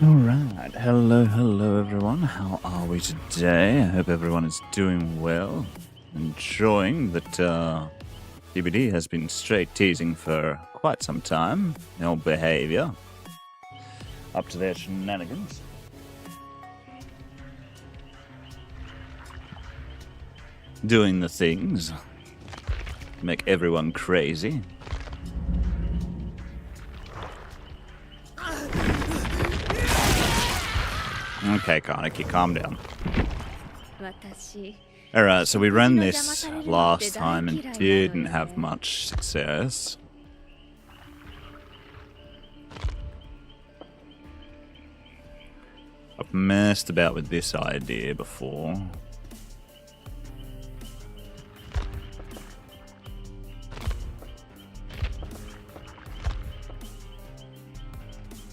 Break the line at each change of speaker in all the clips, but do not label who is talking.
Alright, hello everyone, how are we today? I hope everyone is doing well, enjoying that DBD has been straight teasing for quite some time, no behavior, up to their shenanigans. Doing the things, make everyone crazy. Okay, Kaneki, calm down. Alright, so we ran this last time and didn't have much success. I've messed about with this idea before.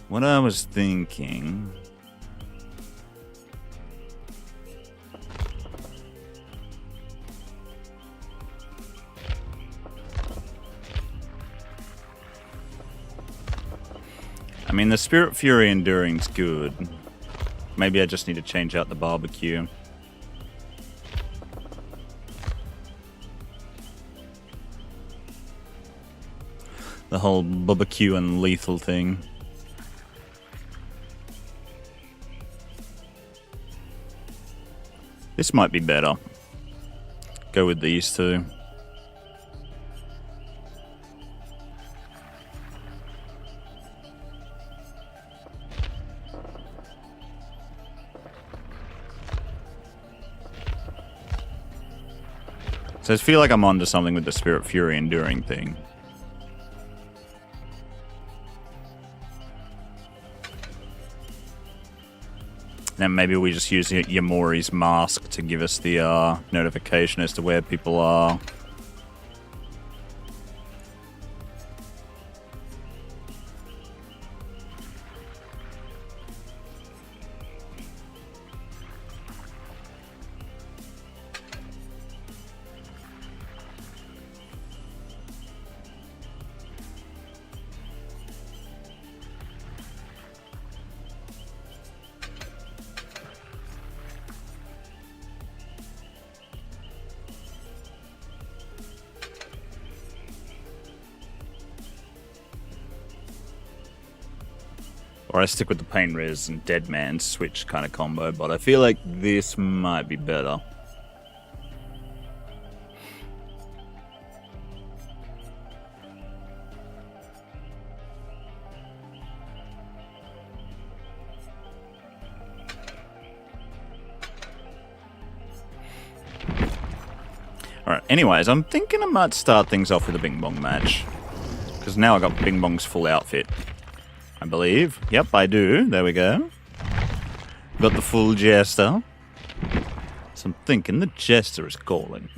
What I was thinking... I mean, the Spirit Fury Enduring's good. Maybe I just need to change out the barbecue. The whole barbecue and lethal thing. This might be better. Go with these two. So I feel like I'm onto something with the Spirit Fury Enduring thing. Then maybe we just use Yamori's mask to give us the notification as to where people are. Or I stick with the Pain Res and Dead Man switch kind of combo, but I feel like this might be better. Alright, anyways, I'm thinking I might start things off with a Bing Bong match. Because now I got Bing Bong's full outfit. I believe. Yep, I do. There we go. Got the full Jester. So I'm thinking the Jester is calling.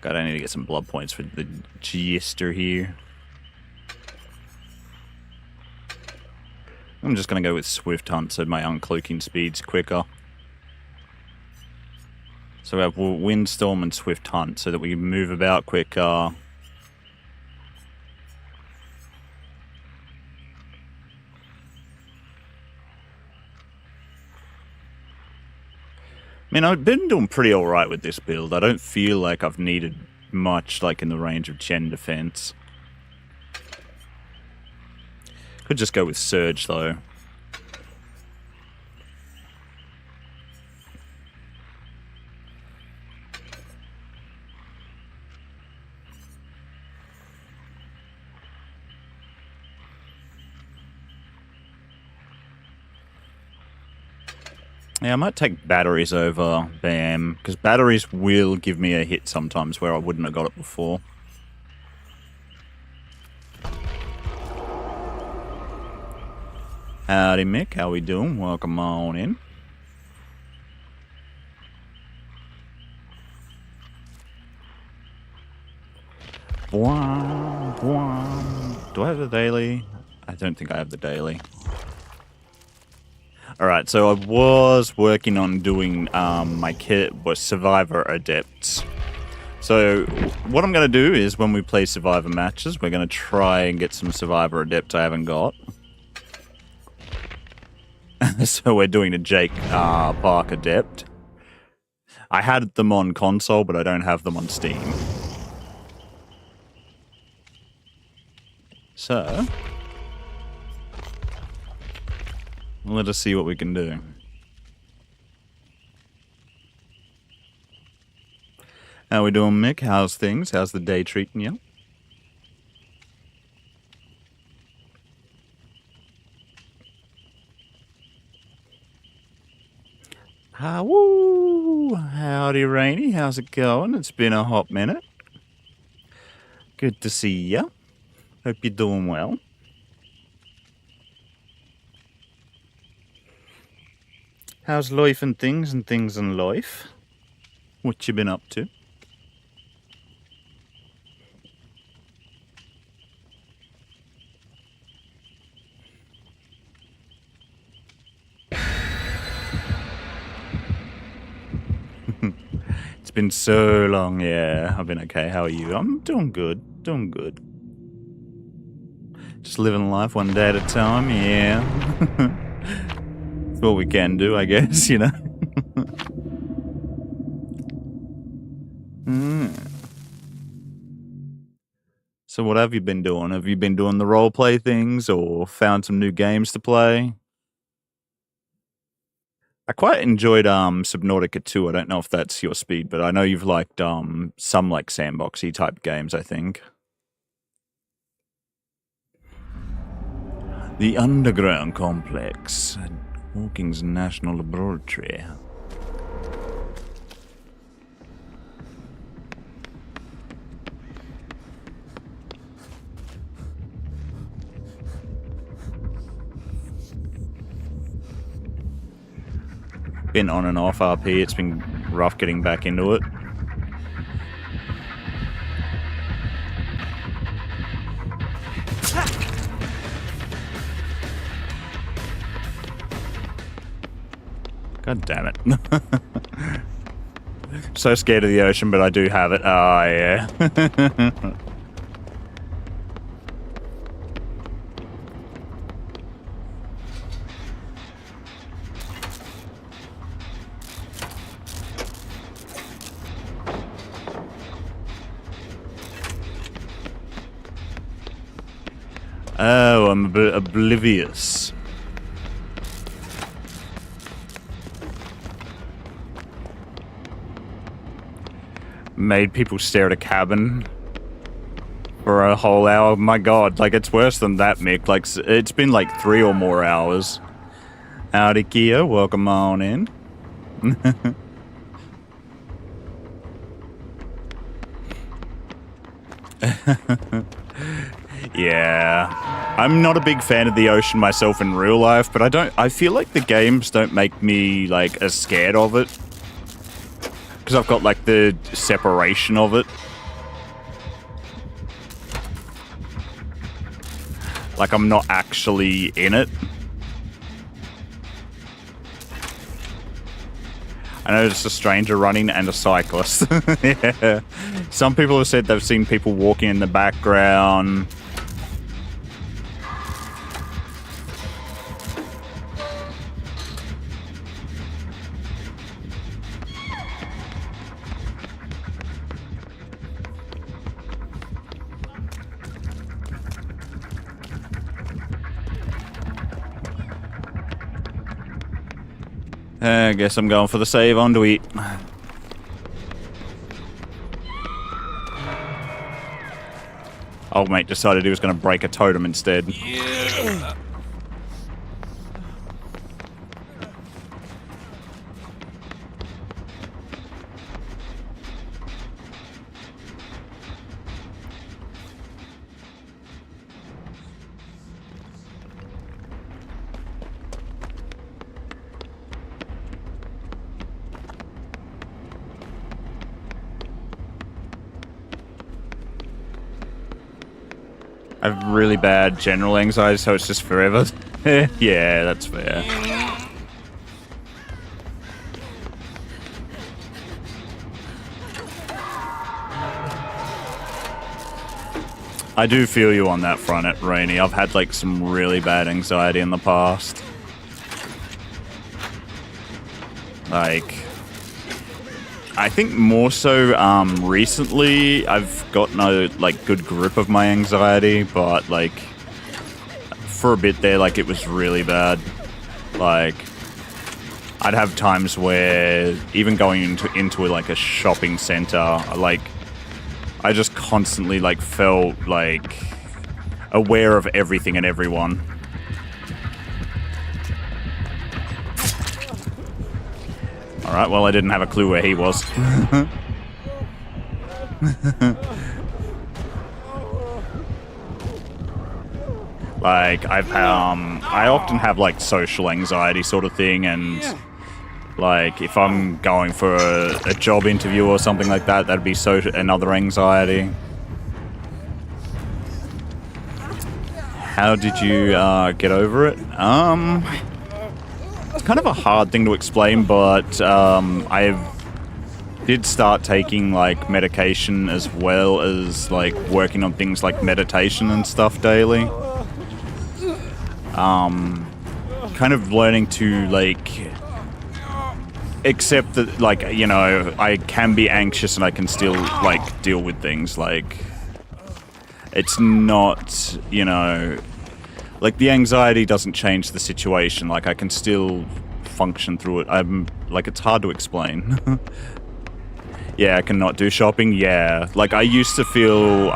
God, I need to get some blood points for the Jester here. I'm just going to go with Swift Hunt so my uncloaking speed's quicker. So we have Windstorm and Swift Hunt so that we can move about quicker. I mean, I've been doing pretty alright with this build. I don't feel like I've needed much, like in the range of Gen defense. Could just go with Surge, though. Yeah, I might take batteries over BAM, because batteries will give me a hit sometimes where I wouldn't have got it before. Howdy Mick, how we doing? Welcome on in. Do I have the daily? I don't think I have the daily. Alright, so I was working on doing my kit was Survivor Adepts. So, what I'm going to do is when we play Survivor matches, we're going to try and get some Survivor Adept I haven't got. So we're doing a Jake Park Adept. I had them on console, but I don't have them on Steam. So, let us see what we can do. How we doing, Mick? How's things? How's the day treating you? Woo! Howdy, Rainy. How's it going? It's been a hot minute. Good to see ya. Hope you're doing well. How's life and things in life? What you been up to? It's been so long, yeah. I've been okay. How are you? I'm doing good. Doing good. Just living life one day at a time, yeah. That's what we can do, I guess, you know. So what have you been doing? Have you been doing the roleplay things or found some new games to play? I quite enjoyed Subnautica 2. I don't know if that's your speed, but I know you've liked some like sandboxy type games, I think. The Underground Complex at Hawkins National Laboratory. Been on and off RP. It's been rough getting back into it. God damn it. So scared of the ocean, but I do have it. Oh, yeah. Oh, I'm a bit oblivious. Made people stare at a cabin for a whole hour. My god, like, it's worse than that, Mick. Like, it's been like 3 or more hours. Howdy, Kia. Welcome on in. Yeah, I'm not a big fan of the ocean myself in real life, but I feel like the games don't make me like as scared of it because I've got like the separation of it. Like I'm not actually in it. I noticed a stranger running and a cyclist. Yeah. Some people have said they've seen people walking in the background. I guess I'm going for the save on to eat. Old mate decided he was going to break a totem instead. Yeah. I have really bad general anxiety, so it's just forever. Yeah, that's fair. I do feel you on that front at Rainy. I've had like some really bad anxiety in the past. Like, I think more so recently I've gotten a like good grip of my anxiety, but like for a bit there, like it was really bad. Like, I'd have times where even going into like a shopping center, like I just constantly like felt like aware of everything and everyone. Alright, well I didn't have a clue where he was. Like, I often have like social anxiety sort of thing, and like if I'm going for a job interview or something like that, that'd be another anxiety. How did you get over it? It's kind of a hard thing to explain, but I did start taking like medication as well as like working on things like meditation and stuff daily. Kind of learning to like accept that, like, you know, I can be anxious and I can still like deal with things. Like, it's not, you know, like the anxiety doesn't change the situation. Like, I can still function through it. I'm like, it's hard to explain. Yeah, I cannot do shopping. Yeah, like I used to feel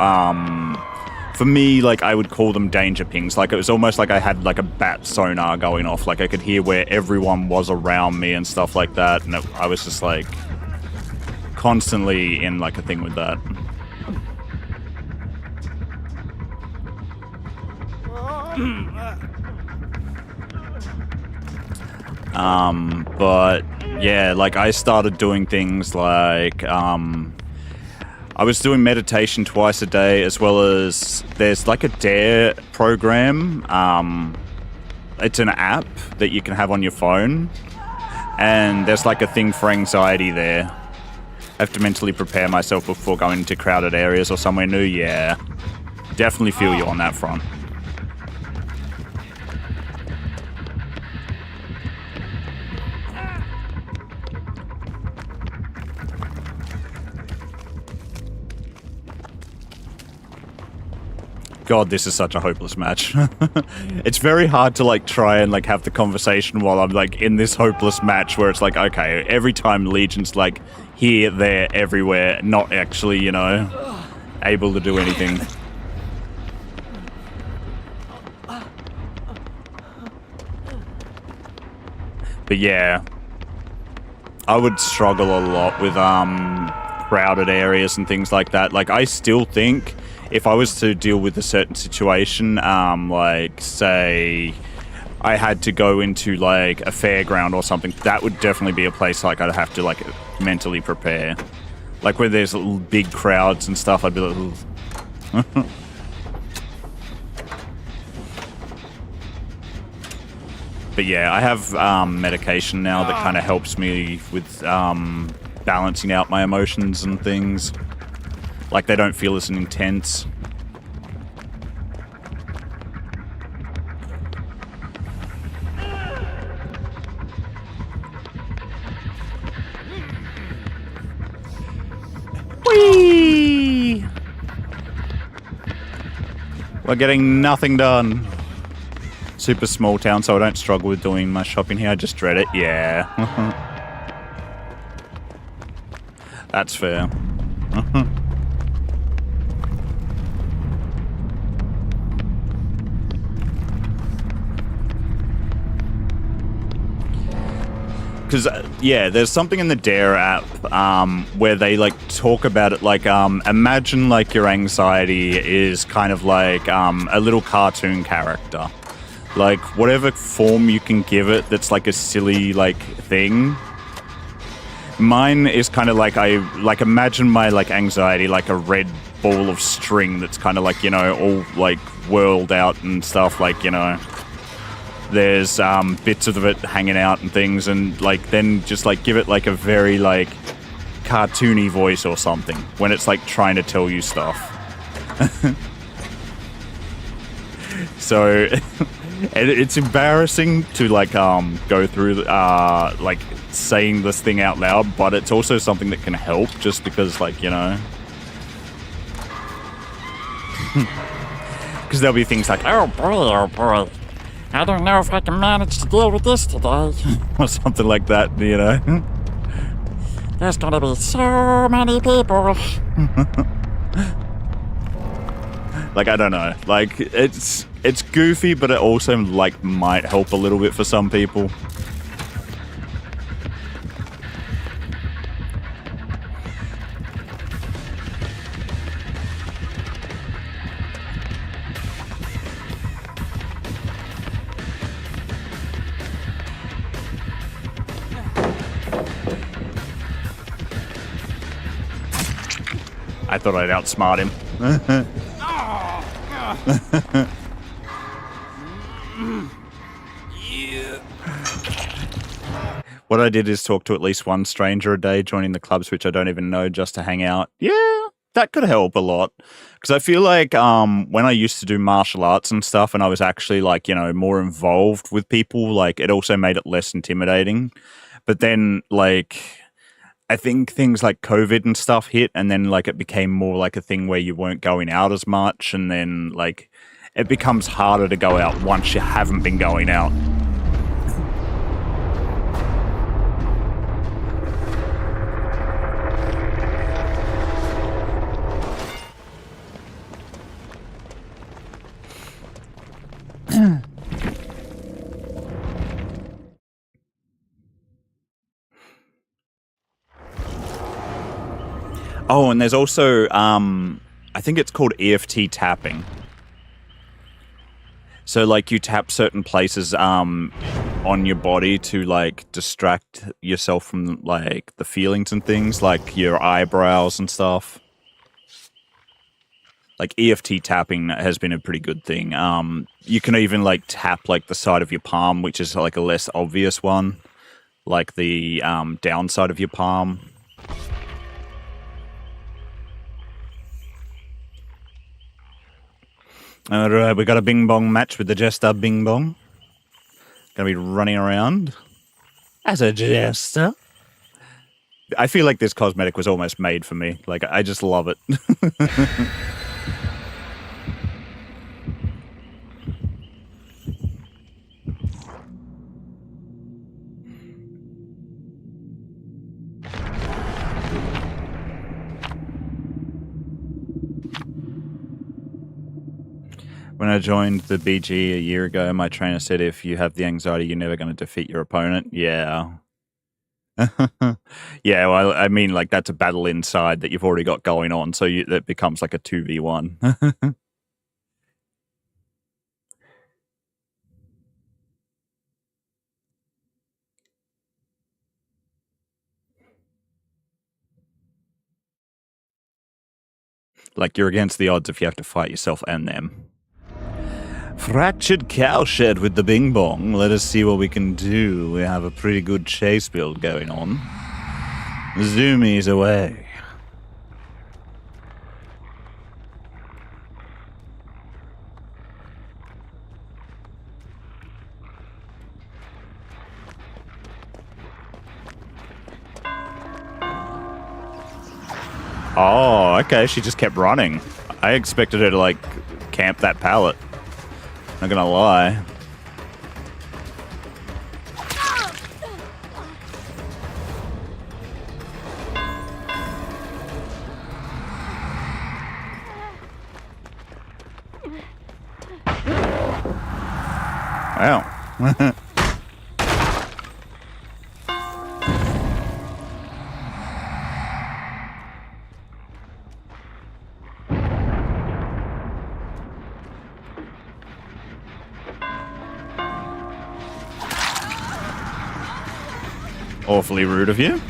for me, like, I would call them danger pings. Like, it was almost like I had, like, a bat sonar going off. Like, I could hear where everyone was around me and stuff like that. And I was just, like, constantly in, like, a thing with that. But, yeah, like, I started doing things like, I was doing meditation twice a day, as well as there's like a DARE program. It's an app that you can have on your phone, and there's like a thing for anxiety there. I have to mentally prepare myself before going into crowded areas or somewhere new. Yeah, definitely feel you on that front. God, this is such a hopeless match. It's very hard to like try and like have the conversation while I'm like in this hopeless match where it's like, okay, every time Legion's like here, there, everywhere, not actually, you know, able to do anything. But yeah, I would struggle a lot with crowded areas and things like that. Like, I still think if I was to deal with a certain situation, like, say, I had to go into, like, a fairground or something, that would definitely be a place, like, I'd have to, like, mentally prepare. Like, where there's big crowds and stuff, I'd be like, But yeah, I have medication now that kind of helps me with balancing out my emotions and things. Like, they don't feel as intense. Whee! We're getting nothing done. Super small town, so I don't struggle with doing my shopping here. I just dread it. Yeah. That's fair. Because, yeah, there's something in the DARE app where they, like, talk about it like, imagine, like, your anxiety is kind of like a little cartoon character. Like, whatever form you can give it that's, like, a silly, like, thing. Mine is kind of like, imagine my, like, anxiety like a red ball of string that's kind of, like, you know, all, like, whirled out and stuff, like, you know. There's bits of it hanging out and things, and like then just like give it like a very like cartoony voice or something when it's like trying to tell you stuff. So it's embarrassing to like go through like saying this thing out loud, but it's also something that can help just because, like, you know, because there'll be things like, oh boy, I don't know if I can manage to deal with this today, or something like that, you know. There's gonna be so many people. Like, I don't know. Like, it's goofy, but it also, like, might help a little bit for some people. I thought I'd outsmart him. What I did is talk to at least one stranger a day, joining the clubs which I don't even know just to hang out. Yeah, that could help a lot. Because I feel like when I used to do martial arts and stuff and I was actually, like, you know, more involved with people, like, it also made it less intimidating. But then, like, I think things like COVID and stuff hit, and then, like, it became more like a thing where you weren't going out as much, and then, like, it becomes harder to go out once you haven't been going out. Oh, and there's also, I think it's called EFT tapping. So, like, you tap certain places on your body to, like, distract yourself from, like, the feelings and things, like your eyebrows and stuff. Like, EFT tapping has been a pretty good thing. You can even, like, tap, like, the side of your palm, which is, like, a less obvious one. Like the downside of your palm. Alright, we got a Bing Bong match with the Jester Bing Bong. Gonna be running around as a jester. I feel like this cosmetic was almost made for me. Like, I just love it. When I joined the BG a year ago, my trainer said if you have the anxiety, you're never going to defeat your opponent. Yeah. Yeah, well, I mean, like, that's a battle inside that you've already got going on, so that becomes like a 2v1. Like, you're against the odds if you have to fight yourself and them. Fractured cowshed with the Bing Bong. Let us see what we can do. We have a pretty good chase build going on. Zoomies away. Oh, okay, she just kept running. I expected her to, like, camp that pallet. Not gonna lie. Wow. Awfully rude of you.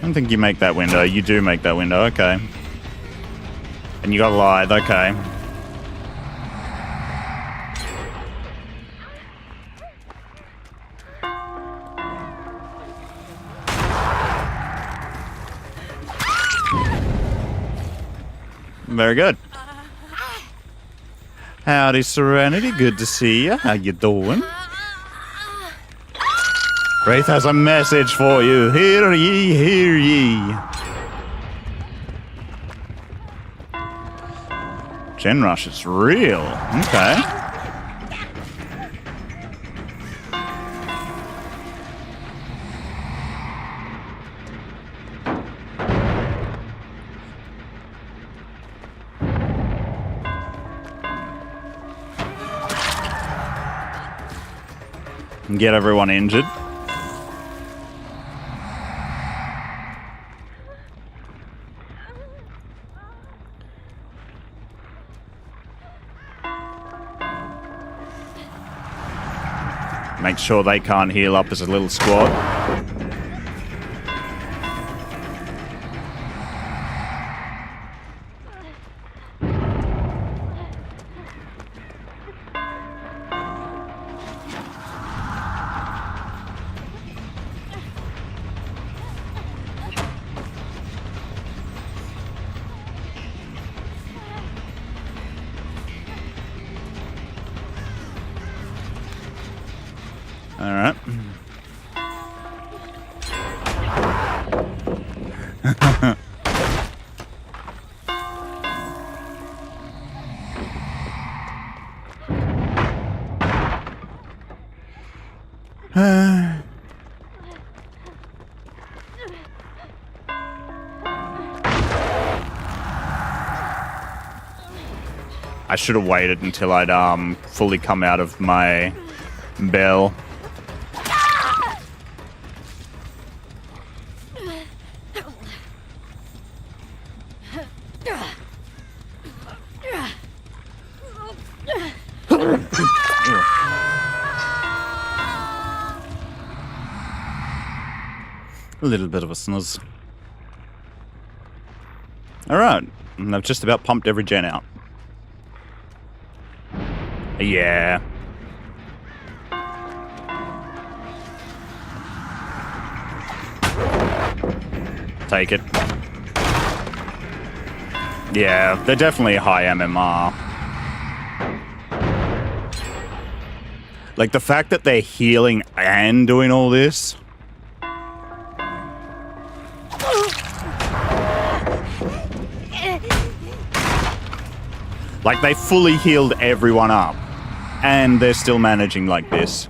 I don't think you make that window. You do make that window, okay. And you got lithe, okay. Very good. Howdy, Serenity. Good to see you. How you doing? Wraith has a message for you. Hear ye, hear ye. Gen Rush is real. Okay. Get everyone injured. Make sure they can't heal up as a little squad. All right. I should have waited until I'd fully come out of my bell. A little bit of a snuzz. Alright, and I've just about pumped every gen out. Yeah. Take it. Yeah, they're definitely high MMR. Like, the fact that they're healing and doing all this... Like, they fully healed everyone up, and they're still managing like this.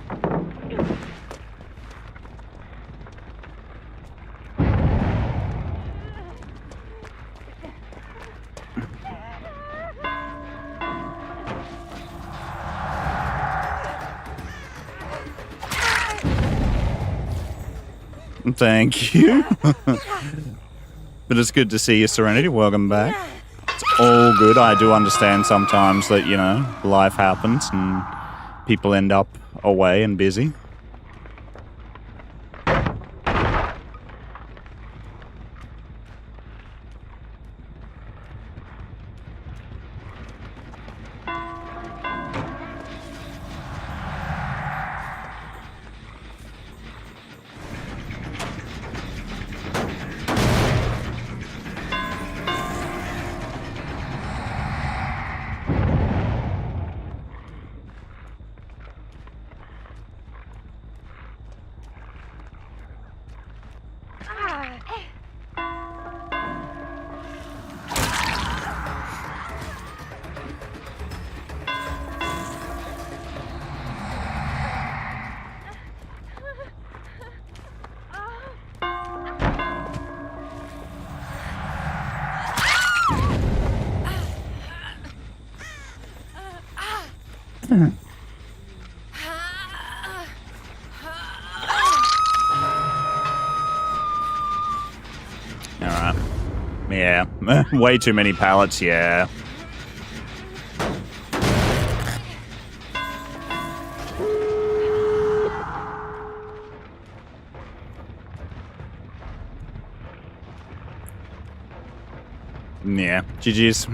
Thank you. But it's good to see you, Serenity. Welcome back. It's all good. I do understand sometimes that, you know, life happens and people end up away and busy. Alright. Yeah. Way too many pallets, yeah. Yeah, GG's.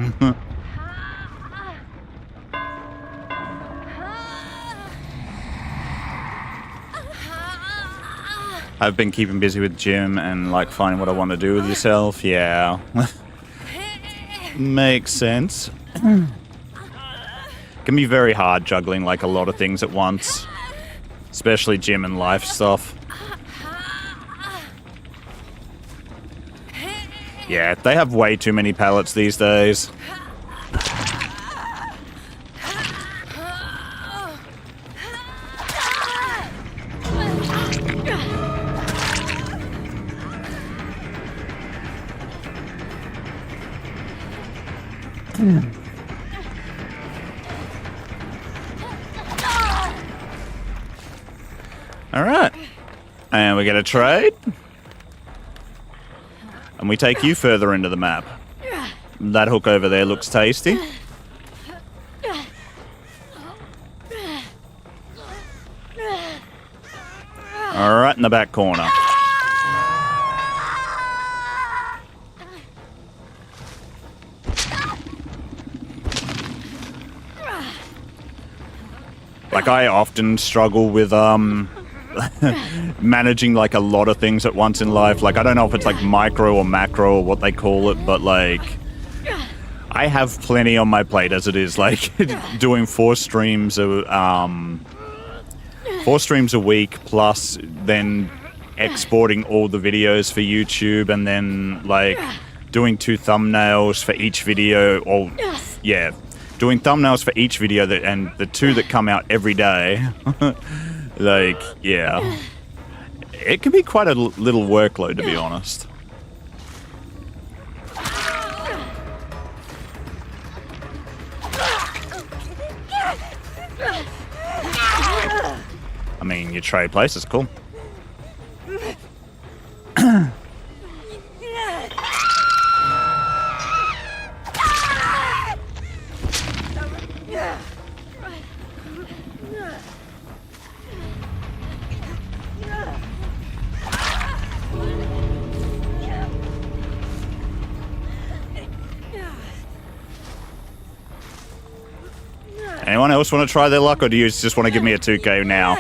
I've been keeping busy with gym and like finding what I want to do with yourself. Yeah. Makes sense. Can be very hard juggling like a lot of things at once. Especially gym and life stuff. Yeah, they have way too many pallets these days. Alright. And we get a trade. And we take you further into the map. That hook over there looks tasty. Alright, in the back corner. Like, I often struggle with, managing, like, a lot of things at once in life. Like, I don't know if it's, like, micro or macro or what they call it, but, like, I have plenty on my plate as it is. Like, doing 4 streams a week, plus then exporting all the videos for YouTube, and then, like, doing 2 thumbnails for each video, or, yeah, doing thumbnails for each video, and the 2 that come out every day. Like, yeah. It can be quite a little workload, to be honest. I mean, your trade place is cool. Anyone else want to try their luck, or do you just want to give me a 2K now?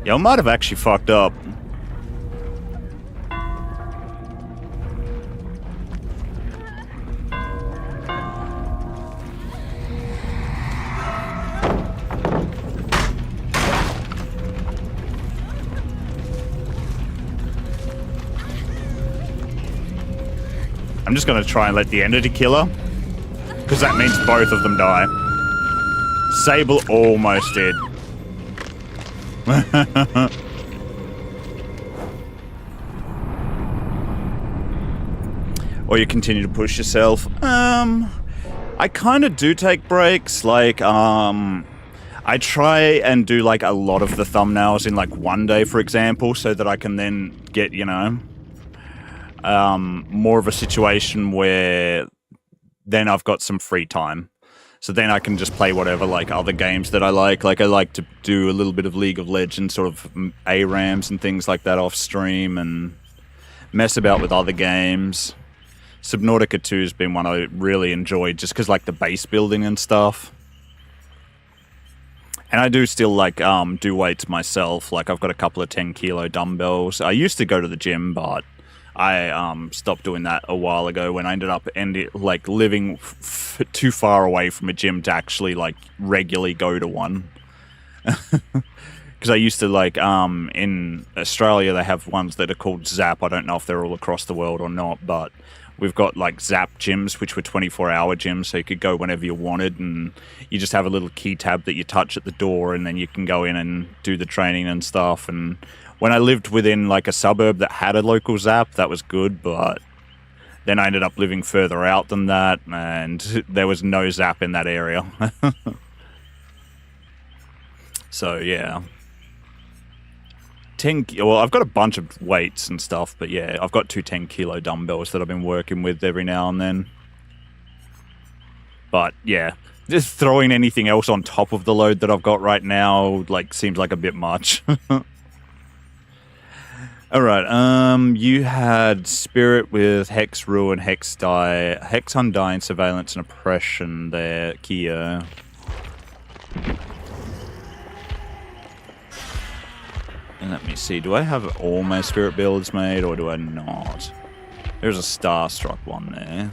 Yeah, I might have actually fucked up. I'm just gonna try and let the entity kill her, because that means both of them die. Sable almost did. Or you continue to push yourself. I kind of do take breaks. Like, I try and do like a lot of the thumbnails in like one day, for example, so that I can then get, you know, more of a situation where then I've got some free time. So then I can just play whatever, like, other games that I like. Like, I like to do a little bit of League of Legends, sort of ARAMs and things like that off stream, and mess about with other games. Subnautica 2 has been one I really enjoyed, just because, like, the base building and stuff. And I do still, like, do weights myself. Like, I've got a couple of 10-kilo dumbbells. I used to go to the gym, but I stopped doing that a while ago when I ended up living too far away from a gym to actually like regularly go to one. Because I used to like in Australia they have ones that are called Zap. I don't know if they're all across the world or not, but we've got like Zap gyms, which were 24-hour gyms, so you could go whenever you wanted, and you just have a little key tab that you touch at the door, and then you can go in and do the training and stuff. And when I lived within like a suburb that had a local Zap, that was good, but then I ended up living further out than that, and there was no Zap in that area. So yeah. Well, I've got a bunch of weights and stuff, but yeah, I've got 2 10-kilo dumbbells that I've been working with every now and then. But yeah, just throwing anything else on top of the load that I've got right now, like, seems like a bit much. Alright, you had Spirit with Hex, Ruin, Hex, Undying, Surveillance, and Oppression there, Kia. And let me see, do I have all my spirit builds made, or do I not? There's a Starstruck one there.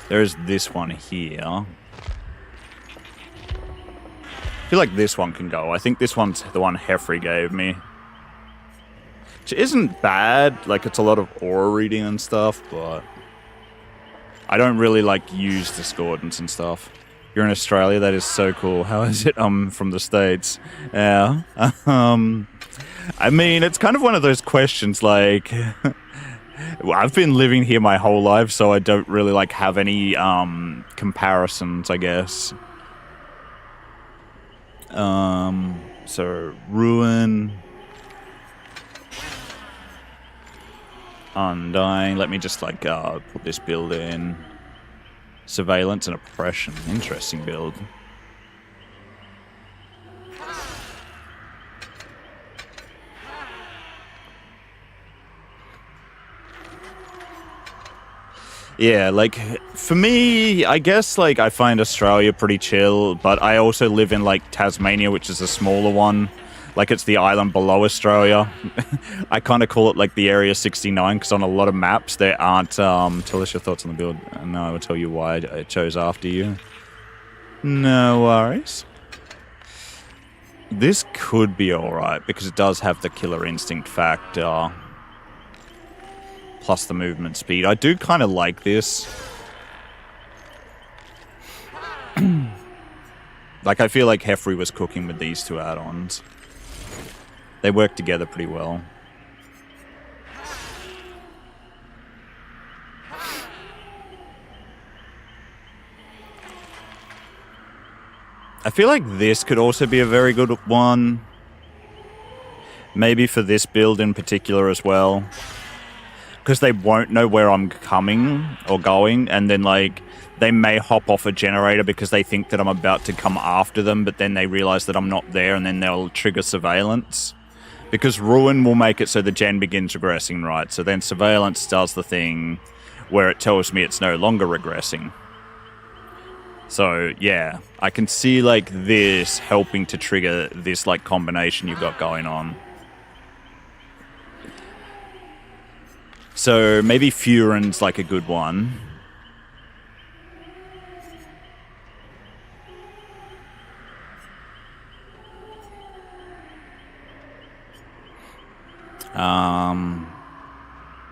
There's this one here. I feel like this one can go. I think this one's the one Heffrey gave me. Which isn't bad, like it's a lot of aura reading and stuff, but I don't really like use discordance and stuff. You're in Australia, that is so cool. How is it? From the States. Yeah. I mean, it's kind of one of those questions, like, I've been living here my whole life, so I don't really, like, have any, comparisons, I guess. So, Ruin. Undying. Let me just, like, put this build in. Surveillance and Oppression. Interesting build. Yeah, like, for me, I guess, like, I find Australia pretty chill, but I also live in, like, Tasmania, which is a smaller one. Like, it's the island below Australia. I kind of call it, like, the Area 69, because on a lot of maps, there aren't, tell us your thoughts on the build, and I will tell you why I chose after you. No worries. This could be alright, because it does have the Killer Instinct factor. Plus the movement speed. I do kind of like this. Like, I feel like Heffrey was cooking with these 2 add-ons. They work together pretty well. I feel like this could also be a very good one. Maybe for this build in particular as well. Because they won't know where I'm coming or going, and then, like, they may hop off a generator because they think that I'm about to come after them, but then they realize that I'm not there, and then they'll trigger surveillance. Because Ruin will make it so the gen begins regressing, right? So then surveillance does the thing where it tells me it's no longer regressing. So, yeah, I can see, like, this helping to trigger this, like, combination you've got going on. So maybe Furin's like a good one.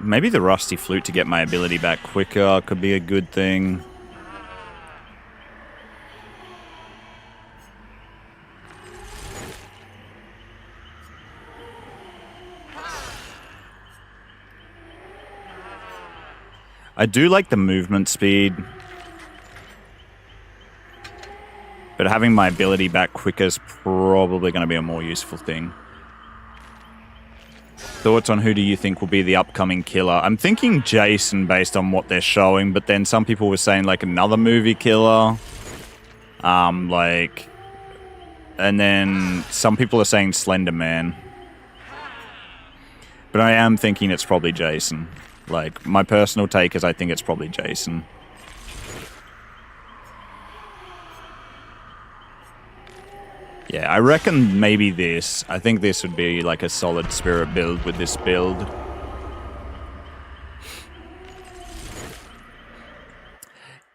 Maybe the Rusty Flute to get my ability back quicker could be a good thing. I do like the movement speed, but having my ability back quicker is probably going to be a more useful thing. Thoughts on who do you think will be the upcoming killer? I'm thinking Jason based on what they're showing, but then some people were saying like another movie killer. And then some people are saying Slender Man. But I am thinking it's probably Jason. Like, my personal take is I think it's probably Jason. Yeah, I reckon maybe this. I think this would be like a solid spirit build with this build.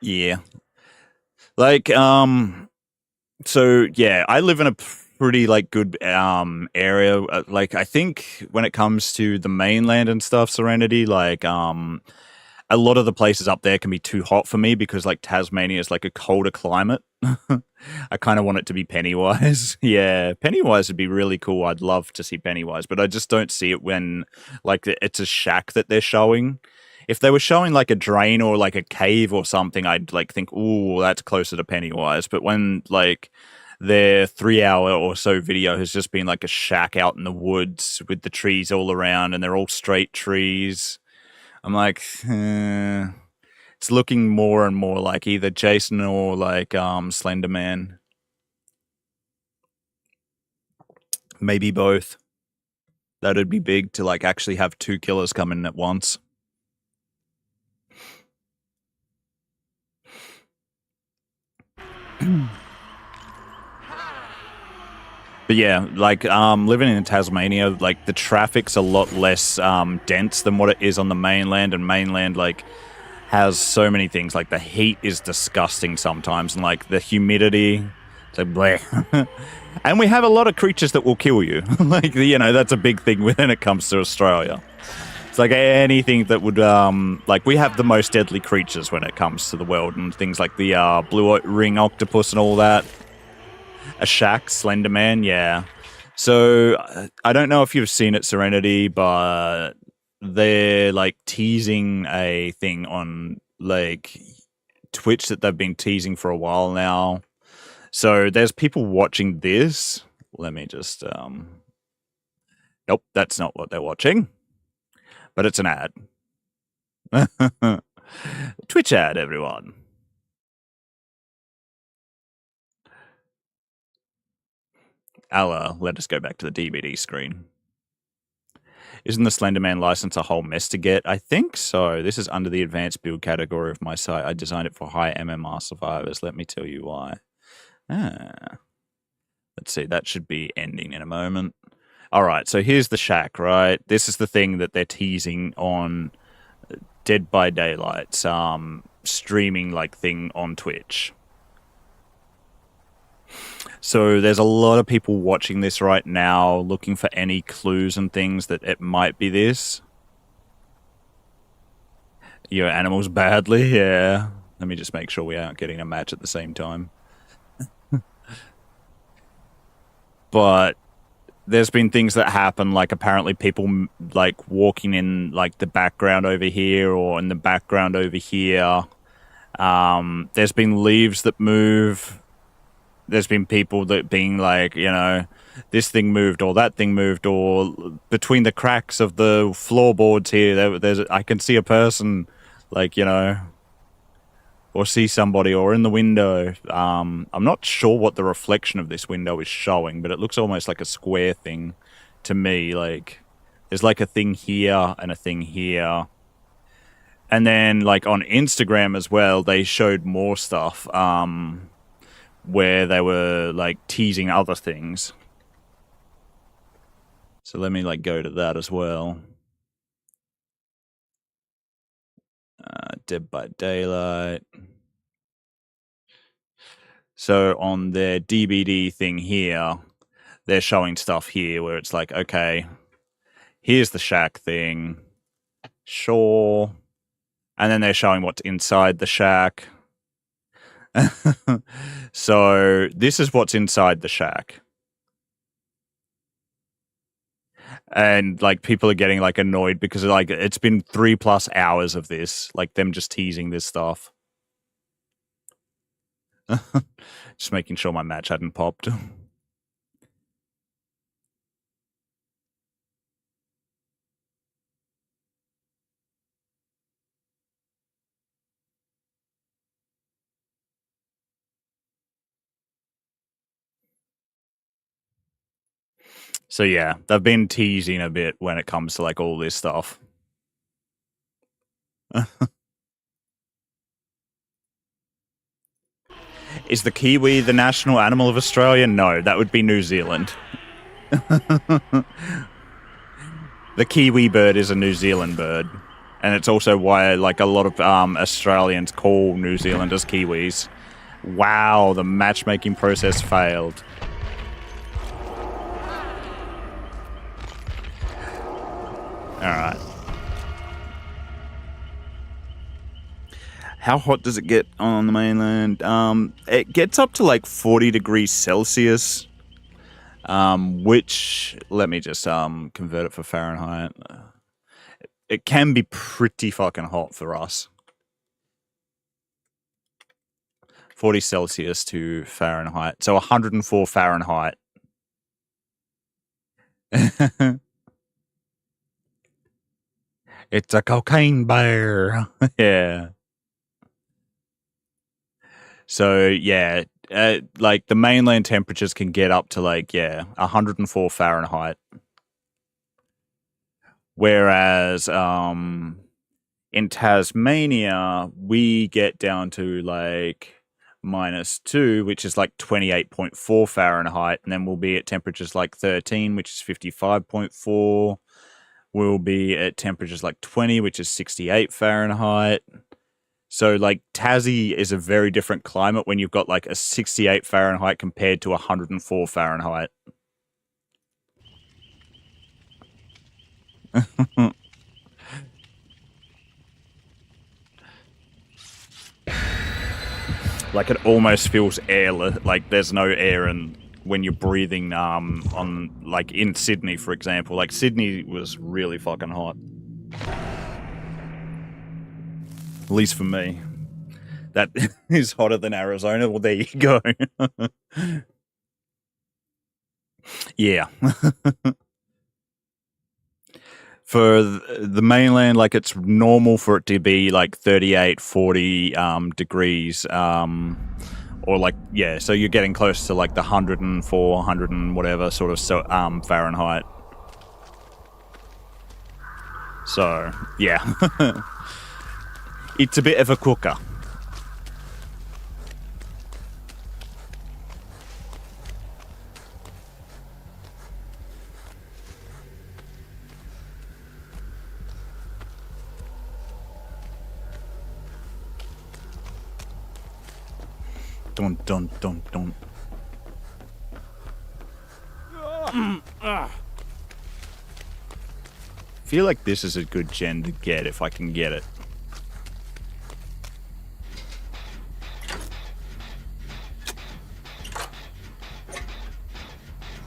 Yeah. Like, so, yeah, I live in a pretty like good area. Like I think when it comes to the mainland and stuff, Serenity, like a lot of the places up there can be too hot for me because like Tasmania is like a colder climate. I kind of want it to be Pennywise. Yeah, Pennywise would be really cool. I'd love to see Pennywise, but I just don't see it when like it's a shack that they're showing. If they were showing like a drain or like a cave or something, I'd like think, "Ooh, that's closer to Pennywise." But when like their 3 hour or so video has just been like a shack out in the woods with the trees all around and they're all straight trees, I'm like, it's looking more and more like either Jason or like Slender Man. Maybe both. That'd be big to like actually have two killers come in at once. But yeah, like living in Tasmania, like the traffic's a lot less dense than what it is on the mainland, and mainland like has so many things. Like the heat is disgusting sometimes, and like the humidity, it's like bleh. And we have a lot of creatures that will kill you. Like you know, that's a big thing when it comes to Australia. It's like anything that would like we have the most deadly creatures when it comes to the world, and things like the blue ring octopus and all that. A shack, Slender Man, yeah. So I don't know if you've seen it, Serenity, but they're like teasing a thing on like Twitch that they've been teasing for a while now. So there's people watching this. Let me just nope, that's not what they're watching. But it's an ad. Twitch ad, everyone. Let us go back to the DVD screen. Isn't the Slenderman license a whole mess to get? I think so. This is under the advanced build category of my site. I designed it for high MMR survivors. Let me tell you why. Let's see. That should be ending in a moment. All right. So here's the shack, right? This is the thing that they're teasing on Dead by Daylight's streaming like thing on Twitch. So there's a lot of people watching this right now looking for any clues and things that it might be this. Your animals badly, yeah. Let me just make sure we aren't getting a match at the same time. But there's been things that happen, like apparently people like walking in like the background over here or in the background over here. There's been leaves that move. There's been people that being like, you know, this thing moved or that thing moved, or between the cracks of the floorboards here, I can see a person, like, you know, or see somebody, or in the window. I'm not sure what the reflection of this window is showing, but it looks almost like a square thing to me. Like, there's like a thing here and a thing here. And then, like, on Instagram as well, they showed more stuff, where they were like teasing other things. So let me like go to that as well. Dead by Daylight. So on their DBD thing here, they're showing stuff here where it's like, okay, here's the shack thing. Sure. And then they're showing what's inside the shack. So this is what's inside the shack. And like people are getting like annoyed because like it's been 3+ hours of this, like them just teasing this stuff. Just making sure my match hadn't popped. So yeah, they've been teasing a bit when it comes to like all this stuff. Is the kiwi the national animal of Australia? No, that would be New Zealand. The kiwi bird is a New Zealand bird. And it's also why like a lot of Australians call New Zealanders Kiwis. Wow, the matchmaking process failed. Alright. How hot does it get on the mainland? It gets up to like 40 degrees Celsius. Which, let me just convert it for Fahrenheit. It can be pretty fucking hot for us. 40 Celsius to Fahrenheit. So 104 Fahrenheit. It's a cocaine bear. Yeah. So, yeah, like the mainland temperatures can get up to like, 104 Fahrenheit. Whereas in Tasmania, we get down to like -2, which is like 28.4 Fahrenheit. And then we'll be at temperatures like 13, which is 55.4. We'll be at temperatures like 20, which is 68 Fahrenheit. So, like, Tassie is a very different climate when you've got, like, a 68 Fahrenheit compared to 104 Fahrenheit. Like, it almost feels airless. Like, there's no air when you're breathing on, like, in Sydney, for example. Like, Sydney was really fucking hot. At least for me. That is hotter than Arizona. Well, there you go. Yeah. For the mainland, like, it's normal for it to be like 38, 40 degrees. Or like, yeah, so you're getting close to like the 104, 100 and whatever sort of Fahrenheit. So, yeah. It's a bit of a cooker. Dun dun dun dun. Feel like this is a good gen to get if I can get it.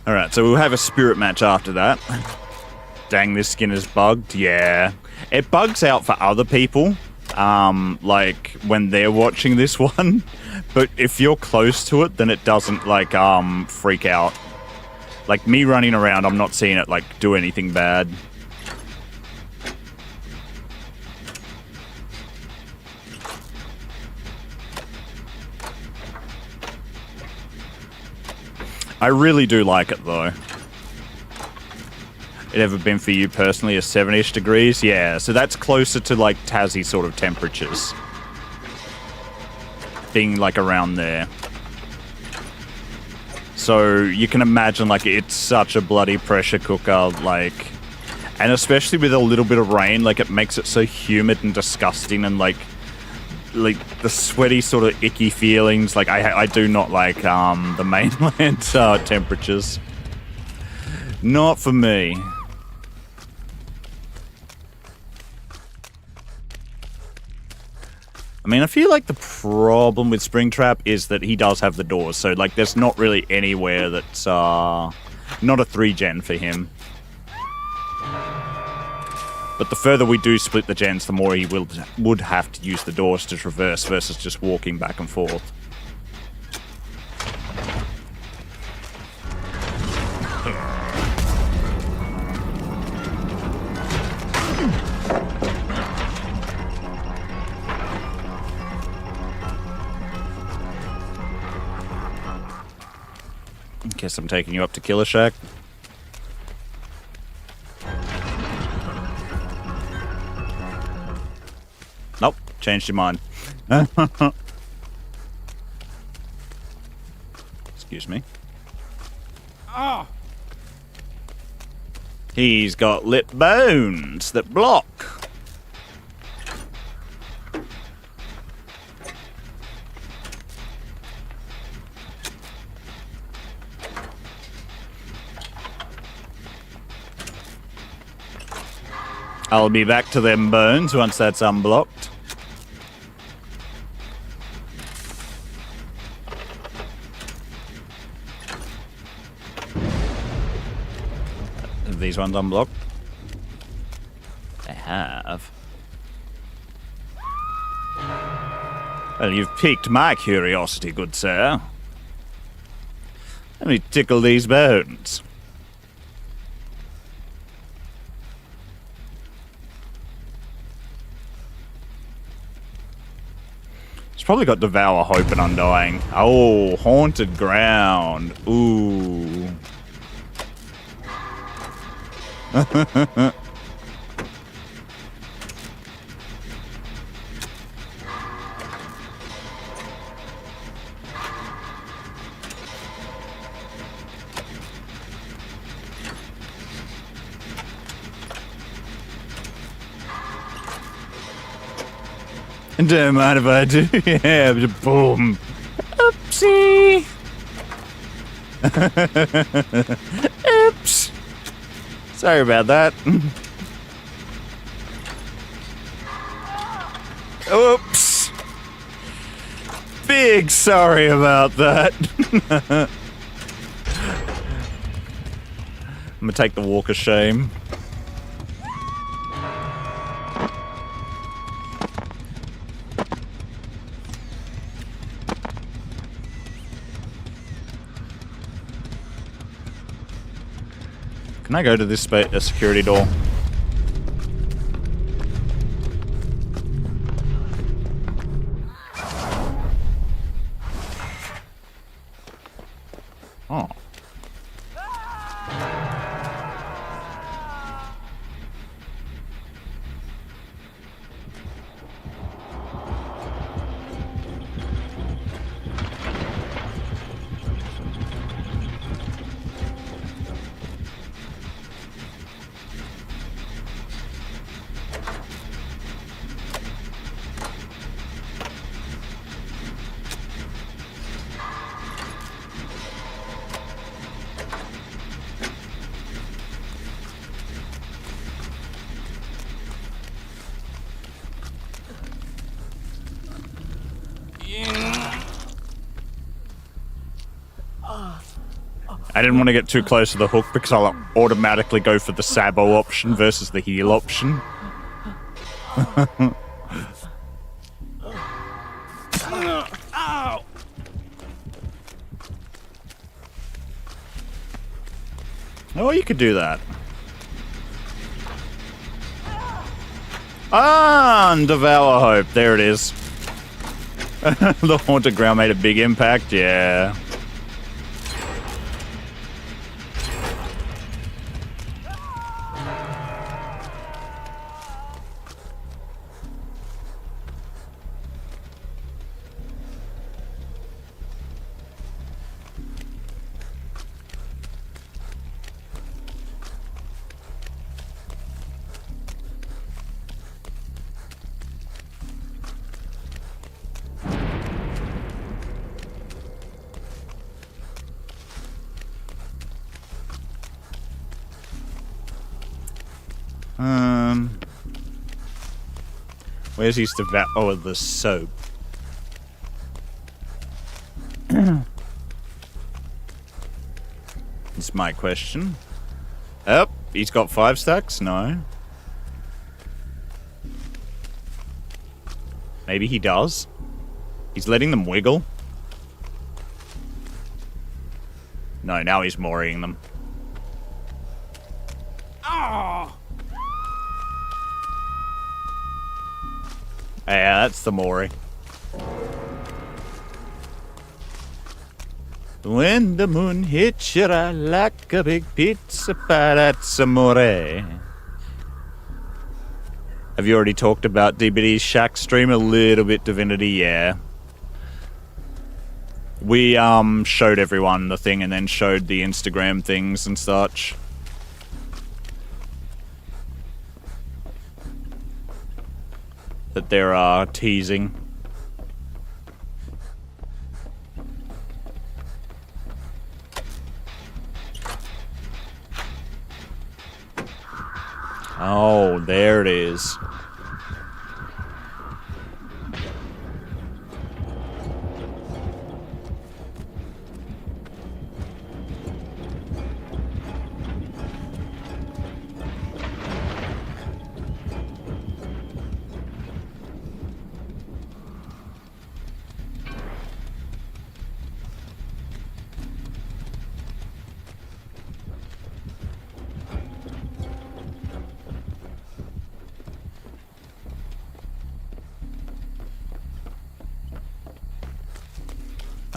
Alright, so we'll have a spirit match after that. Dang, this skin is bugged. Yeah. It bugs out for other people. Like, when they're watching this one. But if you're close to it, then it doesn't, like, freak out. Like, me running around, I'm not seeing it, like, do anything bad. I really do like it, though. It ever been for you personally, a 7-ish degrees? Yeah, so that's closer to, like, Tassie sort of temperatures. Being, like, around there. So, you can imagine, like, it's such a bloody pressure cooker, like... And especially with a little bit of rain, like, it makes it so humid and disgusting and, like the sweaty sort of icky feelings. Like, I do not like, the mainland, temperatures. Not for me. I mean, I feel like the problem with Springtrap is that he does have the doors, so, like, there's not really anywhere that's, not a 3-gen for him. But the further we do split the gens, the more he would have to use the doors to traverse versus just walking back and forth. Guess I'm taking you up to Killer Shack. Nope, changed your mind. Excuse me. Ah! He's got lip bones that block. I'll be back to them bones once that's unblocked. Are these ones unblocked? They have. Well, you've piqued my curiosity, good sir. Let me tickle these bones. It's probably got Devour, Hope, and Undying. Oh, Haunted Ground. Ooh. Don't mind if I do. Yeah, boom. Oopsie. Oops. Sorry about that. Oops. Big sorry about that. I'm gonna take the walk of shame. Can I go to this security door? Oh. I didn't want to get too close to the hook because I'll automatically go for the Sabo option versus the heal option. Oh, you could do that. Ah, and Devour Hope. There it is. The Haunted Ground made a big impact, yeah. Where's his Devour? Oh, the soap. That's my question. Oh, he's got 5 stacks? No. Maybe he does. He's letting them wiggle. No, now he's mooring them. Oh! Yeah, that's the mooring. When the moon hits your eye like a big pizza pie, that's amore. Have you already talked about DBD's Shack stream? A little bit, Divinity, yeah. We showed everyone the thing and then showed the Instagram things and such. That they're teasing. Oh, there There it is.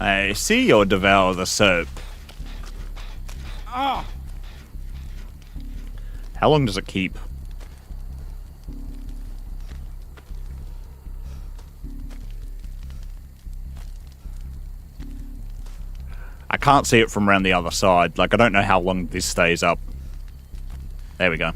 I see you'll devour the soap.
Ah!
How long does it keep? I can't see it from around the other side. Like, I don't know how long this stays up. There we go.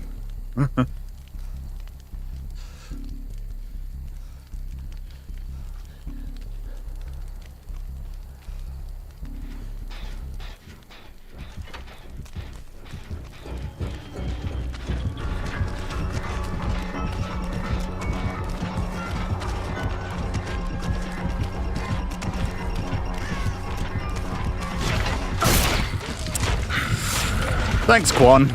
Thanks, Quan,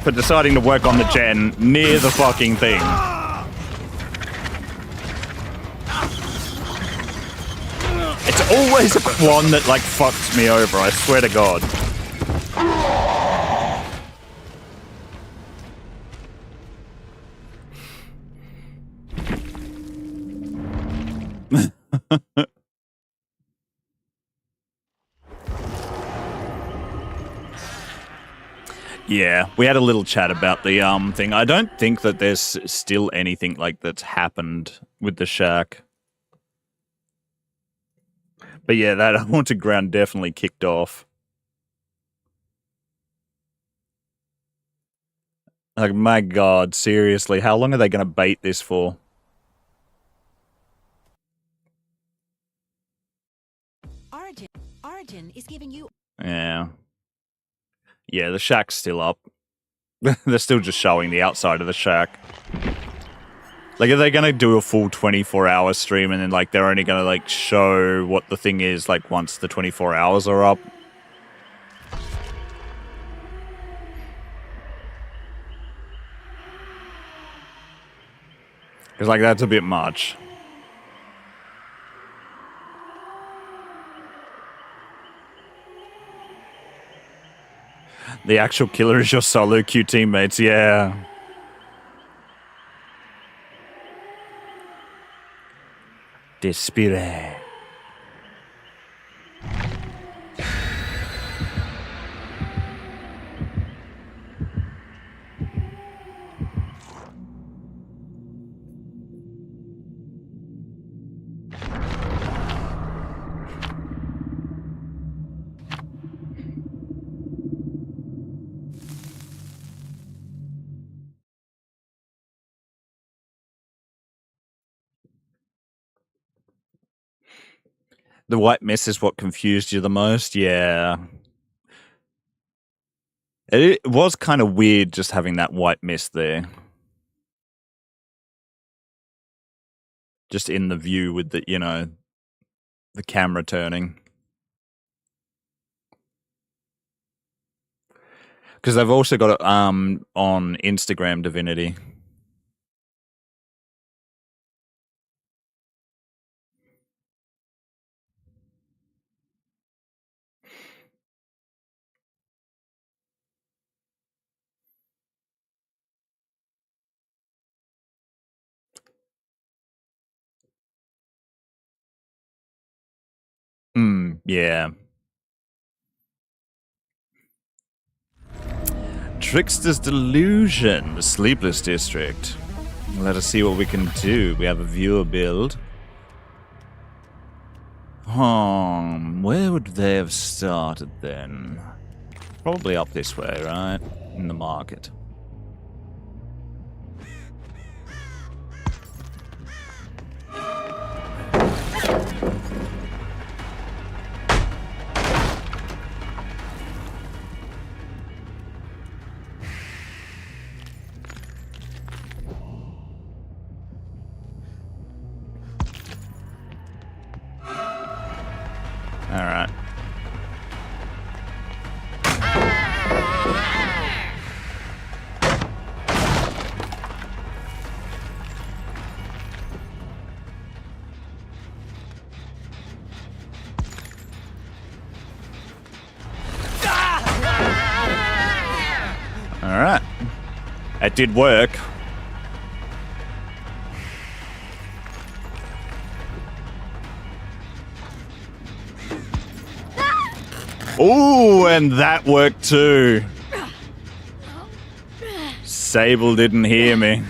for deciding to work on the gen near the fucking thing. It's always a Quan that, like, fucks me over, I swear to God. Yeah, we had a little chat about the thing. I don't think that there's still anything like that's happened with the shack. But yeah, that haunted ground definitely kicked off. Like, my God, seriously, how long are they going to bait this for?
Origin is giving you...
Yeah. Yeah, the shack's still up. They're still just showing the outside of the shack. Like, are they going to do a full 24-hour stream and then, like, they're only going to, like, show what the thing is, like, once the 24 hours are up? Because, like, that's a bit much. The actual killer is your solo queue teammates, yeah. Despire. The white mist is what confused you the most? Yeah. It was kind of weird just having that white mist there. Just in the view with the, you know, the camera turning. Because they've also got it on Instagram Divinity. Yeah. Trickster's Delusion, the Sleepless District. Let us see what we can do. We have a viewer build. Where would they have started then? Probably up this way, right? In the market. It did work. Ooh, and that worked too. Sable didn't hear me.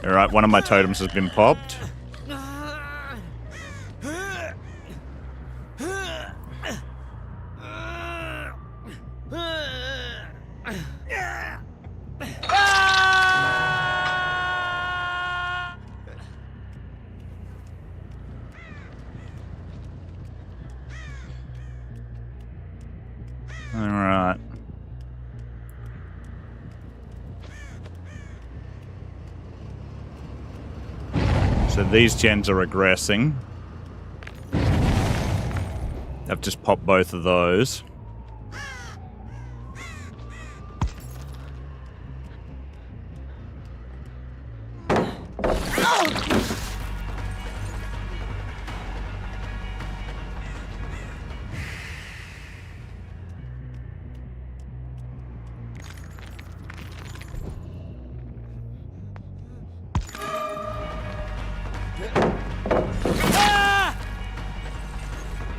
Alright, one of my totems has been popped. Alright. So these gens are regressing. I've just popped both of those.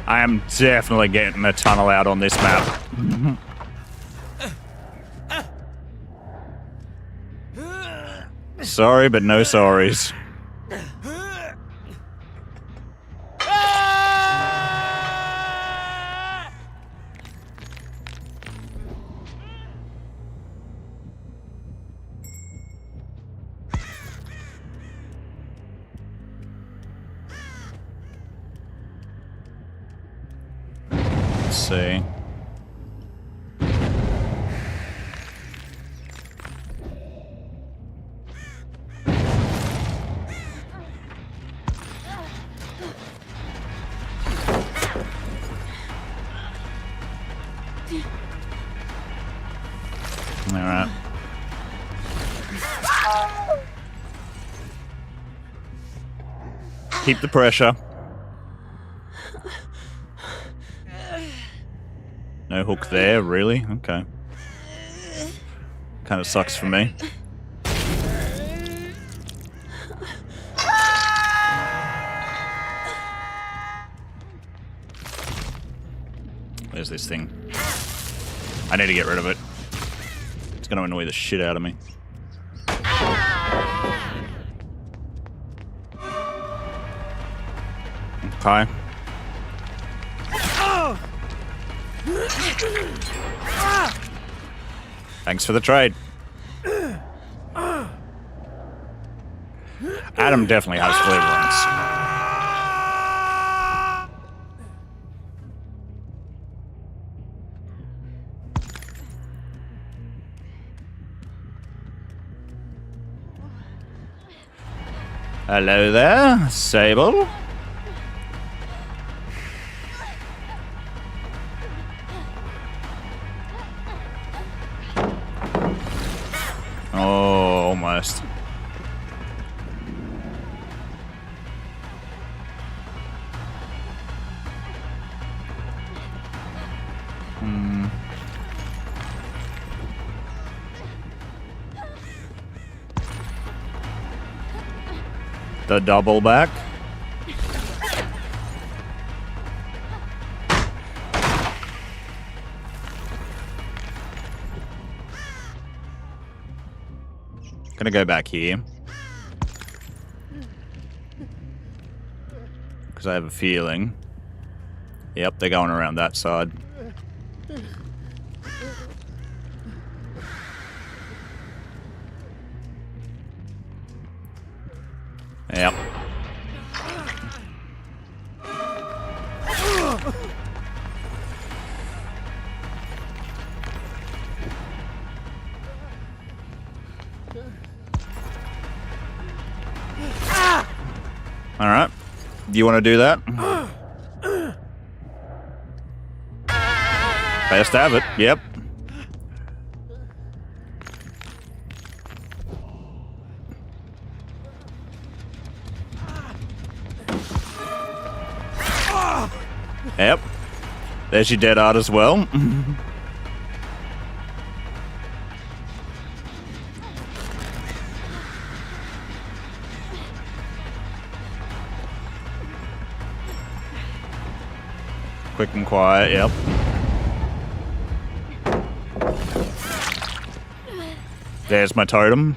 I am definitely getting a tunnel out on this map. Sorry, but no sorries. Let's see. All right. Keep the pressure. No hook there, really? Okay. Kind of sucks for me. Where's this thing? I need to get rid of it. It's going to annoy the shit out of me. Okay. Thanks for the trade. Adam definitely has flavorants. Hello there, Sable. Oh, almost. The double back. Gonna go back here. Because I have a feeling. Yep, they're going around that side. Yep. All right. Do you want to do that? Best have it. Yep. Yep. There's your dead art as well. Quick and quiet, yep. There's my totem.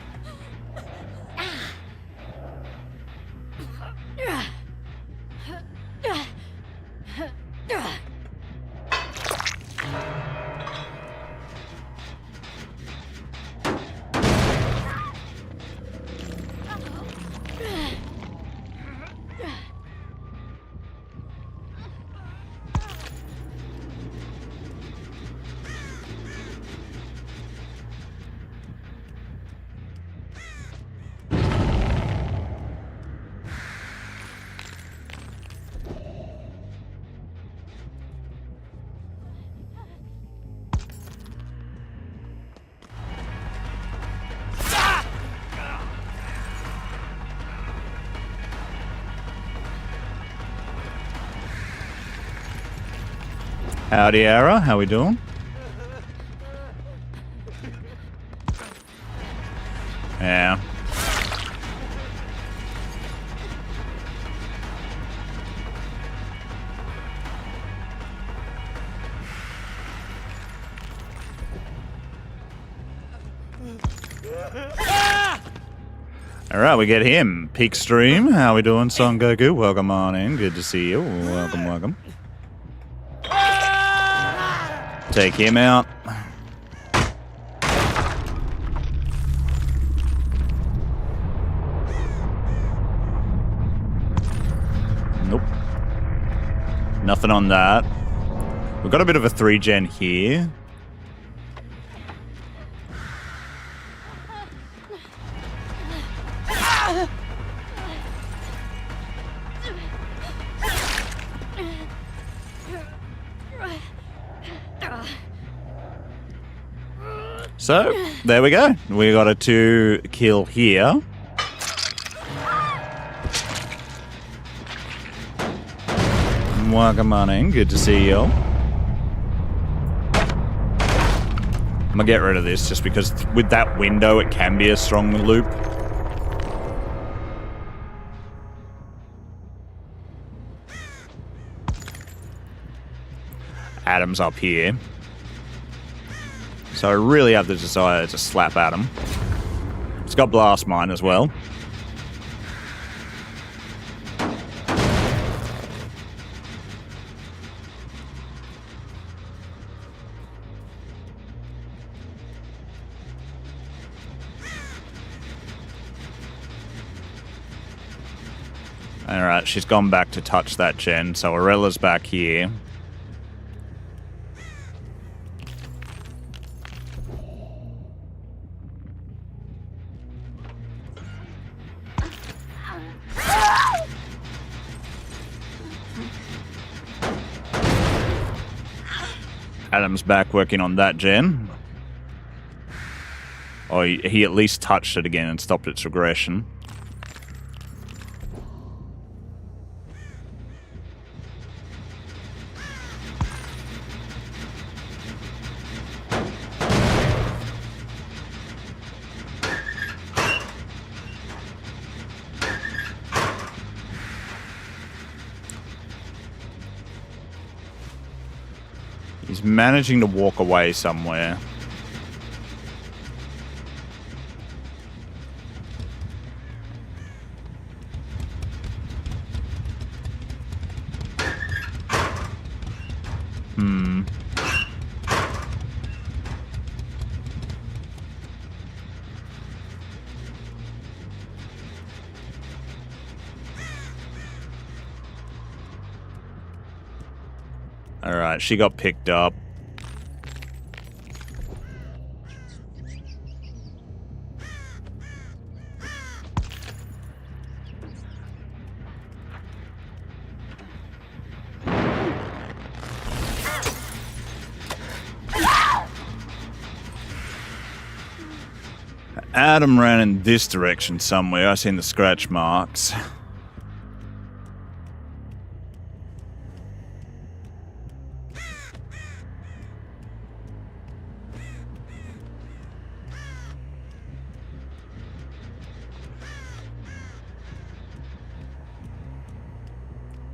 Howdy, Ara. How we doing? Yeah. Alright, we get him. Peak Stream. How we doing, Son Goku? Welcome on in. Good to see you. Welcome, welcome. Take him out. Nope. Nothing on that. We've got a bit of a 3-gen here. So, there we go. We got a 2 kill here. Welcome on in. Good to see you. I'm gonna get rid of this just because with that window it can be a strong loop. Adam's up here. So I really have the desire to slap Adam. It's got Blast Mine as well. Alright, she's gone back to touch that gen, so Aurella's back here. Adam's back working on that gen. Oh, he at least touched it again and stopped its regression. He's managing to walk away somewhere. Alright, she got picked up. Adam ran in this direction somewhere. I seen the scratch marks.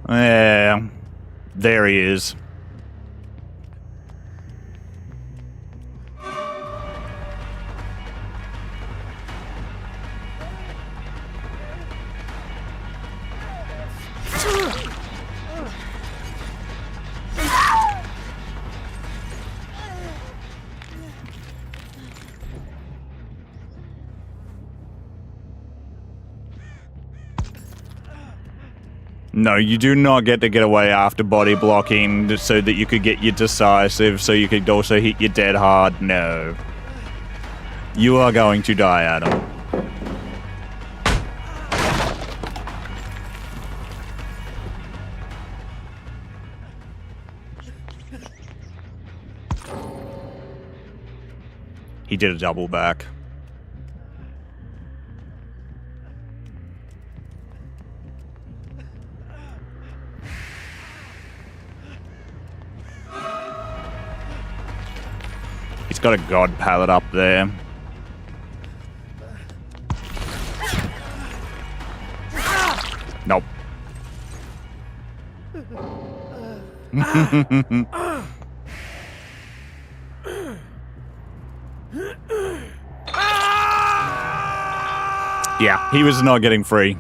Yeah, there he is. No, you do not get to get away after body blocking so that you could get your decisive, so you could also hit your dead hard. No. You are going to die, Adam. He did a double back. He's got a god pallet up there. Nope. Yeah, he was not getting free.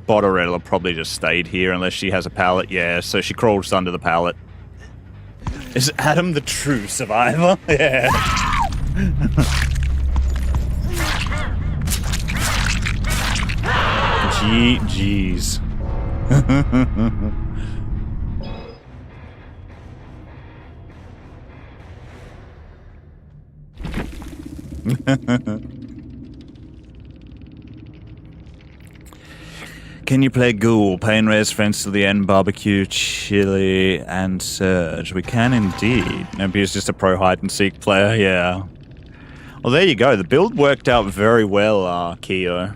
Botterella probably just stayed here unless she has a pallet. Yeah, so she crawls under the pallet. Is Adam the true survivor? Yeah. Jeez. Can you play Ghoul, Pain Raise, Friends to the End, Barbecue, Chili, and Surge? We can indeed. Maybe he's just a pro hide-and-seek player, yeah. Well, there you go. The build worked out very well, Keo.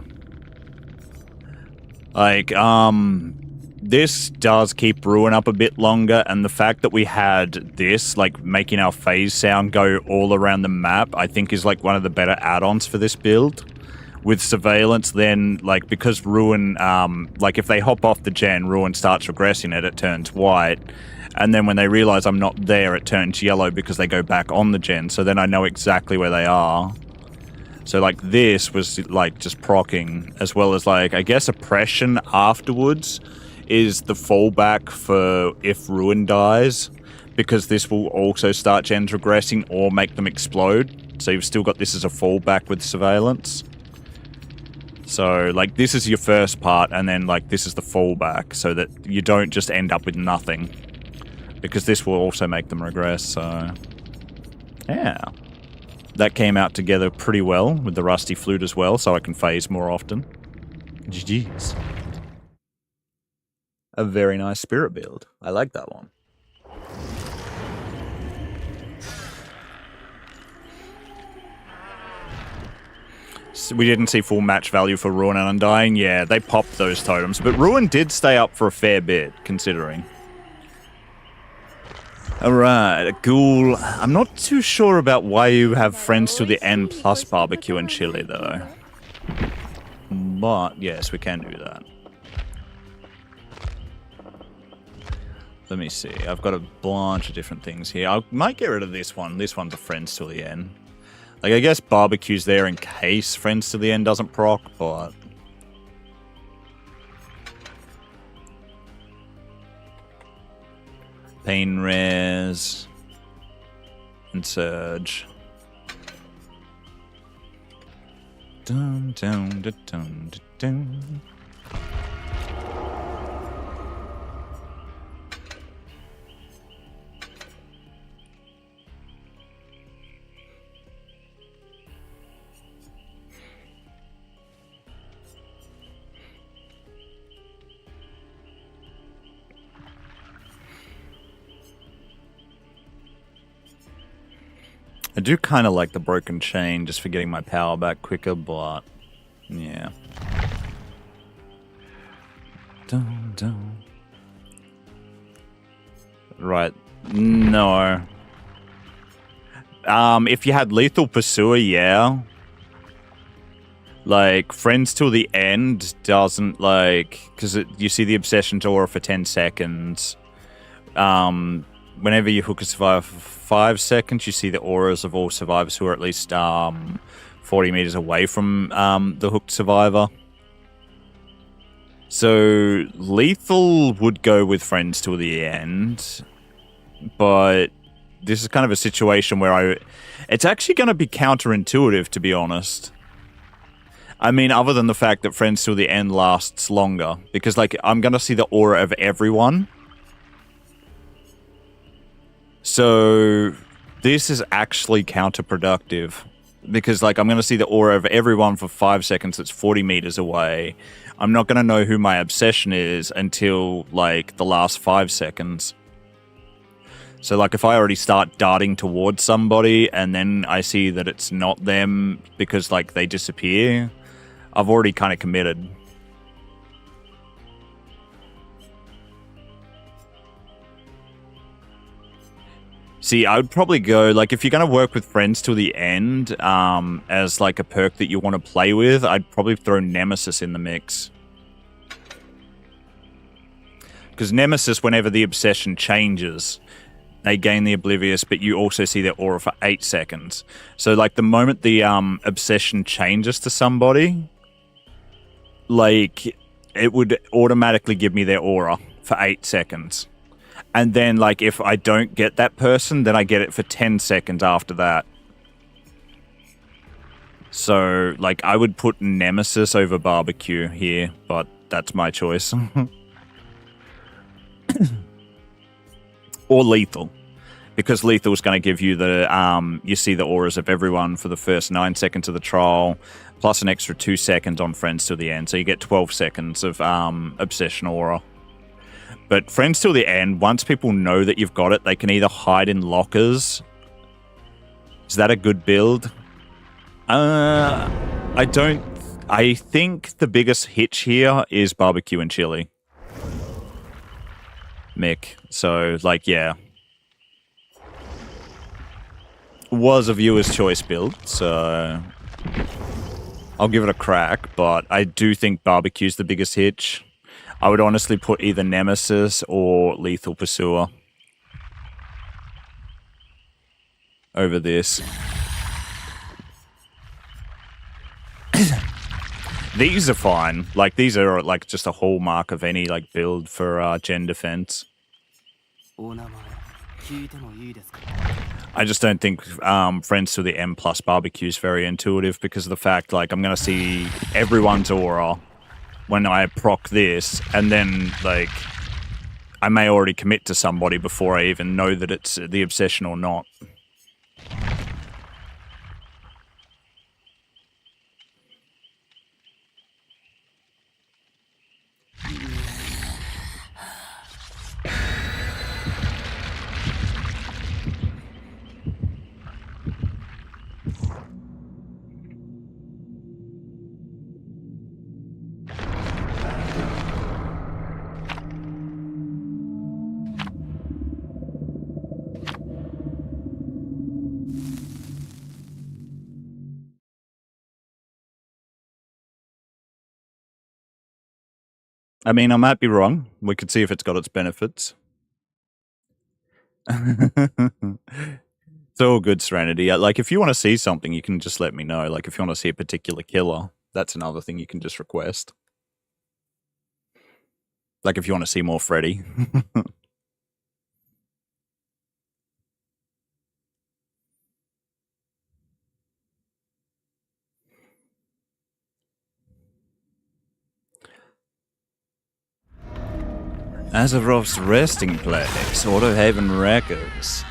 Like, this does keep Ruin up a bit longer, and the fact that we had this, like, making our phase sound go all around the map, I think is, like, one of the better add-ons for this build. With Surveillance, then, like, because Ruin, like, if they hop off the gen, Ruin starts regressing it turns white. And then when they realize I'm not there, it turns yellow because they go back on the gen. So then I know exactly where they are. So, like, this was, like, just proccing, as well as, like, I guess oppression afterwards is the fallback for if Ruin dies, because this will also start gens regressing or make them explode. So you've still got this as a fallback with Surveillance. So, like, this is your first part, and then, like, this is the fallback, so that you don't just end up with nothing. Because this will also make them regress, so... yeah. That came out together pretty well, with the Rusty Flute as well, so I can phase more often. GG's. A very nice spirit build. I like that one. We didn't see full match value for Ruin and Undying. Yeah, they popped those totems. But Ruin did stay up for a fair bit, considering. Alright, Ghoul. I'm not too sure about why you have Friends to the End plus Barbecue and Chili, though. But, yes, we can do that. Let me see. I've got a bunch of different things here. I might get rid of this one. This one's a Friends to the End. Like, I guess Barbecue's there in case Friends to the End doesn't proc, but... Pain Res... and Surge. Dun dun dun dun dun. I do kind of like the broken chain just for getting my power back quicker, but yeah. Dun, dun. Right. No. If you had Lethal Pursuer, yeah. Like, Friends Till the End doesn't, like... Because you see the Obsession aura for 10 seconds. Whenever you hook a survivor for 5 seconds, you see the auras of all survivors who are at least 40 meters away from the hooked survivor. So, Lethal would go with Friends Till the End. But this is kind of a situation where it's actually going to be counterintuitive, to be honest. I mean, other than the fact that Friends Till the End lasts longer. Because, like, I'm going to see the aura of everyone. So, this is actually counterproductive. Because, like, I'm going to see the aura of everyone for 5 seconds that's 40 meters away. I'm not going to know who my obsession is until, like, the last 5 seconds. So, like, if I already start darting towards somebody and then I see that it's not them because, like, they disappear... I've already kind of committed. See, I would probably go, like, if you're going to work with Friends Till the End as, like, a perk that you want to play with, I'd probably throw Nemesis in the mix. Because Nemesis, whenever the obsession changes, they gain the Oblivious, but you also see their aura for 8 seconds. So, like, the moment the obsession changes to somebody... like, it would automatically give me their aura for 8 seconds. And then, like, if I don't get that person, then I get it for 10 seconds after that. So, like, I would put Nemesis over Barbecue here, but that's my choice. Or Lethal. Because Lethal is going to give you the, you see the auras of everyone for the first 9 seconds of the trial, plus an extra 2 seconds on Friends Till the End. So you get 12 seconds of Obsession aura. But Friends Till the End, once people know that you've got it, they can either hide in lockers. Is that a good build? I think the biggest hitch here is Barbecue and Chili. Mick. So, like, yeah. Was a viewer's choice build, so... I'll give it a crack, but I do think Barbecue's the biggest hitch. I would honestly put either Nemesis or Lethal Pursuer over this. These are fine. Like, these are, like, just a hallmark of any, like, build for gen defense. I just don't think Friends to the M plus Barbecue is very intuitive because of the fact, like, I'm going to see everyone's aura when I proc this, and then, like, I may already commit to somebody before I even know that it's the obsession or not. I mean, I might be wrong. We could see if it's got its benefits. It's all good, Serenity. Like, if you want to see something, you can just let me know. Like, if you want to see a particular killer, that's another thing you can just request. Like, if you want to see more Freddy. Azarov's resting place, Autohaven Records.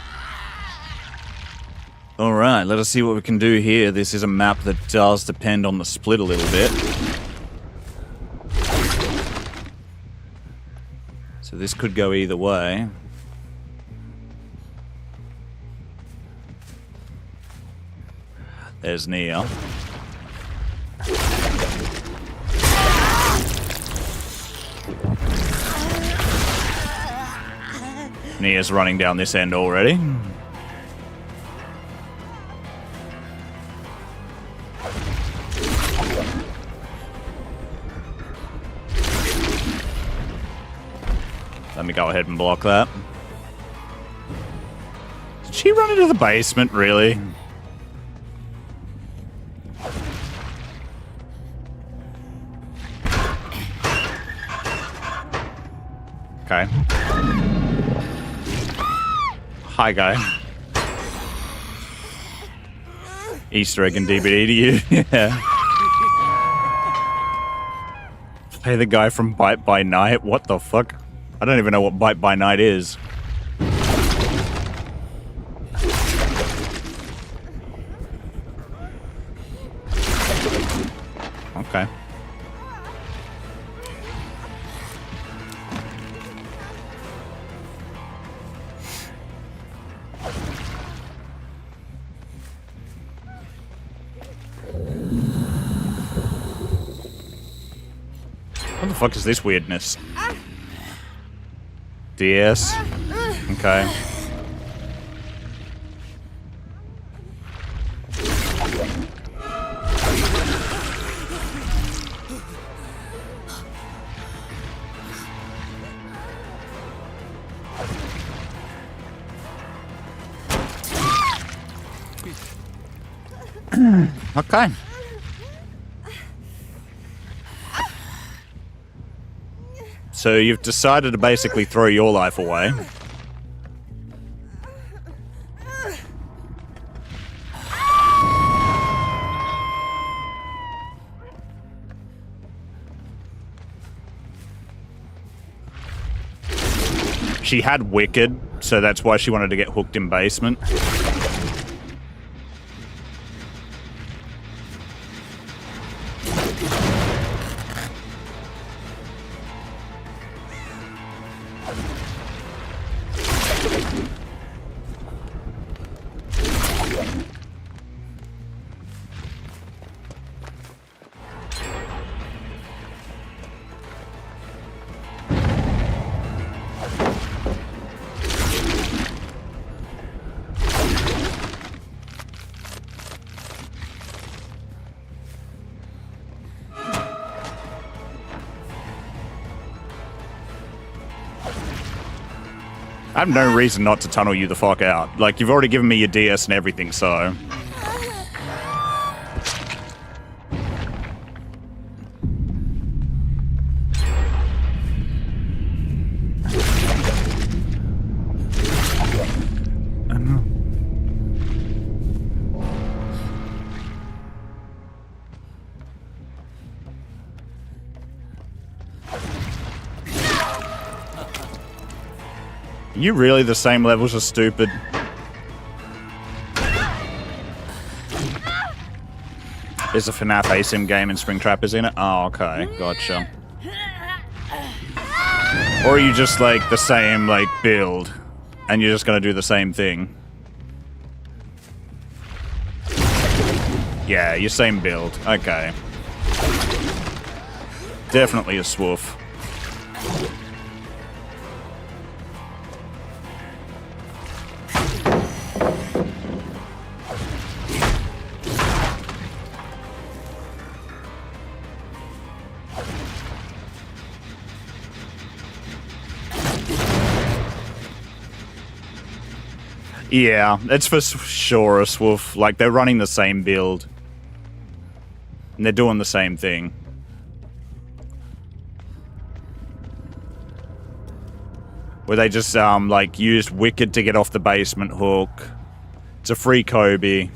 Alright, let us see what we can do here. This is a map that does depend on the split a little bit. So this could go either way. There's Nia. Nia's running down this end already. Let me go ahead and block that. Did she run into the basement, really? Okay. Hi, guy. Easter egg and DVD to you. Yeah. Hey, the guy from Bite by Night. What the fuck? I don't even know what Bite by Night is. Okay. What the fuck is this weirdness? DS. Okay. Okay. So you've decided to basically throw your life away. She had Wicked, so that's why she wanted to get hooked in basement. I have no reason not to tunnel you the fuck out. Like, you've already given me your DS and everything, so... You really the same levels as stupid? There's a FNAF ASIM game and Springtrap is in it? Oh, okay. Gotcha. Or are you just, like, the same, like, build? And you're just gonna do the same thing? Yeah, your same build. Okay. Definitely a swoof. Yeah, it's for sure a swoof. Like, they're running the same build. And they're doing the same thing. Where they just, like, used Wicked to get off the basement hook. It's a free Kobe.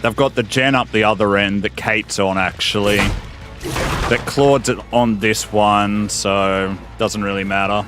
They've got the gen up the other end that Kate's on, actually. That Claude's on this one, so doesn't really matter.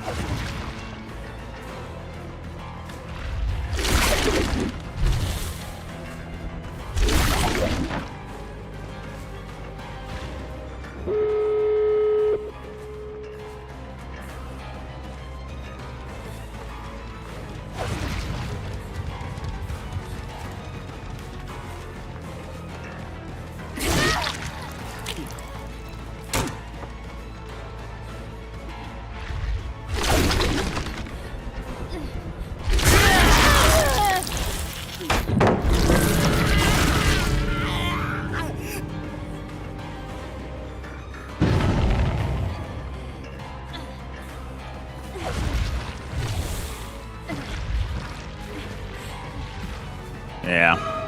Yeah.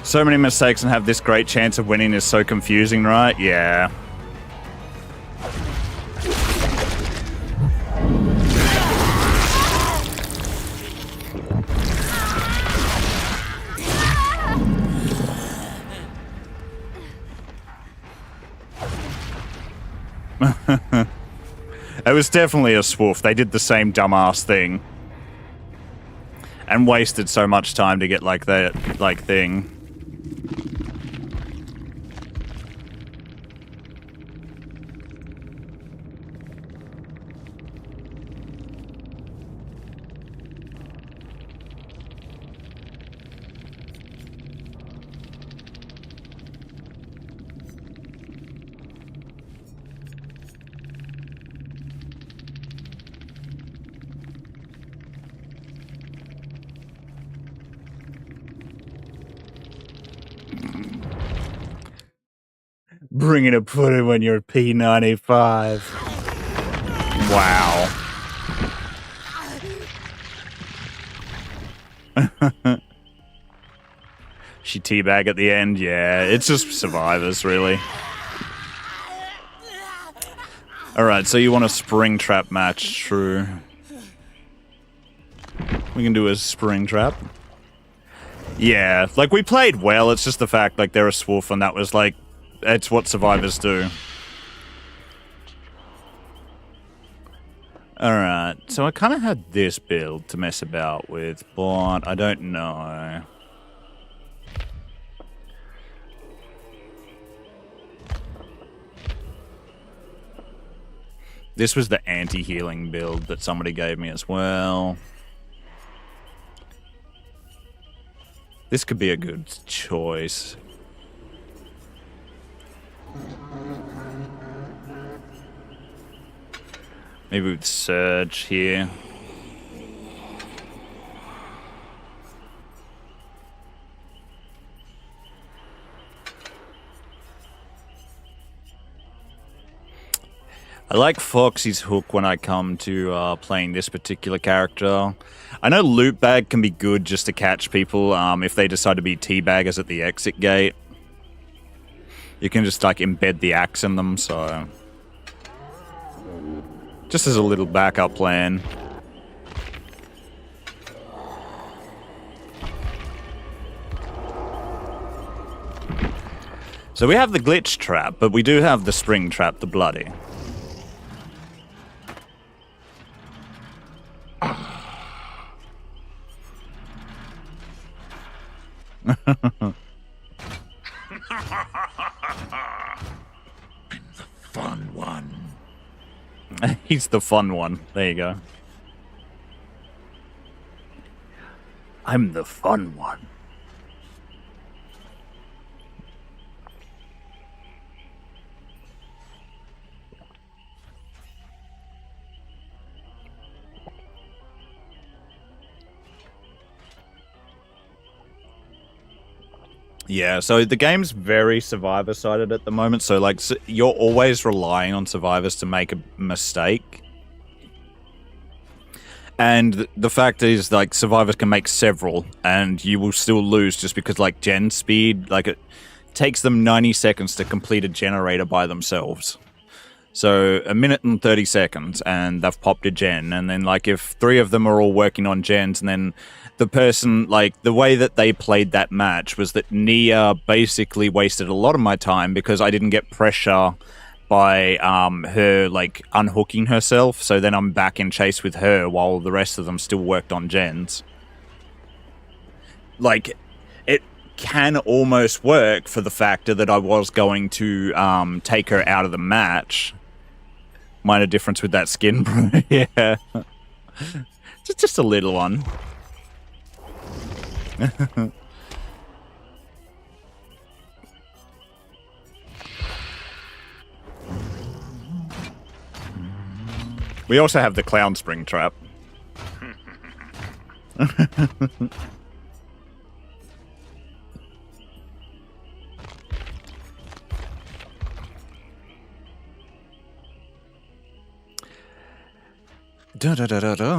So many mistakes and have this great chance of winning is so confusing, right? Yeah. It was definitely a swoof. They did the same dumbass thing. And wasted so much time to get like that thing. Bringing a pudding when you're P95. Wow. She teabag at the end? Yeah, it's just survivors, really. Alright, so you want a spring trap match, true. We can do a spring trap. Yeah, like, we played well, it's just the fact, like, they're a swoof, and that was, like, it's what survivors do. Alright, so I kind of had this build to mess about with, but I don't know. This was the anti-healing build that somebody gave me as well. This could be a good choice. Maybe with Surge here. I like Foxy's hook when I come to playing this particular character. I know loot bag can be good just to catch people if they decide to be teabaggers at the exit gate. You can just like embed the axe in them, so just as a little backup plan. So we have the glitch trap, but we do have the spring trap, the bloody.
The fun one.
He's the fun one. There you go. I'm the fun one. Yeah, so the game's very survivor-sided at the moment, so like you're always relying on survivors to make a mistake. And the fact is, like, survivors can make several, and you will still lose just because, like, gen speed, like, it takes them 90 seconds to complete a generator by themselves. So, a minute and 30 seconds, and they've popped a gen, and then, like, if 3 of them are all working on gens, and then the person, like, the way that they played that match was that Nia basically wasted a lot of my time because I didn't get pressure by her, like, unhooking herself, so then I'm back in chase with her while the rest of them still worked on gens. Like, it can almost work for the factor that I was going to take her out of the match, Minor difference with that skin, bro. Yeah. Just a little one. We also have the clown spring trap. Da, da, da, da, da.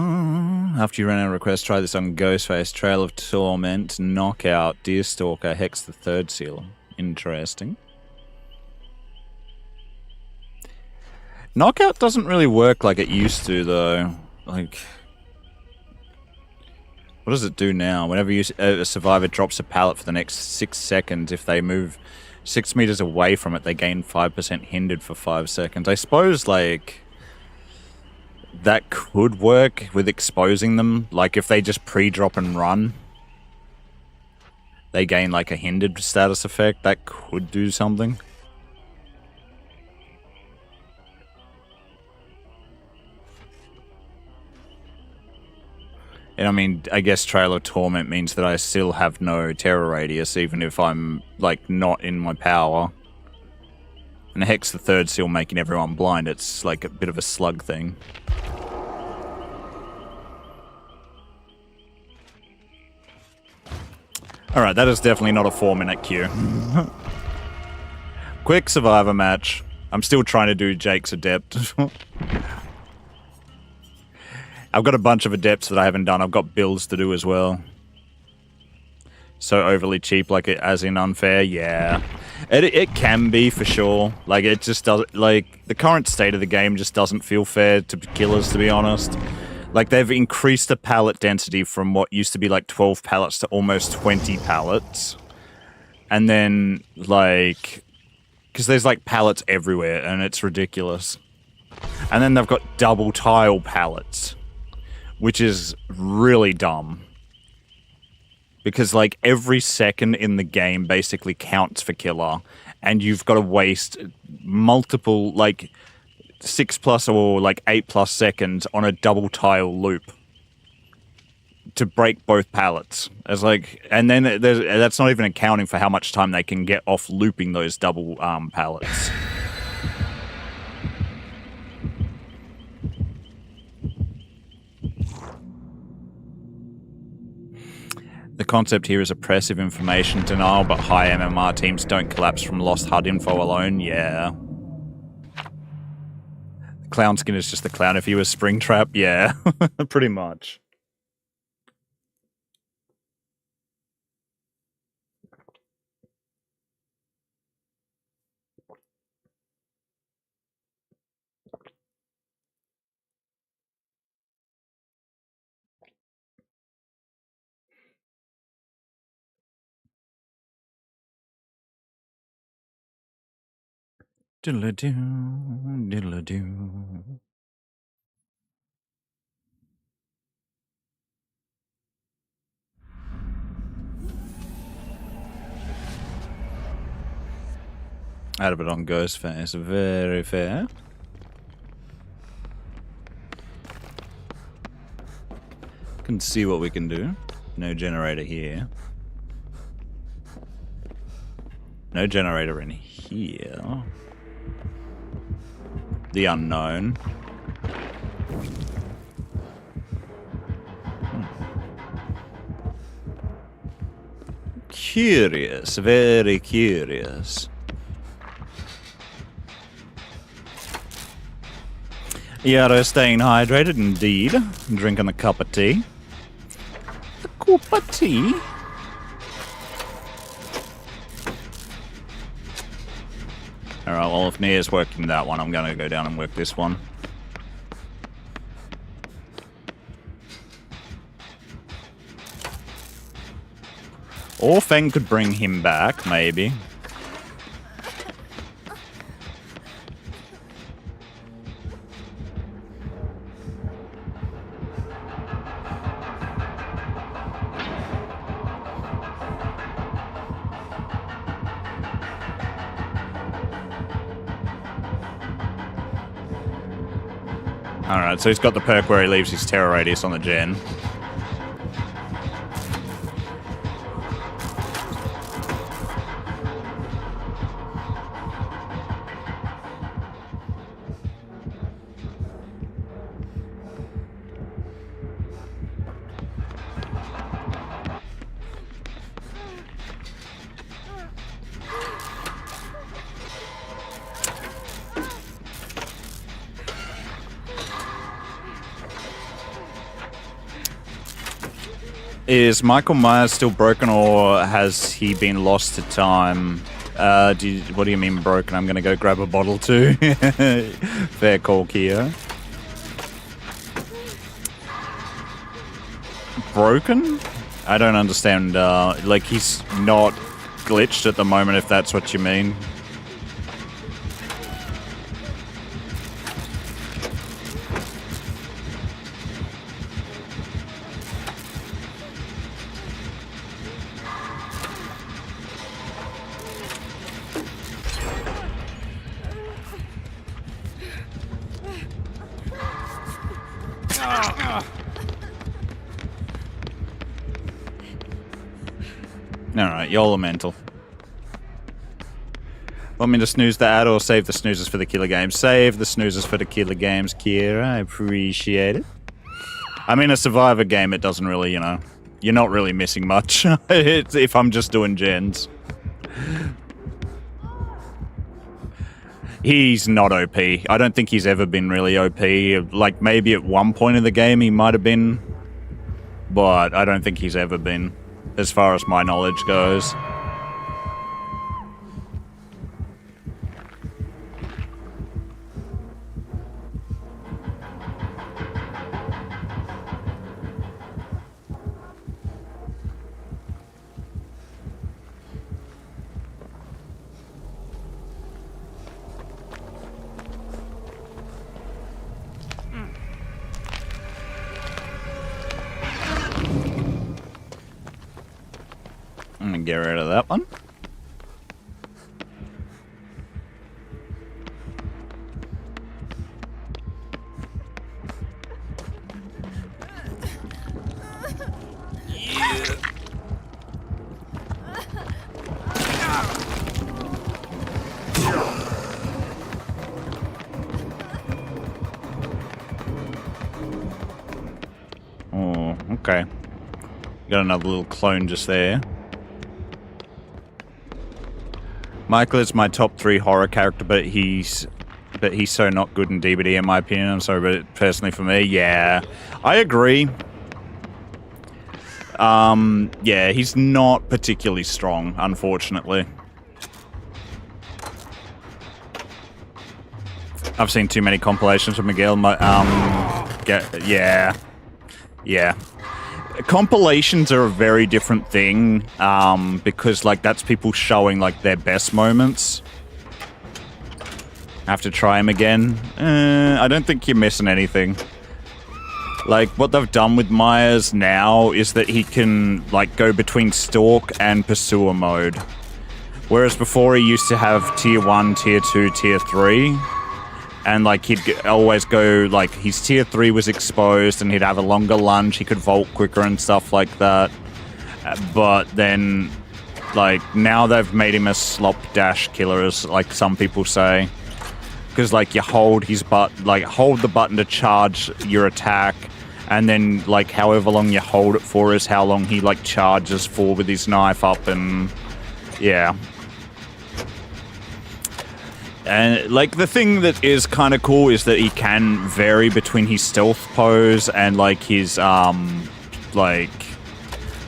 After you run out of requests, try this on Ghostface, Trail of Torment, Knockout, Deerstalker, Hex the Third Seal. Interesting. Knockout doesn't really work like it used to, though. Like, what does it do now? Whenever a survivor drops a pallet for the next 6 seconds, if they move 6 meters away from it, they gain 5% hindered for 5 seconds. I suppose, like, that could work with exposing them. Like, if they just pre-drop and run, they gain, like, a hindered status effect. That could do something. And I mean, I guess Trail of Torment means that I still have no terror radius, even if I'm, like, not in my power. And Hex the Third Seal making everyone blind, it's like a bit of a slug thing. Alright, that is definitely not a 4-minute queue. Quick survivor match. I'm still trying to do Jake's Adept. I've got a bunch of Adepts that I haven't done. I've got builds to do as well. So overly cheap, like, as in unfair? Yeah. It can be, for sure. Like, it just doesn't... Like, the current state of the game just doesn't feel fair to killers, to be honest. Like, they've increased the pallet density from what used to be, like, 12 pallets to almost 20 pallets. And then, like... Because there's, like, pallets everywhere, and it's ridiculous. And then they've got double tile pallets, which is really dumb. Because, like, every second in the game basically counts for killer, and you've got to waste multiple, like, 6+ or, like, 8+ seconds on a double tile loop to break both pallets. As like, and then that's not even accounting for how much time they can get off looping those double pallets. The concept here is oppressive information denial, but high MMR teams don't collapse from lost HUD info alone. Yeah. The clown skin is just the clown. If he was Springtrap, yeah. Pretty much. Diddle-a-doo, diddle-a-doo. Out of it on Ghostface. Very fair. Can see what we can do. No generator here. No generator in here. The unknown. Curious, very curious. Yaro staying hydrated, indeed. Drinking a cup of tea. A cup of tea? Alright, well, if Nia's working that one, I'm gonna go down and work this one. Or Feng could bring him back, maybe. Alright, so he's got the perk where he leaves his terror radius on the gen. Is Michael Myers still broken, or has he been lost to time? What do you mean broken? I'm gonna go grab a bottle too. Fair call, Kia. Broken? I don't understand. Like, he's not glitched at the moment, if that's what you mean. Alright, YOLO mental. Want me to snooze the ad or save the snoozes for the killer games? Save the snoozes for the killer games, Kira. I appreciate it. I mean, a Survivor game, it doesn't really, you know... You're not really missing much if I'm just doing gens. He's not OP. I don't think he's ever been really OP. Like, maybe at one point in the game he might have been. But I don't think he's ever been, as far as my knowledge goes. I'm gonna get rid of that one. Oh, okay. Got another little clone just there. Michael is my top 3 horror character, but he's so not good in DBD in my opinion. I'm sorry, but personally for me, yeah, I agree. Yeah, he's not particularly strong, unfortunately. I've seen too many compilations of Miguel. Yeah. Compilations are a very different thing, because, like, that's people showing, like, their best moments. I have to try him again. I don't think you're missing anything. Like, what they've done with Myers now is that he can, like, go between Stalk and Pursuer mode. Whereas before he used to have Tier 1, Tier 2, Tier 3. And, like, he'd always go, like, his Tier 3 was exposed and he'd have a longer lunge, he could vault quicker and stuff like that. But then, like, now they've made him a slop dash killer, as, like, some people say. Because, like, you hold his hold the button to charge your attack, and then, like, however long you hold it for is how long he, like, charges for with his knife up, and, yeah. And, like, the thing that is kind of cool is that he can vary between his stealth pose and, like, his, like,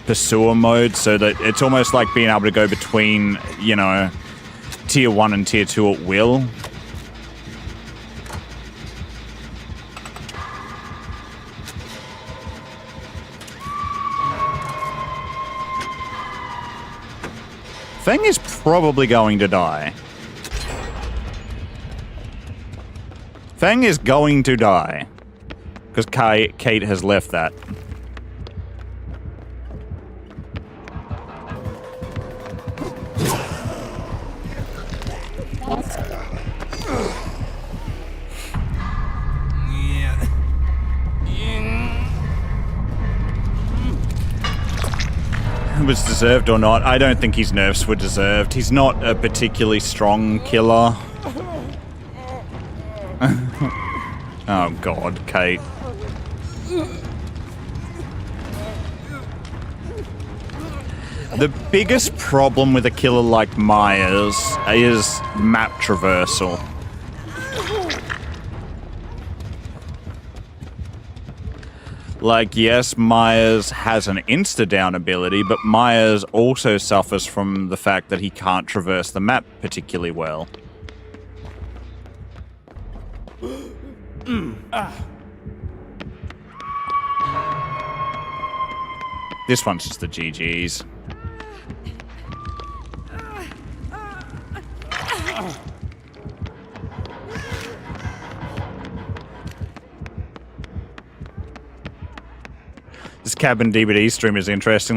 pursuer mode, so that it's almost like being able to go between, you know, Tier 1 and Tier 2 at will. Feng is probably going to die. Feng is going to die. Because Kate has left that.
Yeah.
was deserved or not, I don't think his nerfs were deserved. He's not a particularly strong killer. Oh god, Kate. The biggest problem with a killer like Myers is map traversal. Like, yes, Myers has an insta-down ability, but Myers also suffers from the fact that he can't traverse the map particularly well. This one's just the GG's. This cabin DVD stream is interesting.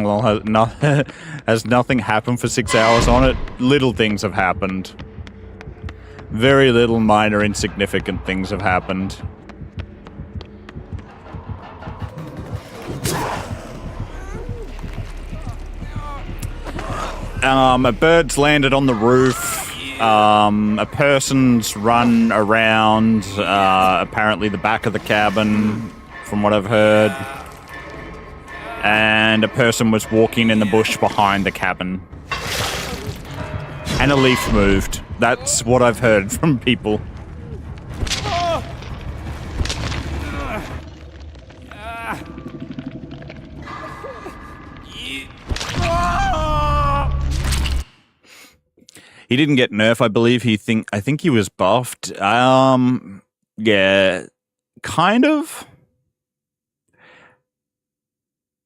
Has nothing happened for 6 hours on it. Little things have happened. Very little minor insignificant things have happened. A bird's landed on the roof. A person's run around, apparently the back of the cabin, from what I've heard. And a person was walking in the bush behind the cabin. And a leaf moved. That's what I've heard from people. He didn't get nerfed, I believe. I think he was buffed. Yeah, kind of.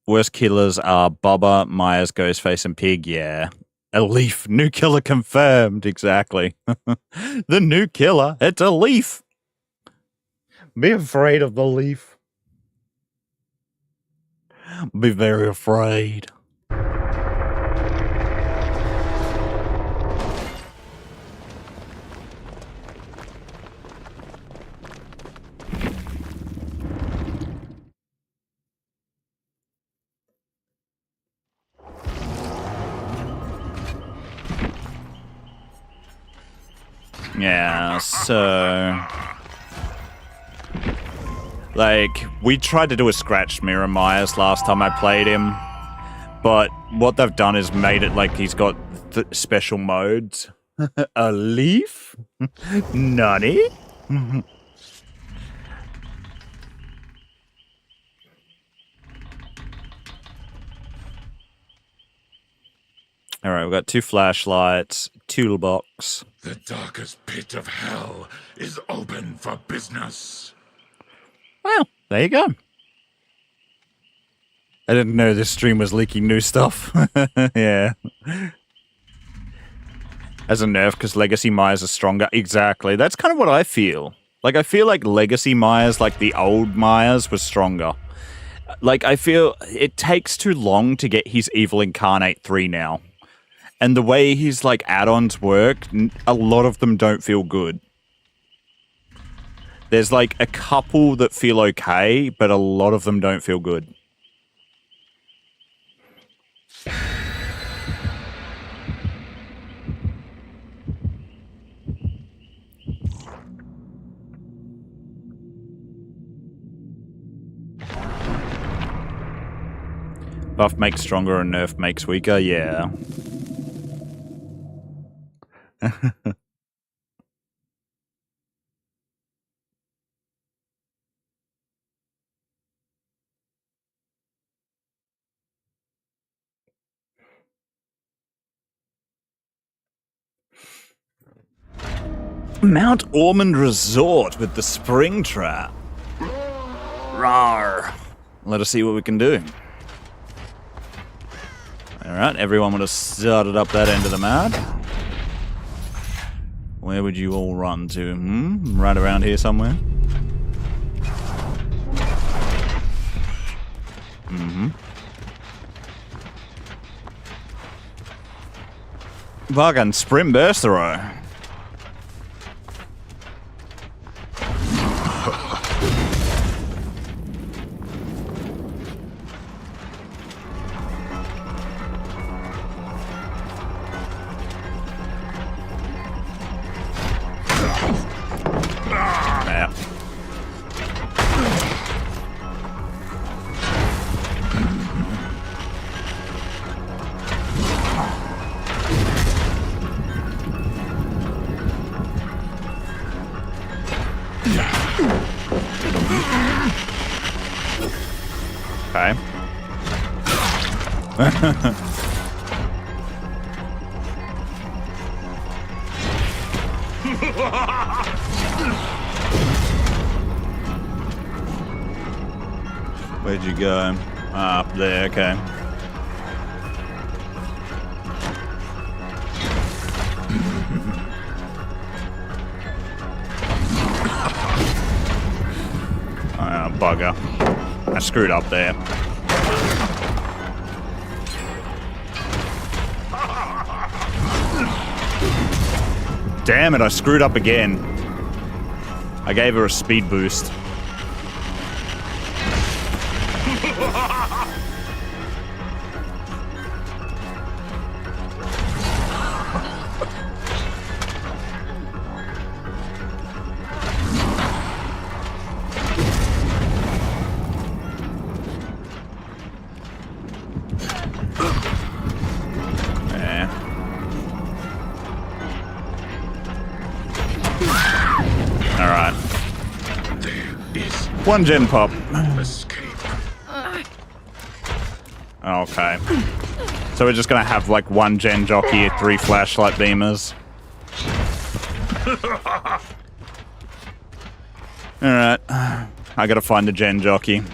Worst killers are Bubba, Myers, Ghostface, and Pig. Yeah. A leaf. New killer confirmed. Exactly. The new killer. It's a leaf. Be afraid of the leaf. Be very afraid. Yeah, so... Like, we tried to do a scratch mirror Myers last time I played him, but what they've done is made it like he's got special modes. A leaf? Nani? Alright, we've got 2 flashlights, toolbox.
The darkest pit of hell is open for business.
Well, there you go. I didn't know this stream was leaking new stuff. Yeah. As a nerf, because Legacy Myers is stronger. Exactly. That's kind of what I feel. Like, I feel like Legacy Myers, like the old Myers, was stronger. Like, I feel it takes too long to get his Evil Incarnate 3 now. And the way his, like, add-ons work, a lot of them don't feel good. There's, like, a couple that feel okay, but a lot of them don't feel good. Buff makes stronger and nerf makes weaker, yeah. Mount Ormond Resort with the spring trap. Rawr. Let us see what we can do. Alright, everyone would have started up that end of the map. Where would you all run to? Right around here somewhere? Fucking sprint burst throw. Okay. Where'd you go? Ah, up there, okay. Bugger. I screwed up there. Damn it, I screwed up again. I gave her a speed boost. One gen pop.
Escape.
Okay. So we're just gonna have like one gen jockey, 3 flashlight beamers. Alright. I gotta find the gen jockey.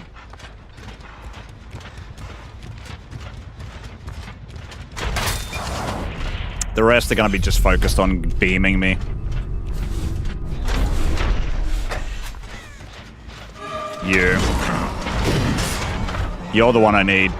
The rest are gonna be just focused on beaming me. You're the one I need.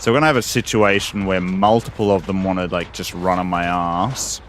So we're gonna have a situation where multiple of them want to like just run on my ass.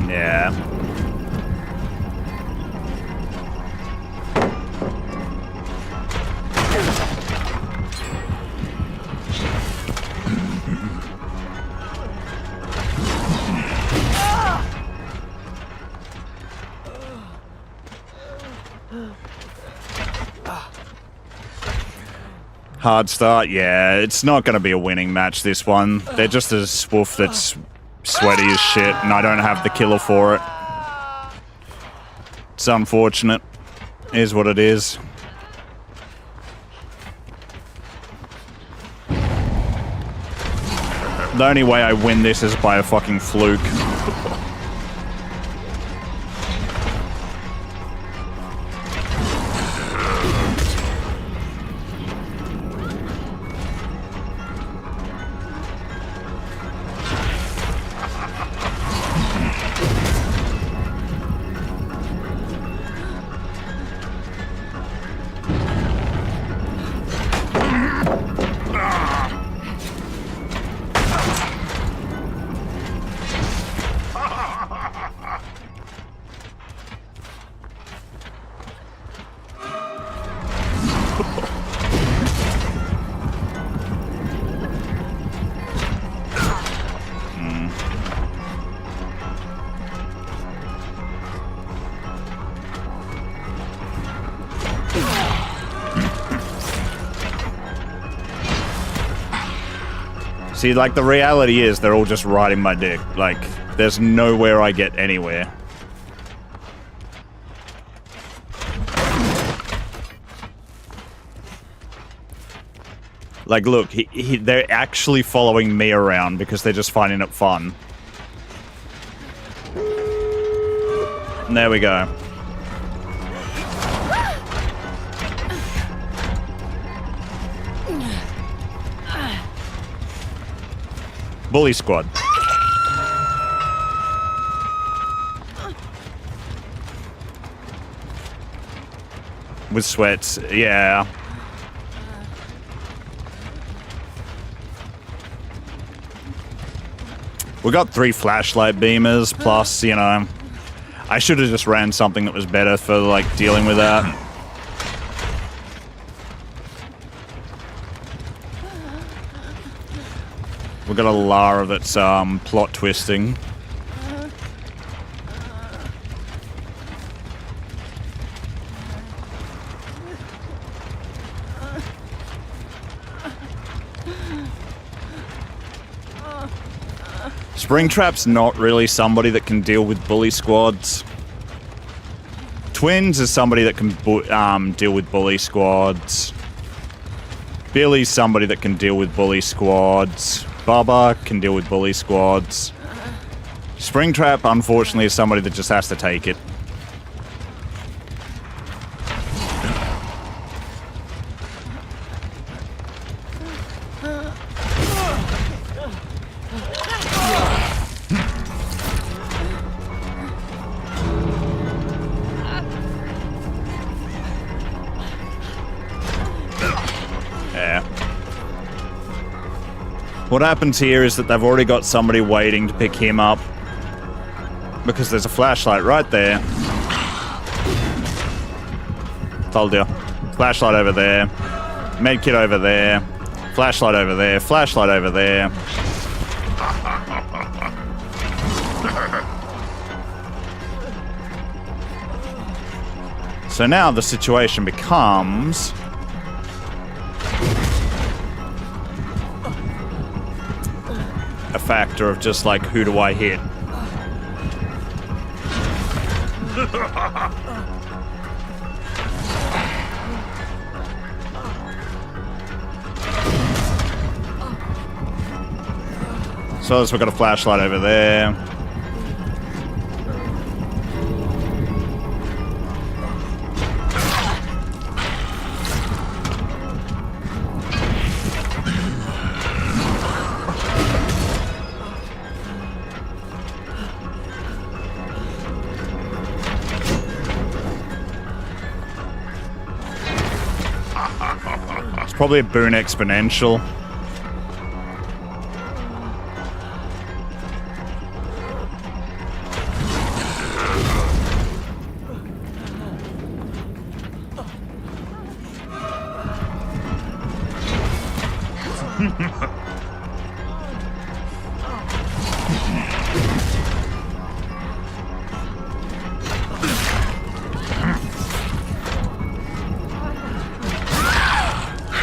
Yeah. Hard start, yeah. It's not going to be a winning match, this one. They're just a swoof that's sweaty as shit, and I don't have the killer for it. It's unfortunate. Is what it is. The only way I win this is by a fucking fluke. See, like, the reality is they're all just riding my dick. Like, there's nowhere I get anywhere. Like, look, they're actually following me around because they're just finding it fun. And there we go. Bully squad. With sweats, yeah. We got 3 flashlight beamers, plus, you know, I should have just ran something that was better for, like, dealing with that. We got a Lara that's, plot twisting. Springtrap's not really somebody that can deal with bully squads. Twins is somebody that can deal with bully squads. Billy's somebody that can deal with bully squads. Bubba can deal with bully squads. Springtrap, unfortunately, is somebody that just has to take it. What happens here is that they've already got somebody waiting to pick him up. Because there's a flashlight right there. Told you. Flashlight over there. Medkit over there. Flashlight over there. Flashlight over there. So now the situation becomes... a factor of just like, who do I hit? So we've got a flashlight over there. Probably a boon exponential.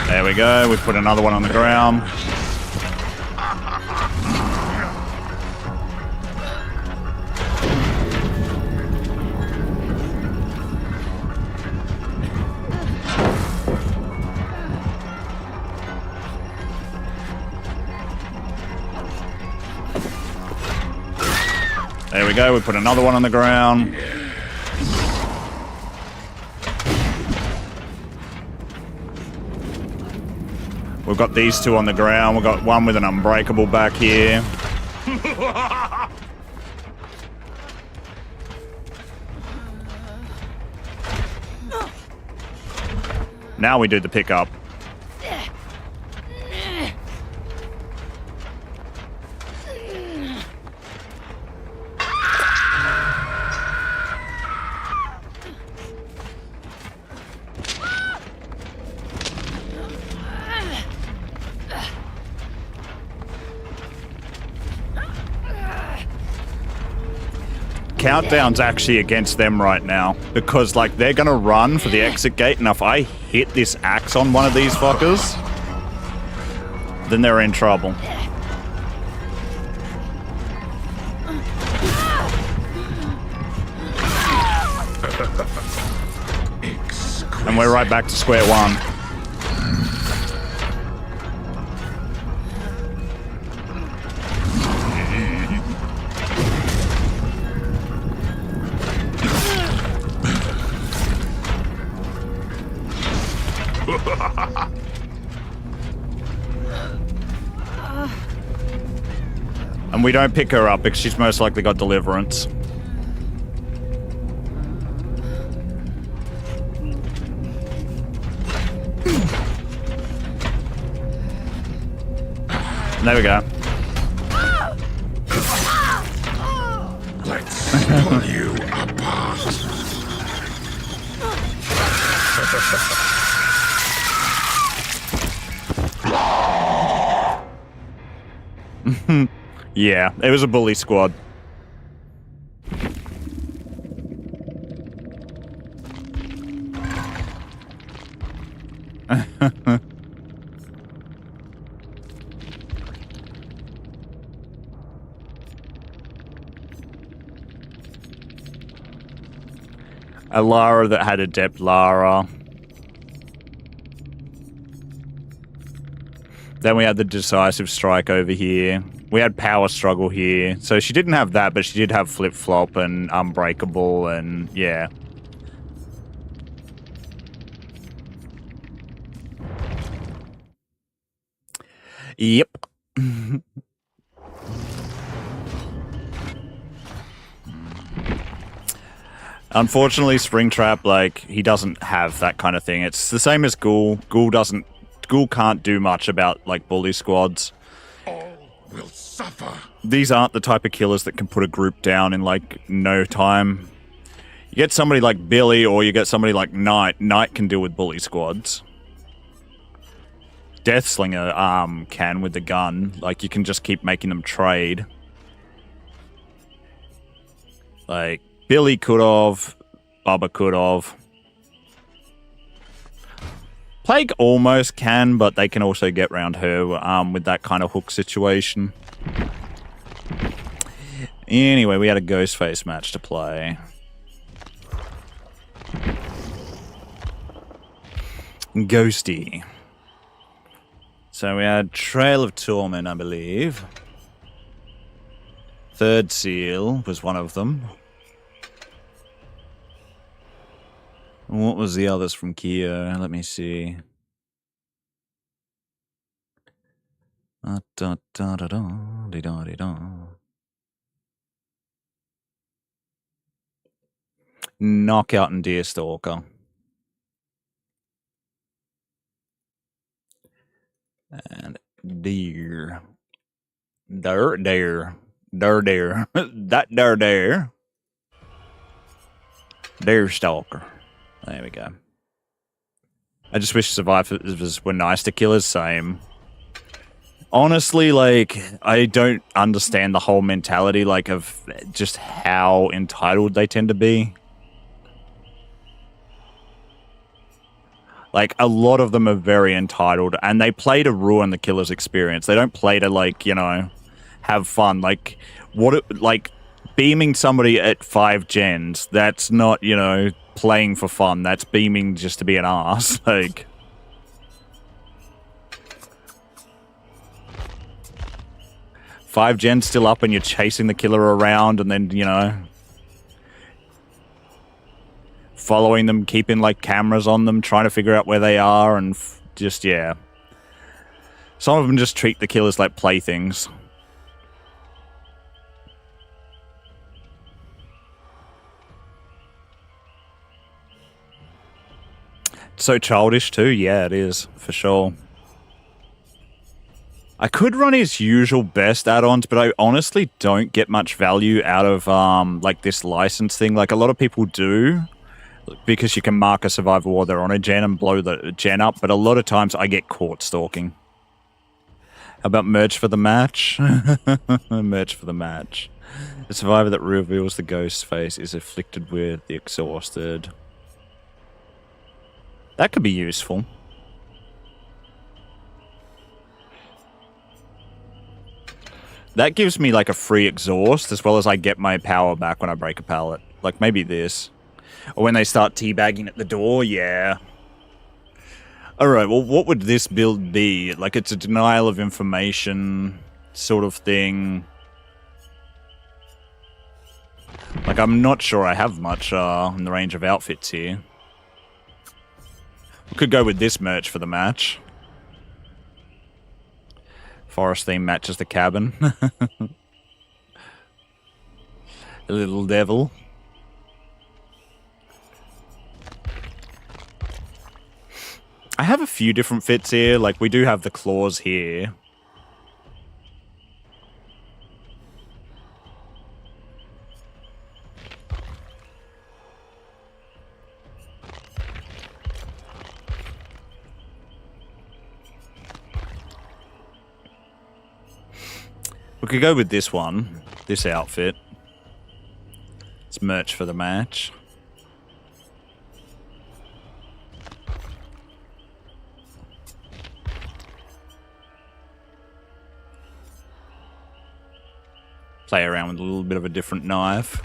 There we go, we put another one on the ground. There we go, we put another one on the ground. We've got these 2 on the ground. We've got one with an unbreakable back here. Now we do the pickup. Countdown's actually against them right now because, like, they're gonna run for the exit gate, and if I hit this axe on one of these fuckers, then they're in trouble. And we're right back to square one. And we don't pick her up because she's most likely got deliverance. There we go.
Let's pull you apart.
Yeah, it was a bully squad. A Lara that had adept Lara. Then we had the decisive strike over here. We had power struggle here. So she didn't have that, but she did have flip-flop and unbreakable and yeah. Yep. Unfortunately, Springtrap, like, he doesn't have that kind of thing. It's the same as Ghoul. Ghoul can't do much about, like, bully squads.
All will suffer.
These aren't the type of killers that can put a group down in, like, no time. You get somebody like Billy or you get somebody like Knight. Knight can deal with bully squads. Deathslinger can with the gun. Like, you can just keep making them trade. Like, Billy could have. Bubba could have. Plague almost can, but they can also get round her with that kind of hook situation. Anyway, we had a Ghostface match to play. Ghosty. So we had Trail of Torment, I believe. Third Seal was one of them. What was the others from Kia? Let me see. Knockout and Deerstalker. And Deer. Dare. That Dare. Deerstalker. There we go. I just wish survivors were nice to killers, same. Honestly, like, I don't understand the whole mentality, like, of just how entitled they tend to be. Like, a lot of them are very entitled, and they play to ruin the killer's experience. They don't play to, like, you know, have fun. Like, beaming somebody at 5 gens, that's not, you know, playing for fun. That's beaming just to be an ass. Like, five gens still up and you're chasing the killer around and then, you know, following them, keeping, like, cameras on them, trying to figure out where they are, and just, yeah. Some of them just treat the killers like playthings. So childish too, yeah, it is, for sure. I could run his usual best add-ons, but I honestly don't get much value out of, like, this license thing. Like, a lot of people do, because you can mark a survivor while they're on a gen and blow the gen up, but a lot of times I get caught stalking. How about merch for the match? Merch for the match. The survivor that reveals the ghost face is afflicted with the exhausted. That could be useful. That gives me, like, a free exhaust, as well as I get my power back when I break a pallet. Like, maybe this. Or when they start teabagging at the door, yeah. Alright, well, what would this build be? Like, it's a denial of information sort of thing. Like, I'm not sure I have much in the range of outfits here. We could go with this merch for the match. Forest theme matches the cabin. A little devil. I have a few different fits here. Like, we do have the claws here. We could go with this one. This outfit. It's merch for the match. Play around with a little bit of a different knife.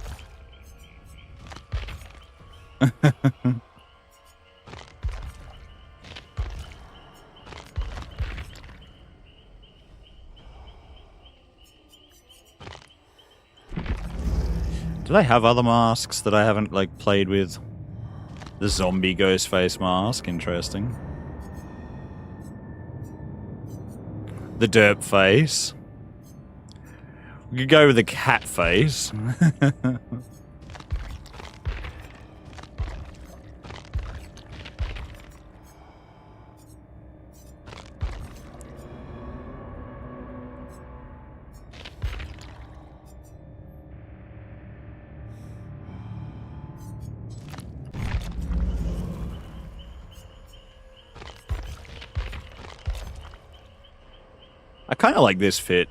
Do they have other masks that I haven't, like, played with? The zombie ghost face mask, interesting. The derp face. We could go with the cat face. I kind of like this fit.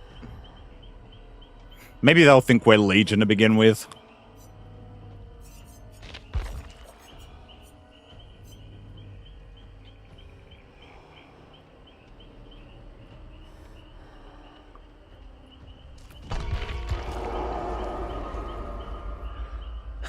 Maybe they'll think we're Legion to begin with.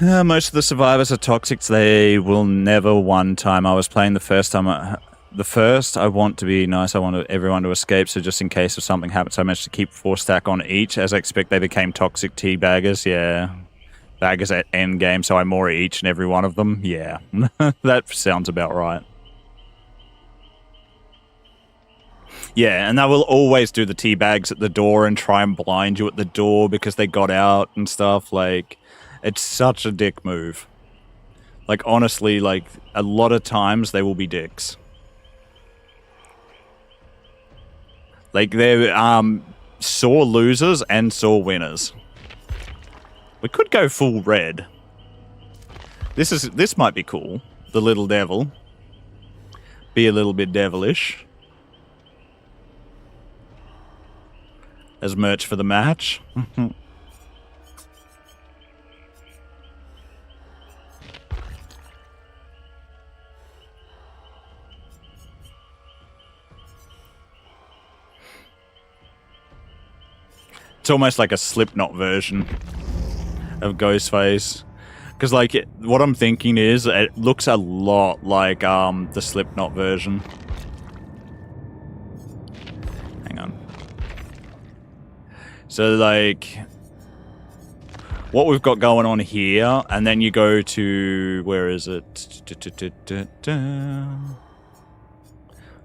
Most of the survivors are toxic. They will never one time. I was playing the first time. I want to be nice. I want everyone to escape. So just in case if something happens, I managed to keep 4 stack on each. As I expect, they became toxic teabaggers. Yeah. Baggers at end game. So I more each and every one of them. Yeah. That sounds about right. Yeah, and they will always do the teabags at the door and try and blind you at the door because they got out and stuff. Like, it's such a dick move. Like, honestly, like, a lot of times they will be dicks. Like, they're sore losers and sore winners. We could go full red. This might be cool. The little devil. Be a little bit devilish. As merch for the match. It's almost like a Slipknot version of Ghostface. Because, like, what I'm thinking is, it looks a lot like the Slipknot version. Hang on. So, like, what we've got going on here, and then you go to... Where is it? Where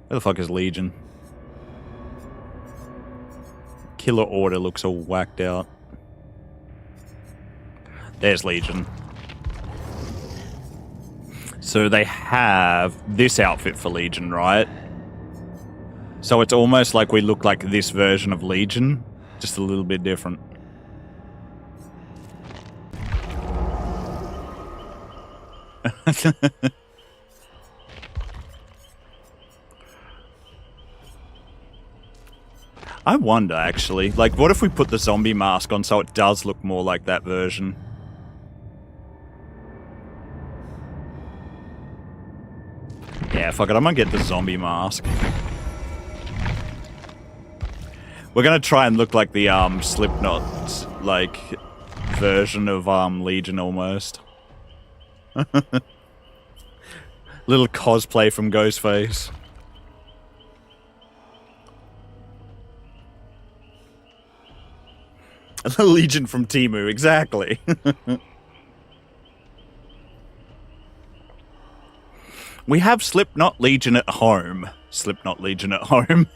the fuck is Legion? Killer Order looks all whacked out. There's Legion. So they have this outfit for Legion, right? So it's almost like we look like this version of Legion, just a little bit different. I wonder, actually. Like, what if we put the zombie mask on so it does look more like that version? Yeah, fuck it. I'm gonna get the zombie mask. We're gonna try and look like the, Slipknot, like, version of, Legion almost. Little cosplay from Ghostface. The Legion from Temu, exactly. We have Slipknot Legion at home. Slipknot Legion at home.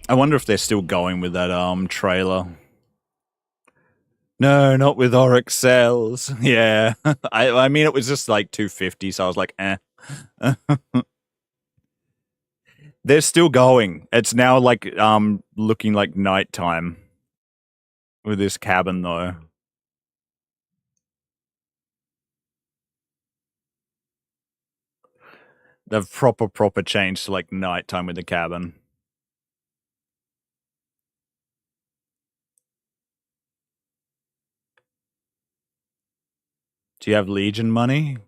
I wonder if they're still going with that trailer. No, not with Oryx cells. Yeah. I mean, it was just like 250, so I was like, eh. They're still going. It's now like looking like nighttime with this cabin though. They've proper changed to like nighttime with the cabin. Do you have Legion money?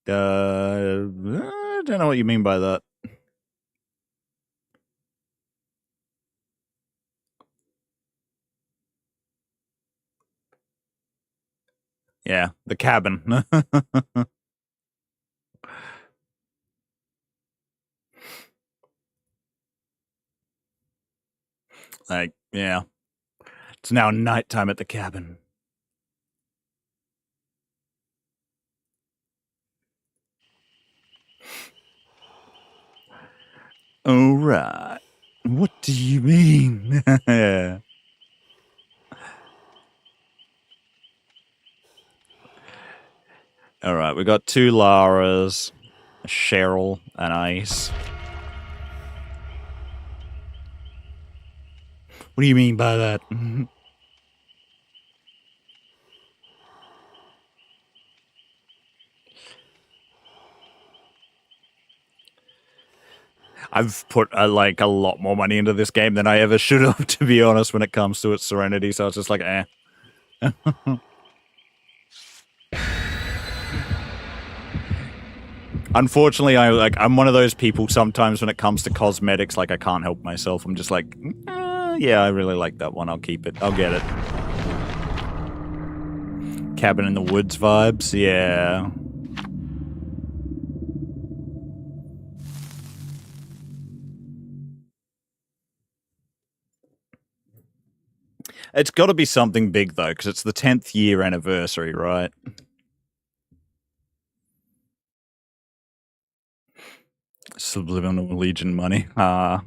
I don't know what you mean by that. Yeah, the cabin. Like, yeah. It's now nighttime at the cabin. All right. What do you mean? Yeah. All right, we got 2 Laras, a Cheryl, and Ice. What do you mean by that? I've put like a lot more money into this game than I ever should have, to be honest, when it comes to its Serenity. So it's just like, eh. Unfortunately, I'm one of those people sometimes when it comes to cosmetics, like I can't help myself. I'm just like, yeah, I really like that one. I'll keep it. I'll get it. Cabin in the Woods vibes, yeah. It's got to be something big, though, because it's the 10th year anniversary, right? Subliminal Legion money. Ah.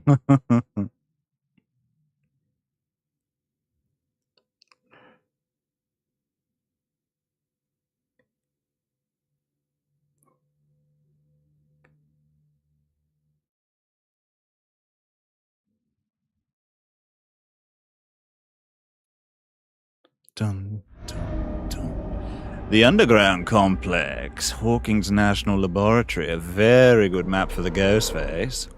Dun, dun, dun. The Underground Complex, Hawkins National Laboratory, a very good map for the Ghostface.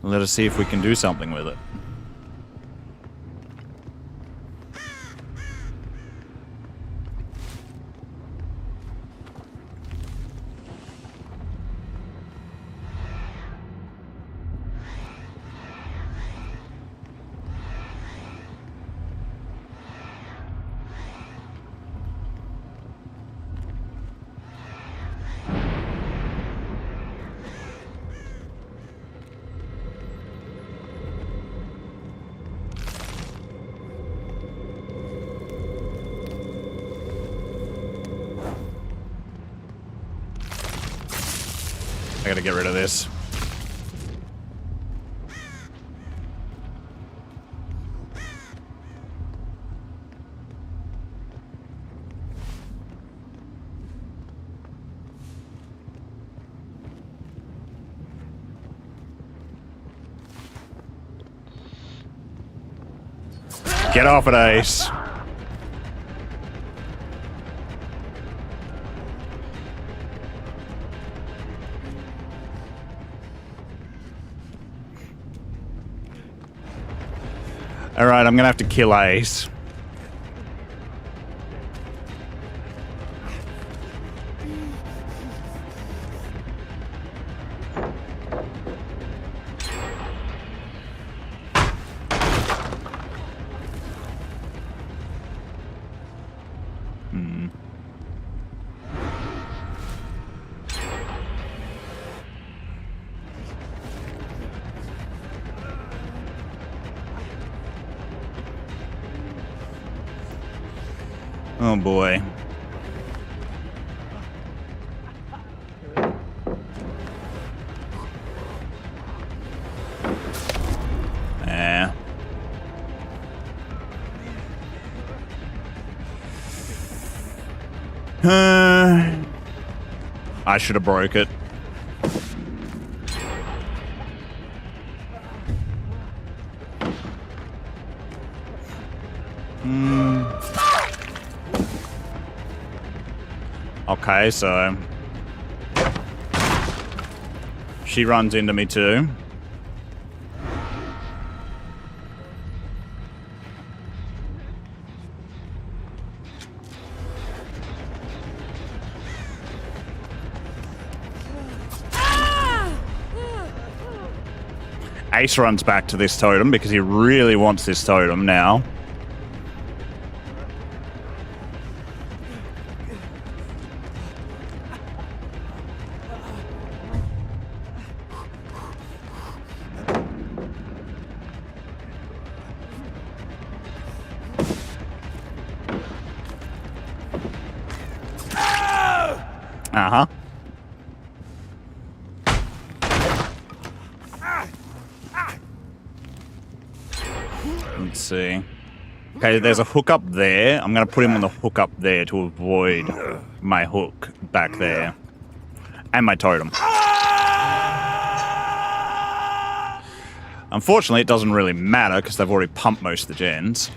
Let us see if we can do something with it. I gotta get rid of this. Get off it, Ace. Alright, I'm gonna have to kill Ace. Oh boy. Eh. I should have broke it. Okay, so she runs into me too. Ace runs back to this totem because he really wants this totem now. Uh-huh. Let's see. Okay, there's a hook up there. I'm going to put him on the hook up there to avoid my hook back there. And my totem. Unfortunately, it doesn't really matter because they've already pumped most of the gens.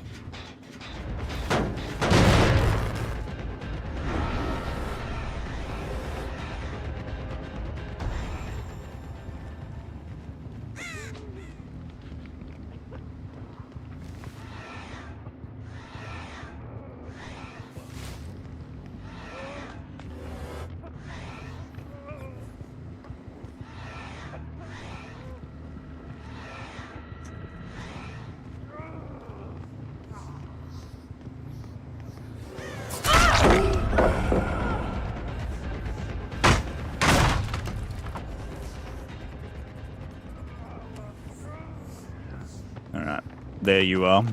Alright, there you are.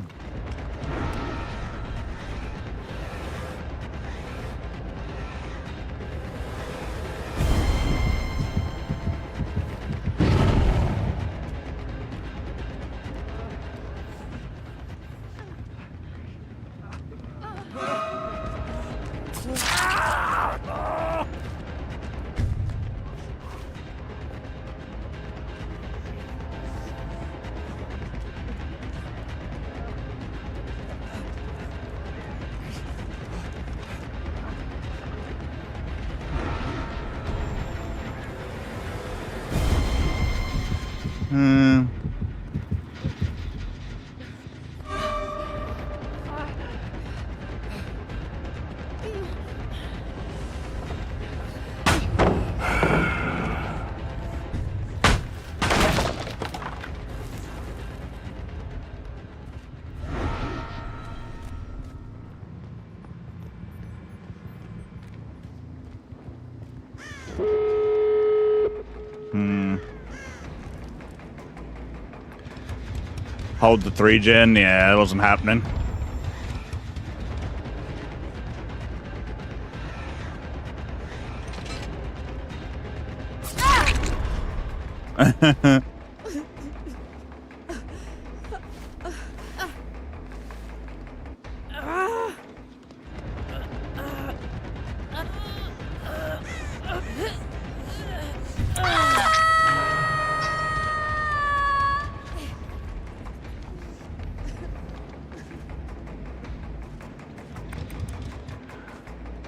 Hold the 3-gen? Yeah, that wasn't happening.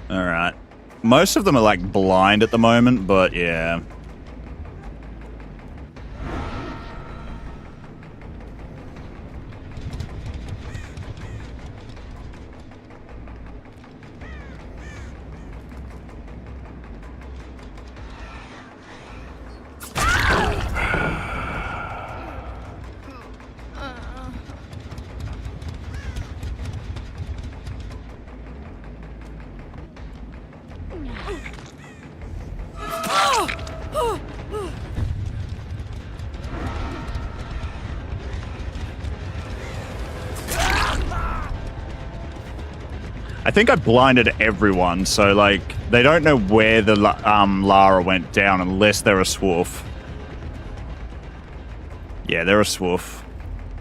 Alright. Most of them are like blind at the moment, but yeah. I think I blinded everyone, so like they don't know where the Lara went down unless they're a swoof. Yeah, they're a swoof.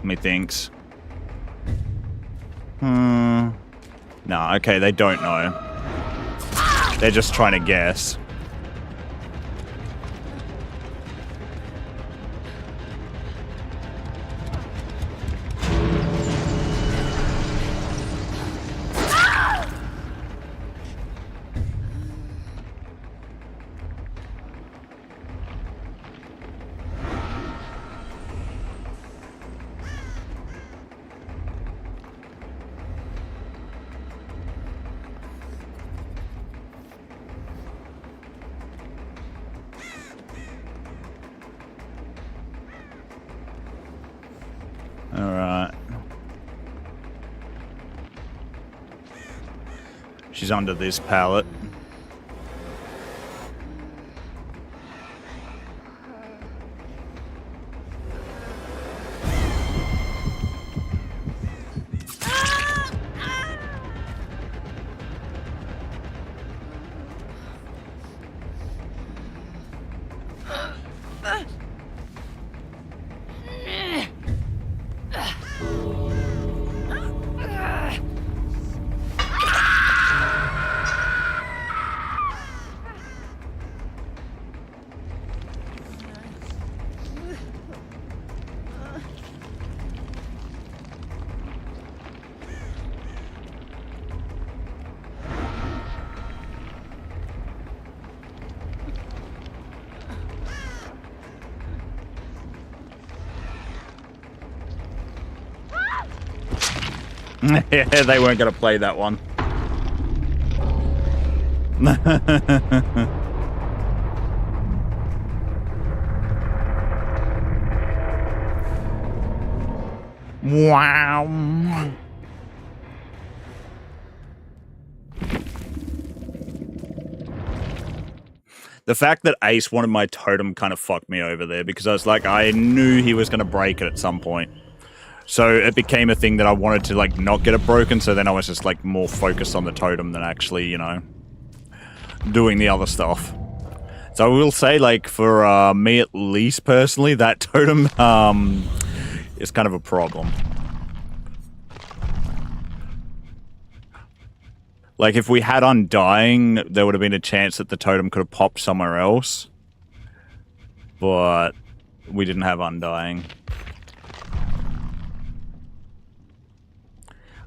Methinks. No, okay, they don't know. They're just trying to guess. Alright. She's under this pallet. Yeah, they weren't going to play that one. Wow. The fact that Ace wanted my totem kind of fucked me over there because I was like, I knew he was going to break it at some point. So it became a thing that I wanted to, like, not get it broken, so then I was just, like, more focused on the totem than actually, you know, doing the other stuff. So I will say, like, for me at least personally, that totem is kind of a problem. Like, if we had Undying, there would have been a chance that the totem could have popped somewhere else. But we didn't have Undying.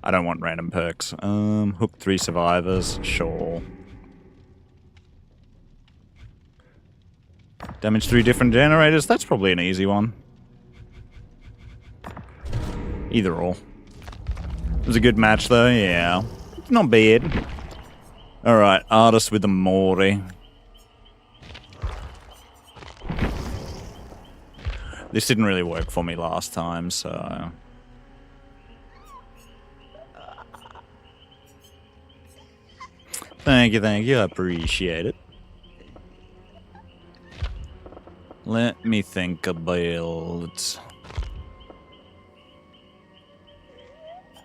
I don't want random perks. Hook 3 survivors, sure. Damage 3 different generators, that's probably an easy one. Either or. It was a good match though, yeah. Not bad. Alright, artist with the Mori. This didn't really work for me last time, so... Thank you, I appreciate it. Let me think about...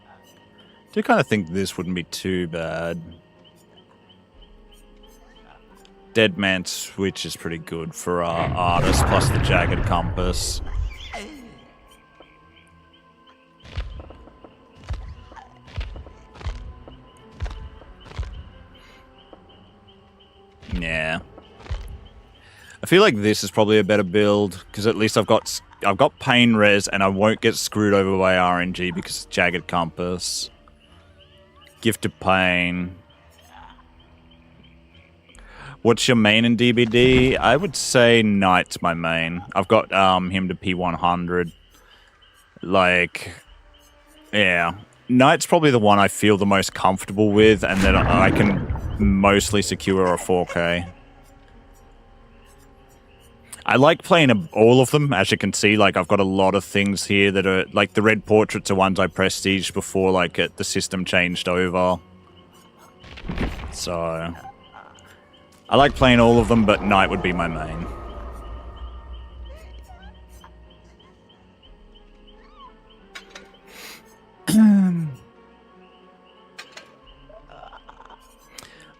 I do kind of think this wouldn't be too bad. Dead Man Switch is pretty good for our artist, plus the Jagged Compass. Yeah. I feel like this is probably a better build, because at least I've got Pain Res, and I won't get screwed over by RNG because it's Jagged Compass. Gift of Pain. What's your main in DBD? I would say Knight's my main. I've got him to P100. Like, yeah. Knight's probably the one I feel the most comfortable with, and then I can mostly secure a 4K. I like playing all of them, as you can see. Like, I've got a lot of things here that are, like, the red portraits are ones I prestiged before, like, the system changed over. So, I like playing all of them, but Knight would be my main.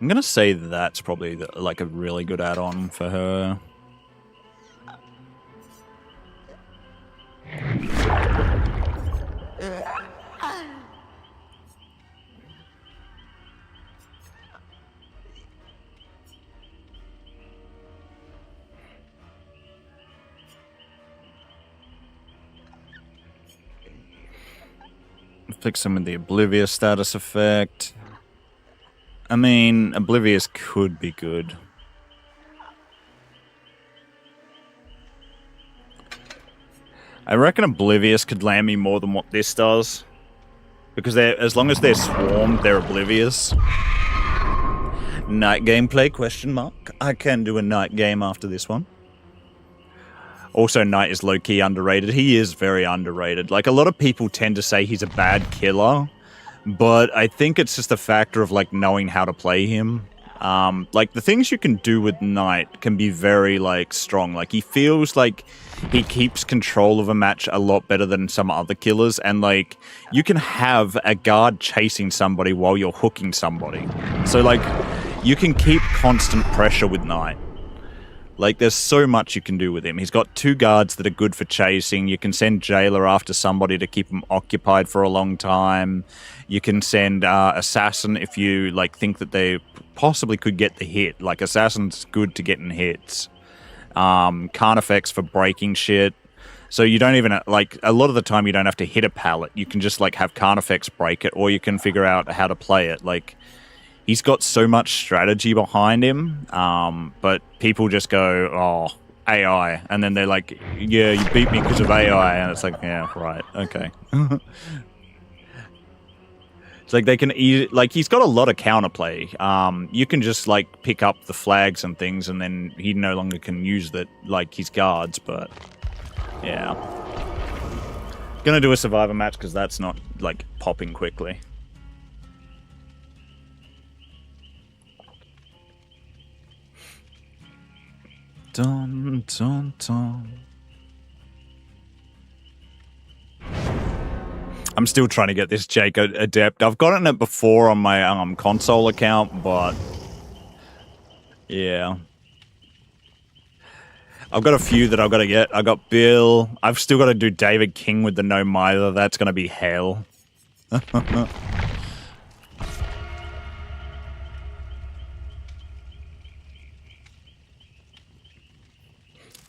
I'm gonna say that's probably like a really good add-on for her. Fix some of the Oblivious status effect. I mean, Oblivious could be good. I reckon Oblivious could land me more than what this does. Because as long as they're swarmed, they're Oblivious. Night gameplay, question mark. I can do a night game after this one. Also, Knight is low-key underrated. He is very underrated. Like, a lot of people tend to say he's a bad killer, but I think it's just a factor of, like, knowing how to play him. Like, the things you can do with Knight can be very, like, strong. Like, he feels like he keeps control of a match a lot better than some other killers, and, like, you can have a guard chasing somebody while you're hooking somebody. So, like, you can keep constant pressure with Knight. Like, there's so much you can do with him. He's got 2 guards that are good for chasing. You can send Jailer after somebody to keep them occupied for a long time. You can send Assassin if you, like, think that they possibly could get the hit. Like, Assassin's good to getting hits. Carnifex for breaking shit. So you don't even, like, a lot of the time you don't have to hit a pallet. You can just, like, have Carnifex break it, or you can figure out how to play it. Like, he's got so much strategy behind him, but people just go, oh, AI. And then they're like, yeah, you beat me because of AI. And it's like, yeah, right, okay. It's like they can, like, he's got a lot of counterplay. You can just, like, pick up the flags and things, and then he no longer can use that, like, his guards, but yeah. Gonna do a survivor match because that's not, like, popping quickly. Dun, dun, dun. I'm still trying to get this Jake Adept. I've gotten it before on my console account, but yeah. I've got a few that I've got to get. I got Bill. I've still got to do David King with the No Mither. That's going to be hell.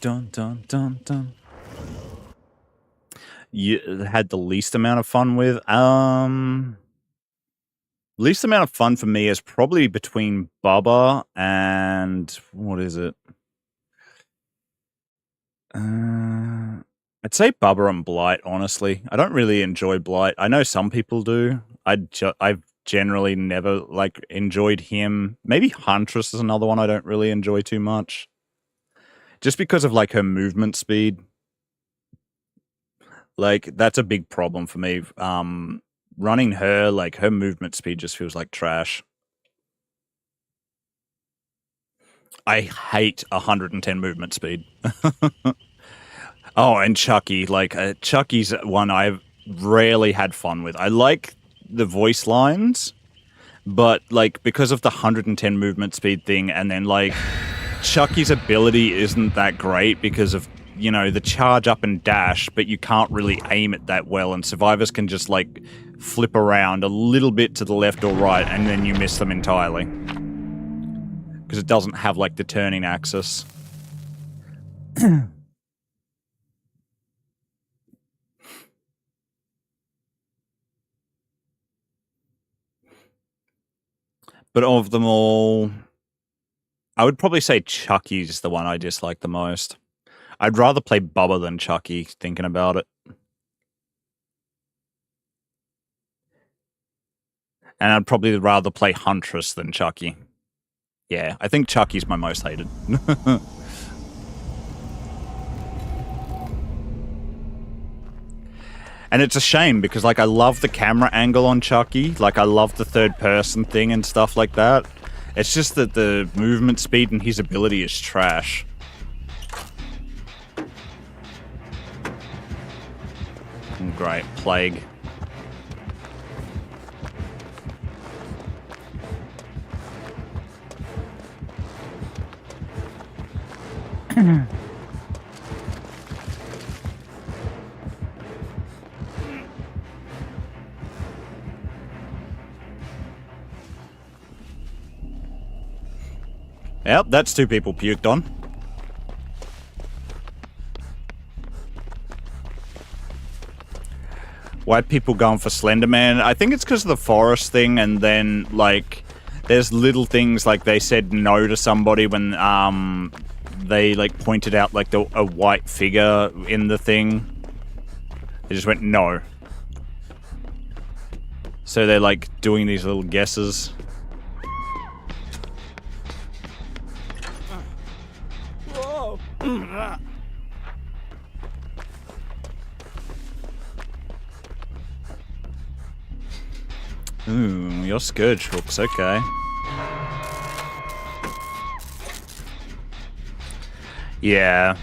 Dun, dun, dun, dun. You had the least amount of fun with? Least amount of fun for me is probably between Bubba and... what is it? I'd say Bubba and Blight, honestly. I don't really enjoy Blight. I know some people do. I've generally never, like, enjoyed him. Maybe Huntress is another one I don't really enjoy too much. Just because of, like, her movement speed. Like, that's a big problem for me. Running her, like, her movement speed just feels like trash. I hate 110 movement speed. Oh, and Chucky. Like, Chucky's one I've rarely had fun with. I like the voice lines, but, like, because of the 110 movement speed thing, and then, like, Chucky's ability isn't that great because of, you know, the charge up and dash, but you can't really aim it that well, and survivors can just, like, flip around a little bit to the left or right, and then you miss them entirely. Because it doesn't have, like, the turning axis. But of them all, I would probably say Chucky's the one I dislike the most. I'd rather play Bubba than Chucky, thinking about it. And I'd probably rather play Huntress than Chucky. Yeah, I think Chucky's my most hated. And it's a shame because, like, I love the camera angle on Chucky. Like, I love the third-person thing and stuff like that. It's just that the movement speed and his ability is trash. Great. Plague. . Yep, that's 2 people puked on. Why people going for Slender Man? I think it's because of the forest thing, and then, like, there's little things like they said no to somebody when, they, like, pointed out, like, a white figure in the thing. They just went, no. So they're, like, doing these little guesses. Ooh, your Scourge hooks, okay. Yeah.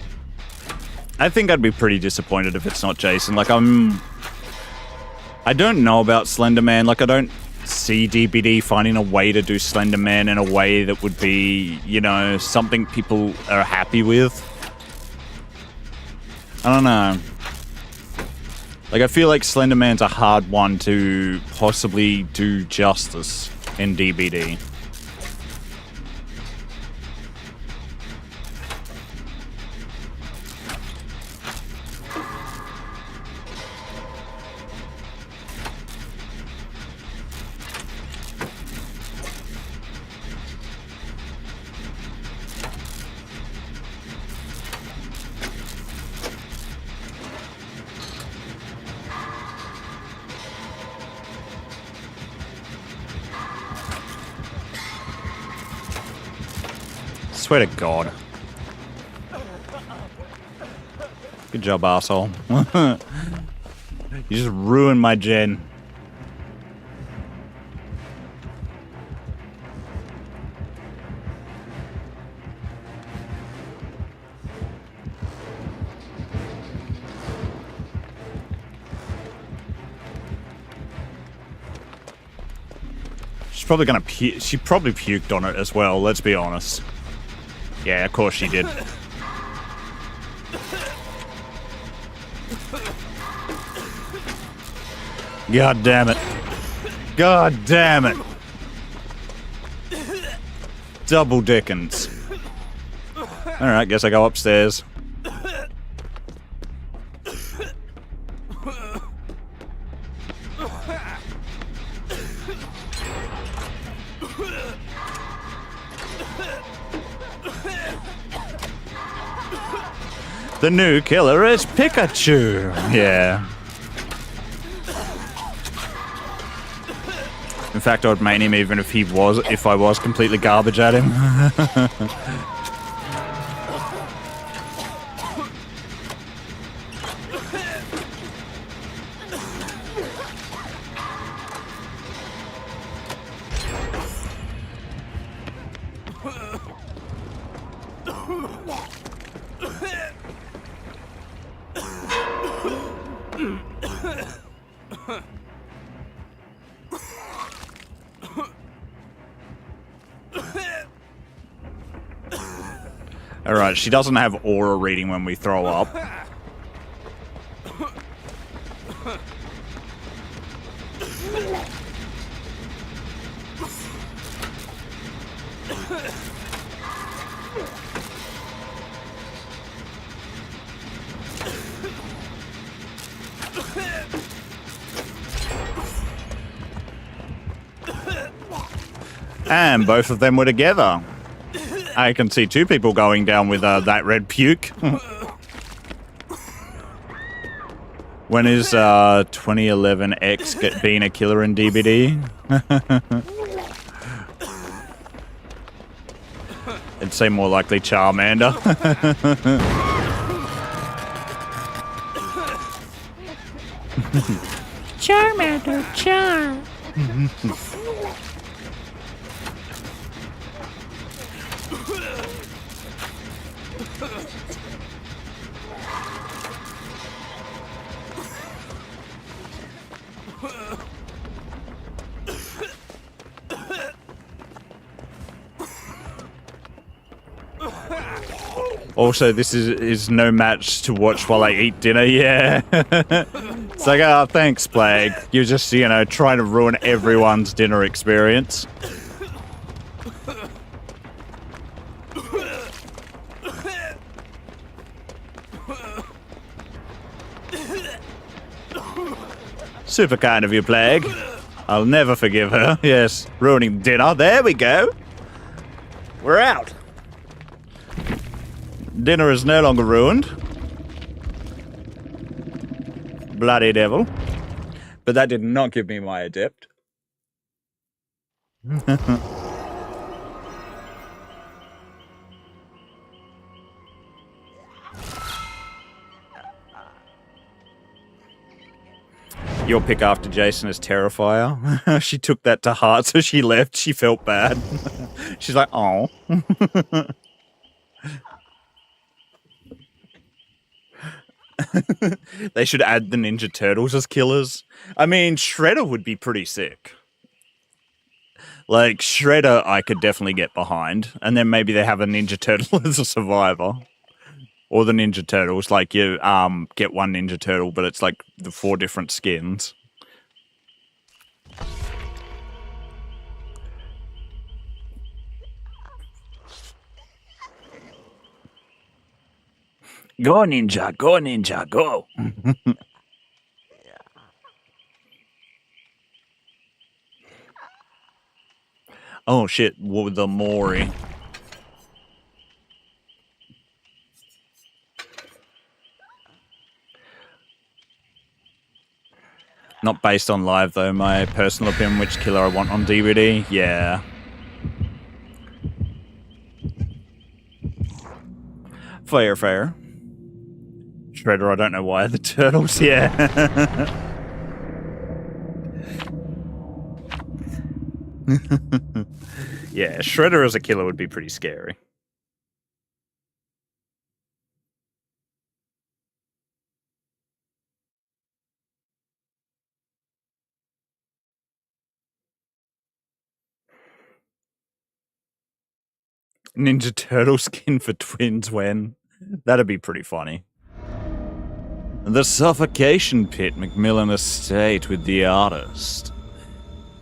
I think I'd be pretty disappointed if it's not Jason. Like, I don't know about Slender Man. Like, I don't see DBD finding a way to do Slender Man in a way that would be, you know, something people are happy with. I don't know. Like, I feel like Slender Man's a hard one to possibly do justice in DBD. Swear to God. Good job, asshole. You just ruined my gen. She's probably gonna she probably puked on it as well, let's be honest. Yeah, of course she did. God damn it. God damn it. Double Dickens. Alright, guess I go upstairs. The new killer is Pikachu. Yeah. In fact, I would main him even if I was completely garbage at him. Alright, she doesn't have aura reading when we throw up. And both of them were together. I can see 2 people going down with that red puke. When is 2011 X being a killer in DBD? I'd say more likely Charmander.
Charmander, Char.
Also, this is no match to watch while I eat dinner. Yeah. It's like, oh, thanks, Plague. You're just, you know, trying to ruin everyone's dinner experience. Super kind of you, Plague. I'll never forgive her. Yes, ruining dinner. There we go. We're out. Dinner is no longer ruined. Bloody devil. But that did not give me my adept. Your pick after Jason is Terrifier. She took that to heart, so she left. She felt bad. She's like, oh. They should add the Ninja Turtles as killers. I mean, Shredder would be pretty sick. Like, Shredder I could definitely get behind. And then maybe they have a Ninja Turtle as a survivor. Or the Ninja Turtles, like you get one Ninja Turtle, but it's like the 4 different skins. Go Ninja, go Ninja, go! Oh shit, with the Mori. Not based on live, though. My personal opinion, which killer I want on DVD. Yeah. Fair, fair. Shredder, I don't know why. The Turtles, yeah. Yeah, Shredder as a killer would be pretty scary. Ninja Turtle skin for twins when? That'd be pretty funny. The Suffocation Pit, Macmillan Estate with the artist.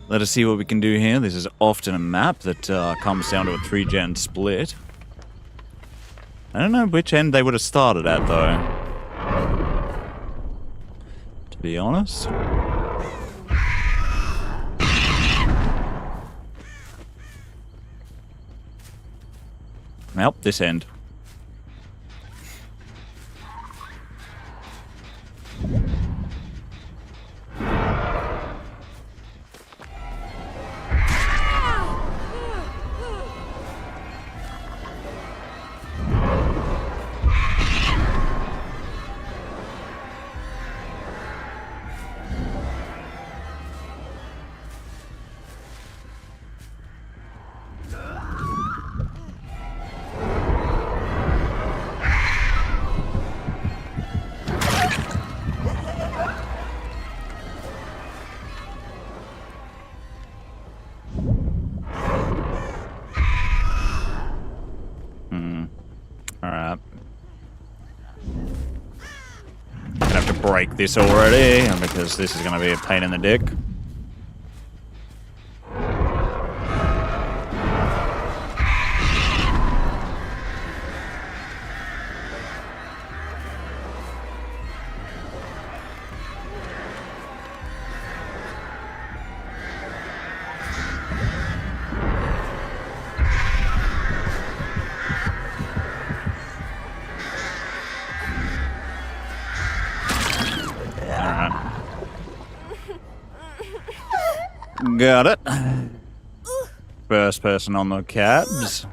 Let us see what we can do here. This is often a map that comes down to a 3-gen split. I don't know which end they would have started at, though. To be honest. Well, this end. Break this already, because this is going to be a pain in the dick. Got it. First person on the cabs.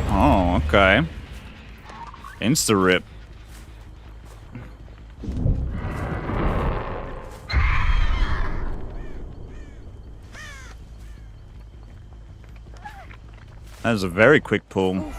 Oh, okay. Insta-rip. That was a very quick pull.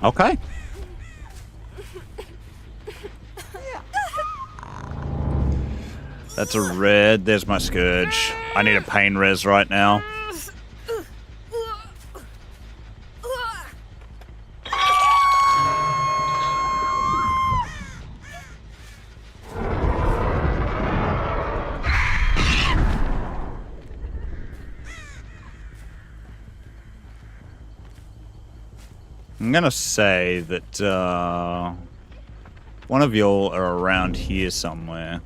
Okay. That's a red. There's my Scourge. I need a pain res right now. I'm gonna say that one of y'all are around here somewhere,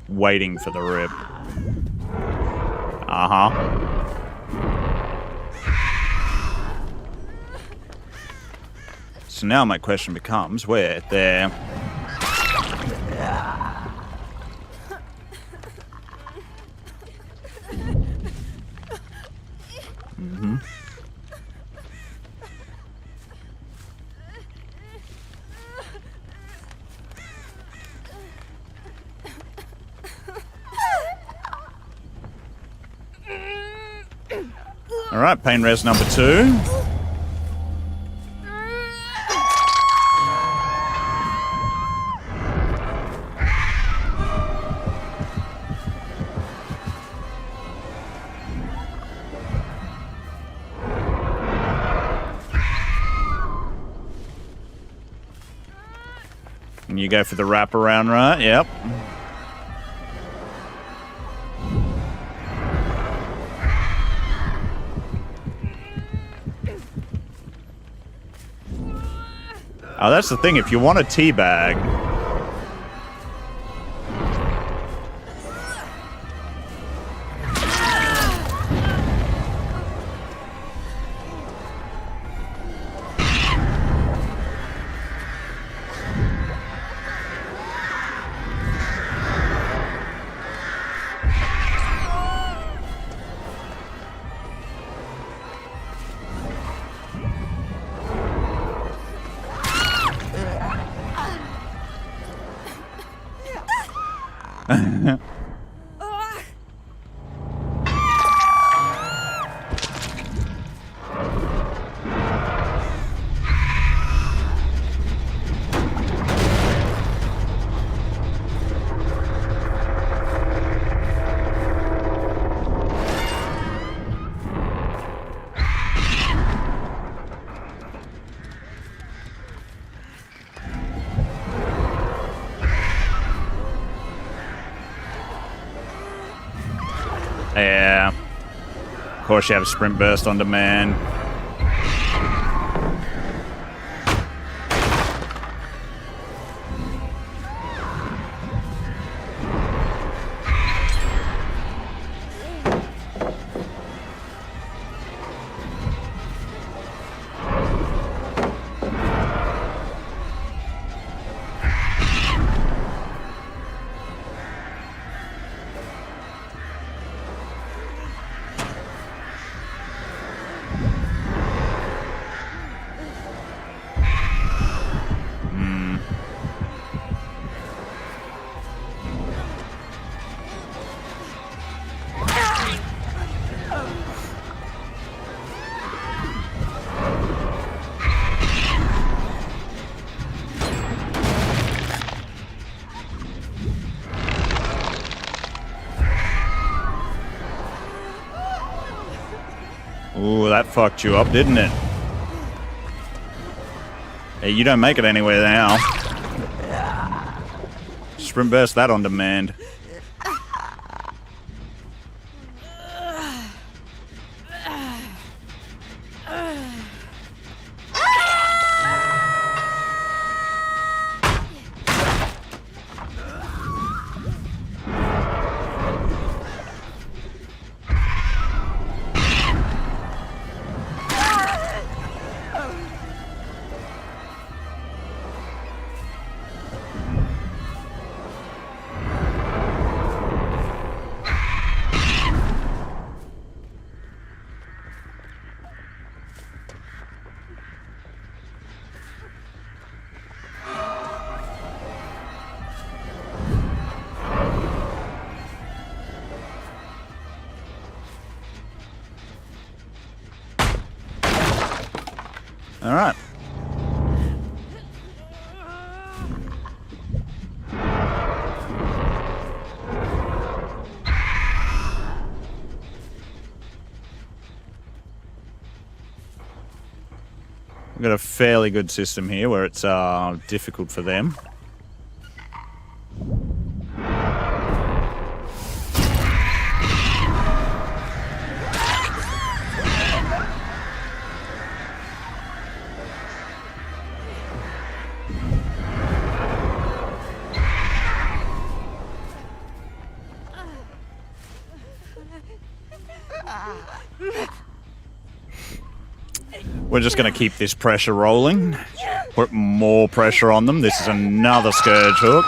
waiting for the rip. So now my question becomes, where? There. Alright, pain res number 2. And you go for the wraparound, right? Yep. Oh, that's the thing. If you want a teabag, yeah. Of course, you have a sprint burst on demand. Ooh, that fucked you up, didn't it? Hey, you don't make it anywhere now. Sprint burst that on demand. All right. We've got a fairly good system here where it's difficult for them. We're just going to keep this pressure rolling. Put more pressure on them. This is another Scourge Hook.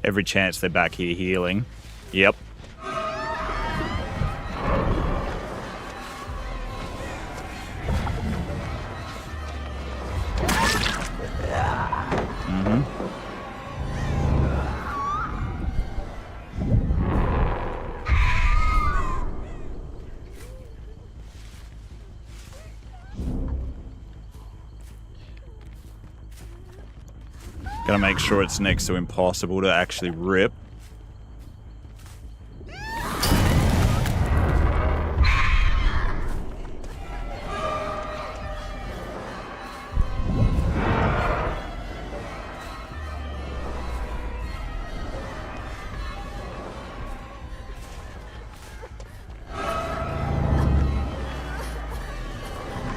Every chance they're back here healing. Yep. Gotta make sure it's next to impossible to actually rip.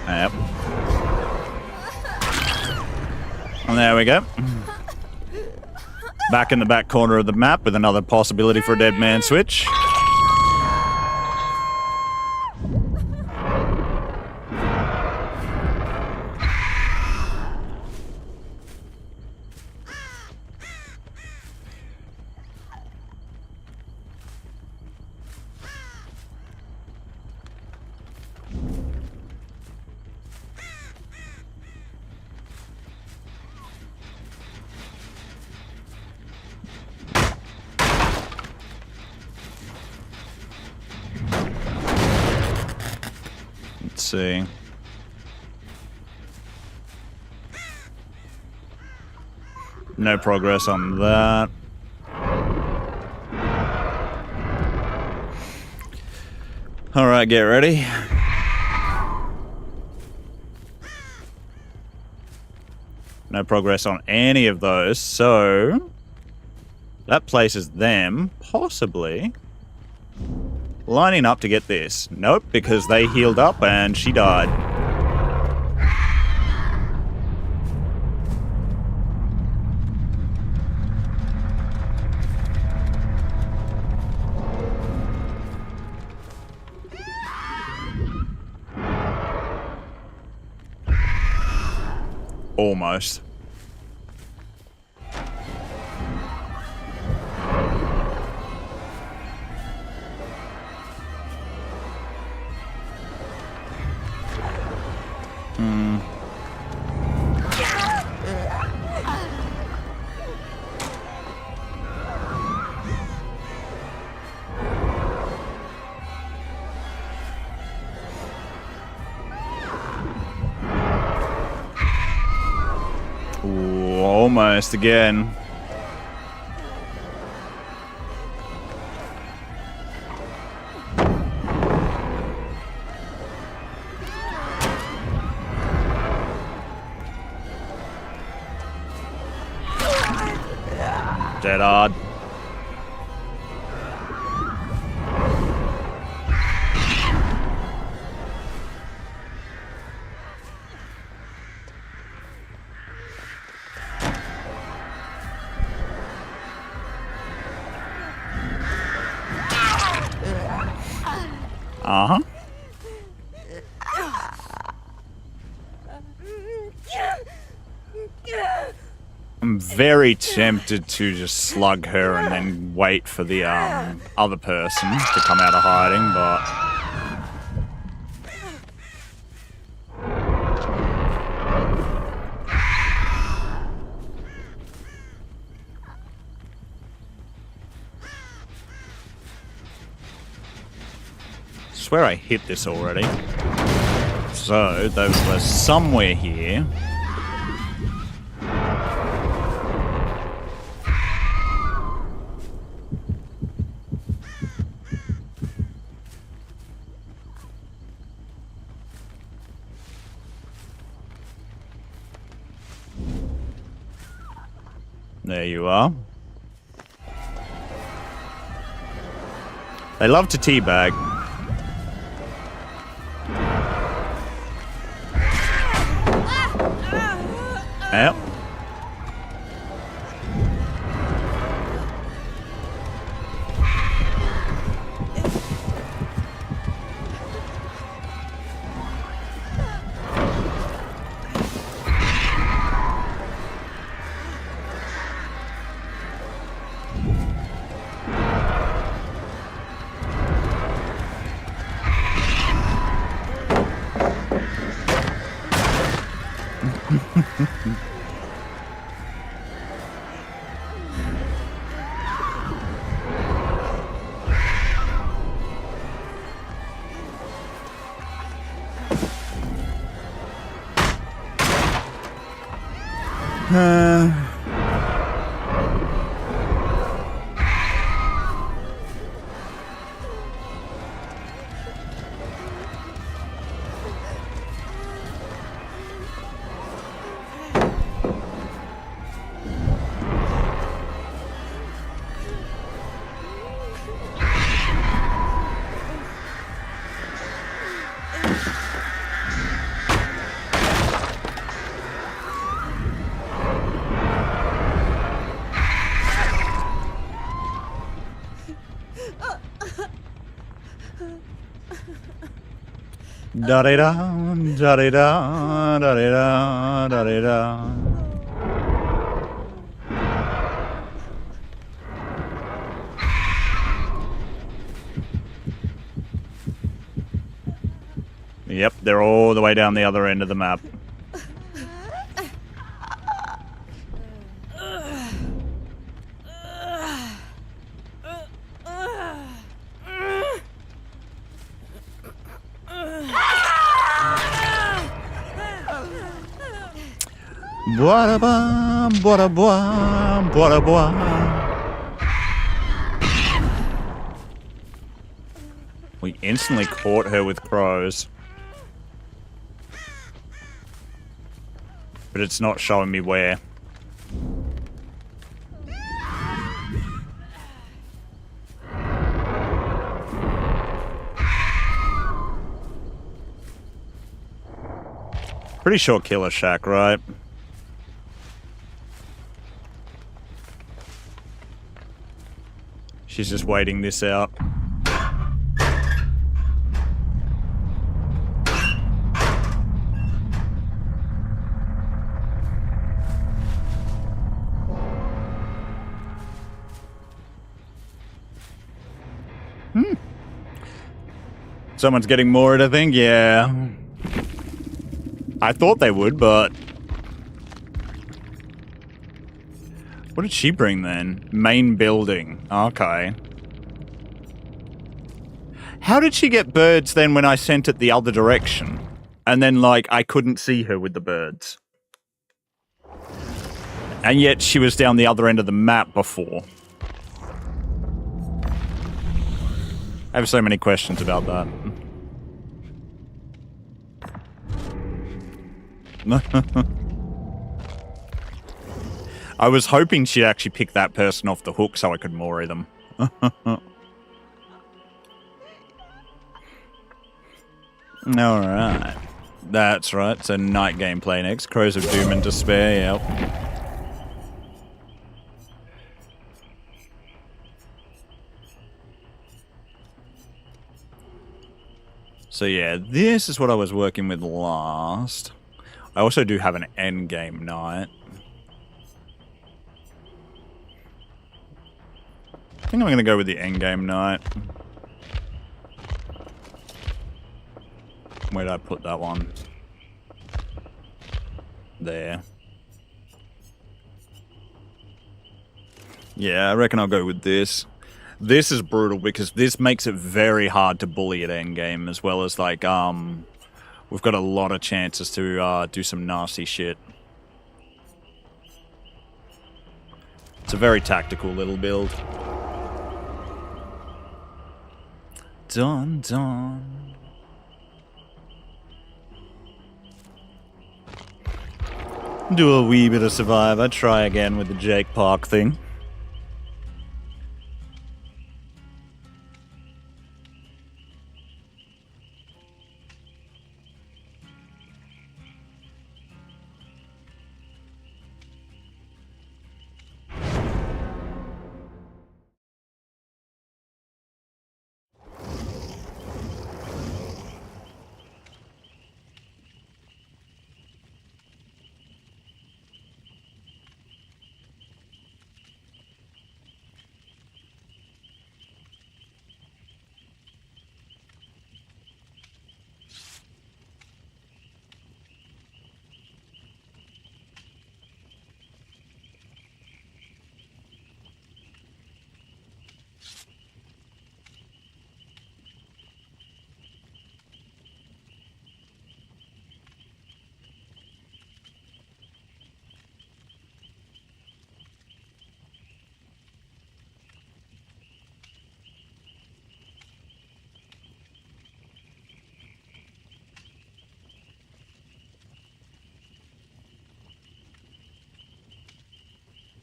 Yep. And there we go. Back in the back corner of the map with another possibility for a dead man switch. Let's see. No progress on that. All right, get ready. No progress on any of those, so that places them possibly lining up to get this. Nope, because they healed up and she died. Almost. Ooh, almost again. Dead hard. Uh-huh. I'm very tempted to just slug her and then wait for the other person to come out of hiding, but swear I hit this already. So, those were somewhere here. There you are. They love to teabag. Yep. Da-da-da, da-da-da, da-da-da, da-da-da. Yep, they're all the way down the other end of the map. Bois-da-bois, bois-da-bois, bois-da-bois. We instantly caught her with crows. But it's not showing me where. Pretty sure Killer Shack, right? She's just waiting this out. Someone's getting moored, I think. Yeah. I thought they would, but... What did she bring then? Main building. Okay. How did she get birds then when I sent it the other direction? And then, like, I couldn't see her with the birds. And yet she was down the other end of the map before. I have so many questions about that. I was hoping she'd actually pick that person off the hook so I could moor them. Alright. That's right, so night gameplay next. Crows of Doom and Despair, yep. So yeah, this is what I was working with last. I also do have an end game night. I think I'm going to go with the end game night. Where did I put that one? There. Yeah, I reckon I'll go with this. This is brutal because this makes it very hard to bully at endgame, as well as like we've got a lot of chances to do some nasty shit. It's a very tactical little build. Dun dun. Do a wee bit of Survivor. Try again with the Jake Park thing.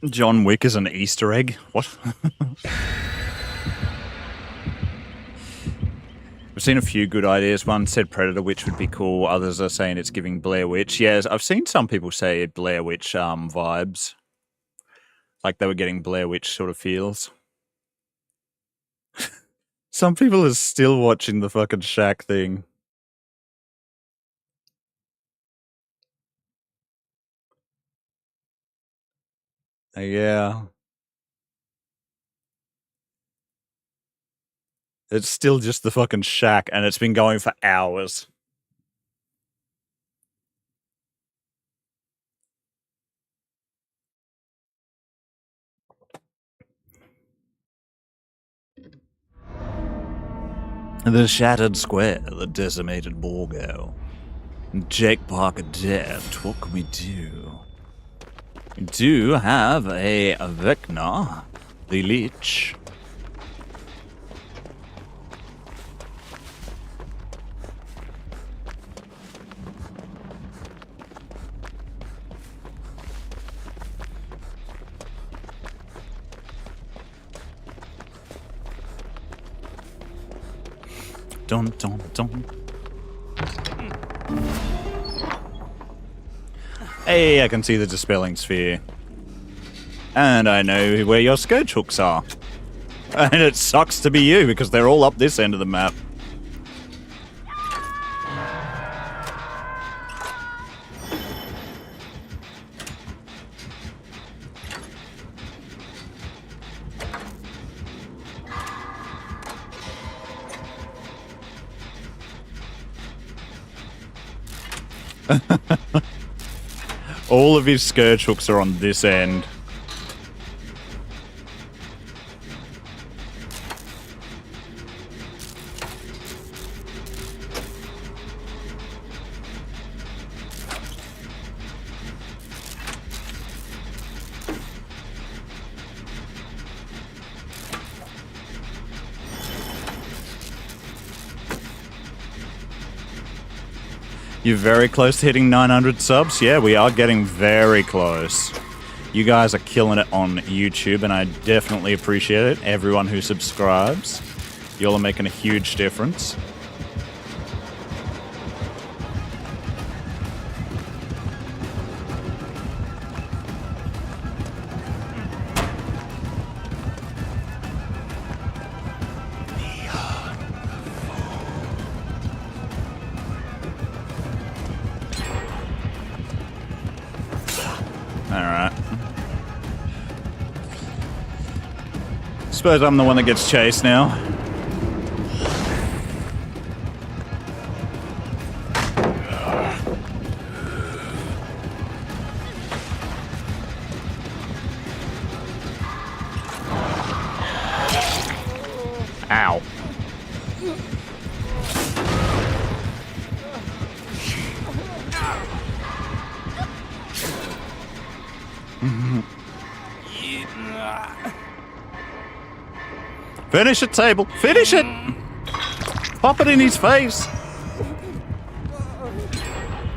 John Wick is an Easter egg? What? I've seen a few good ideas. One said Predator Witch would be cool. Others are saying it's giving Blair Witch. Yes, I've seen some people say Blair Witch vibes. Like they were getting Blair Witch sort of feels. Some people are still watching the fucking Shaq thing. Yeah. It's still just the fucking Shack, and it's been going for hours. The shattered square, the decimated Borgo. Jake Parker dead, what can we do? We do have a Vecna, the Leech. Dun dun dun. Hey, I can see the Dispelling Sphere. And I know where your Scourge hooks are. And it sucks to be you, because they're all up this end of the map. All of his Scourge hooks are on this end. You're very close to hitting 900 subs. Yeah, we are getting very close. You guys are killing it on YouTube, and I definitely appreciate it. Everyone who subscribes, y'all are making a huge difference. Suppose I'm the one that gets chased now. Finish it, Table. Finish it. Pop it in his face.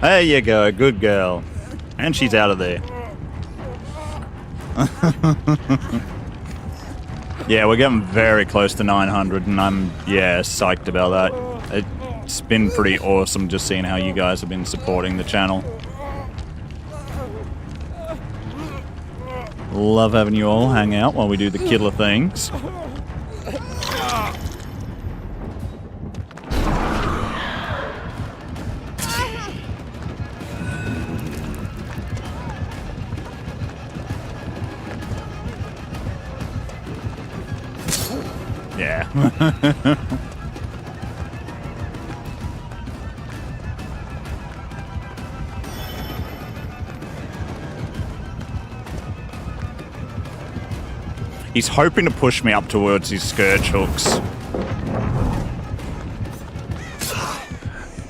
There you go. Good girl. And she's out of there. Yeah, we're getting very close to 900, and I'm, psyched about that. It's been pretty awesome just seeing how you guys have been supporting the channel. Love having you all hang out while we do the killer things. Yeah. He's hoping to push me up towards his scourge hooks.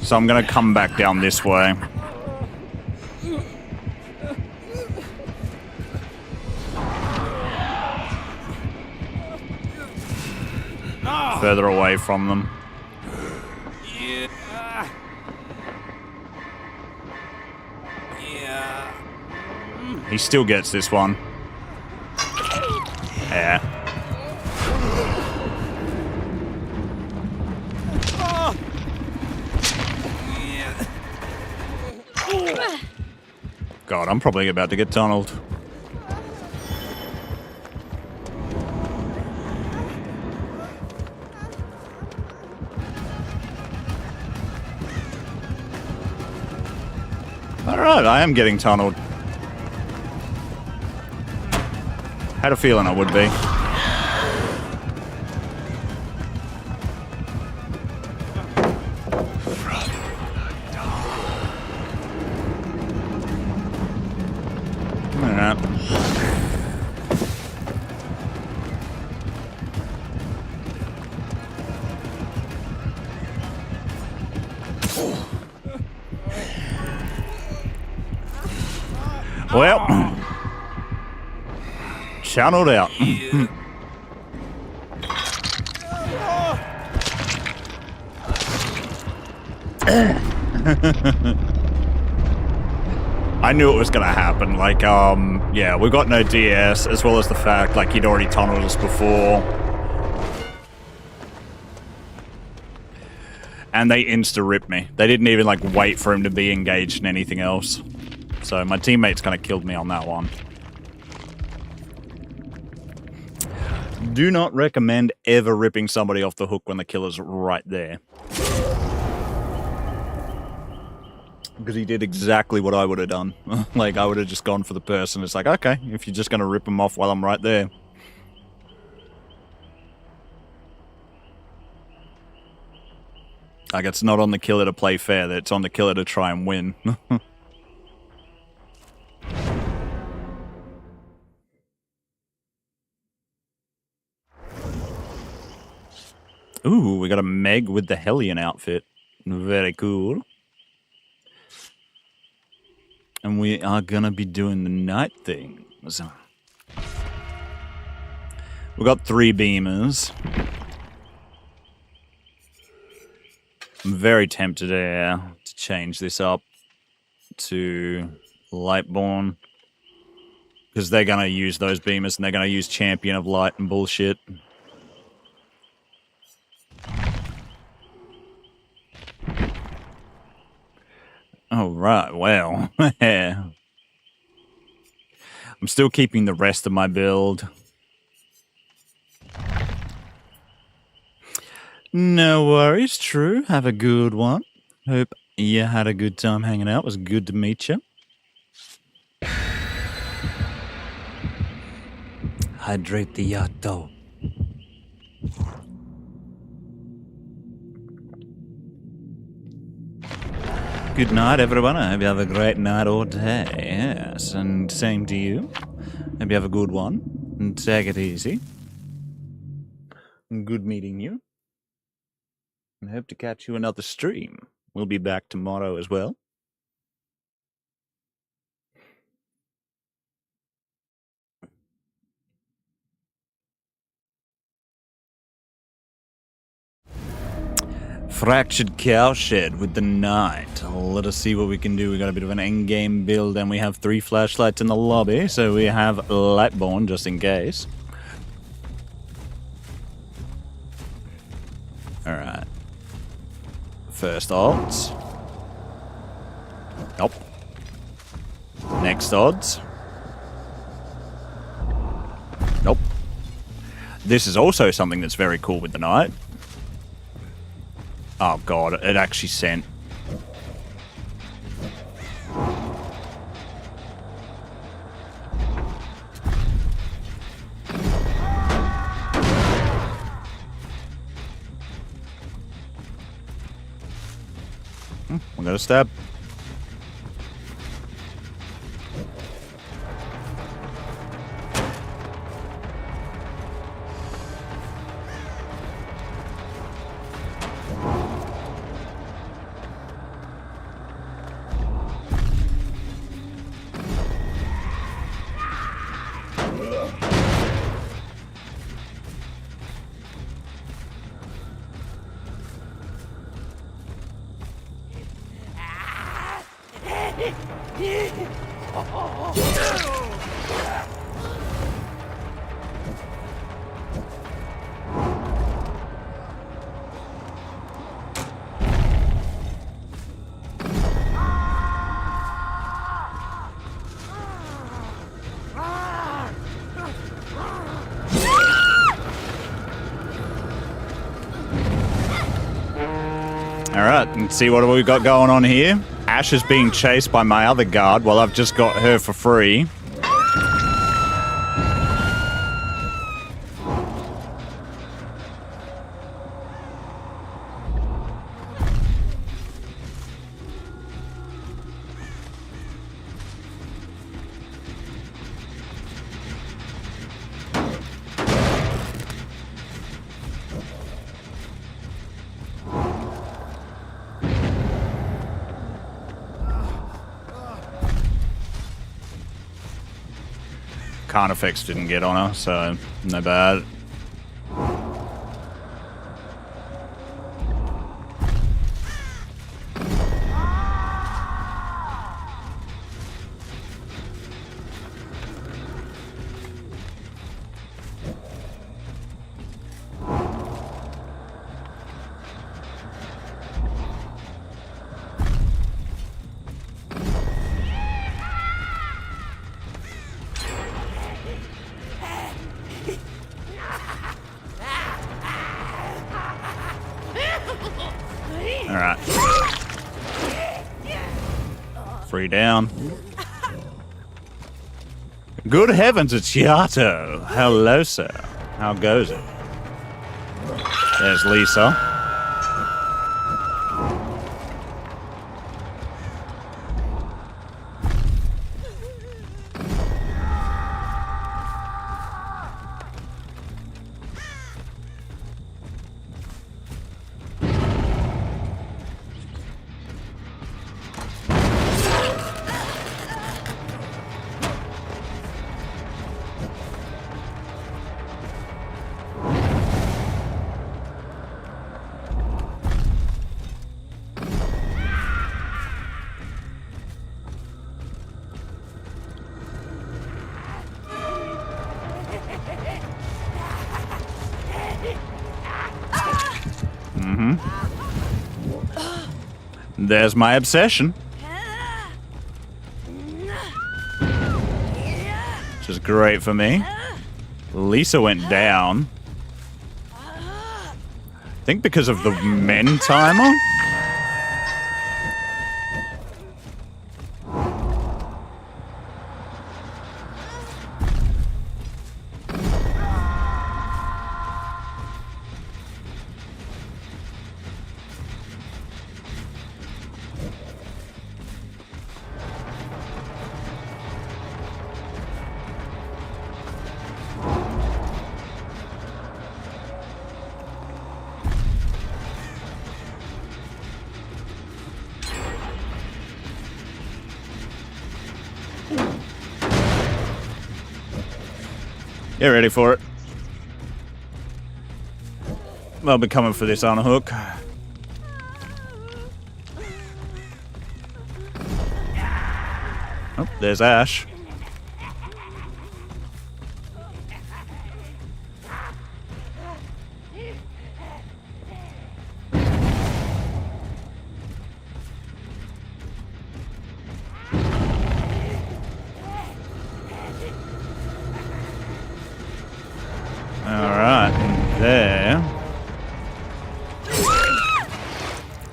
So I'm gonna come back down this way. Further away from them. He still gets this one. Yeah. God, I'm probably about to get tunneled. Alright, I am getting tunneled. Had a feeling I would be. Alright. Well, channeled out. I knew it was gonna happen. Like, yeah, we got no DS, as well as the fact, like, he'd already tunneled us before. And they insta-ripped me. They didn't even, like, wait for him to be engaged in anything else. So my teammates kind of killed me on that one. Do not recommend ever ripping somebody off the hook when the killer's right there. Because he did exactly what I would have done. Like, I would have just gone for the person. It's like, okay, if you're just going to rip him off while I'm right there. Like, it's not on the killer to play fair. It's on the killer to try and win. Ooh, we got a Meg with the Hellion outfit. Very cool. And we are gonna be doing the night thing. We got 3 beamers. I'm very tempted to change this up to Lightborn. Because they're gonna use those beamers and they're gonna use Champion of Light and bullshit. Oh, right, well. I'm still keeping the rest of my build. No worries, True. Have a good one. Hope you had a good time hanging out. It was good to meet you. Hydrate the yacht, though. Good night, everyone. I hope you have a great night or day. Yes, and same to you. Hope you have a good one. And take it easy. Good meeting you. And hope to catch you another stream. We'll be back tomorrow as well. Fractured cowshed with the knight. Let us see what we can do. We got a bit of an endgame build, and we have 3 flashlights in the lobby, so we have Lightborn just in case. Alright. First odds. Nope. Next odds. Nope. This is also something that's very cool with the knight. Oh god, it actually sent. We got a stab. Alright, let's see what we've got going on here. Ash is being chased by my other guard while I've just got her for free. Carnifex didn't get on her, so no bad. Alright. 3 down. Good heavens, it's Yato. Hello, sir. How goes it? There's Lisa. There's my obsession. Which is great for me. Lisa went down. I think because of the men timer. Get ready for it. I'll be coming for this on a hook. Oh, there's Ash. Alright, and there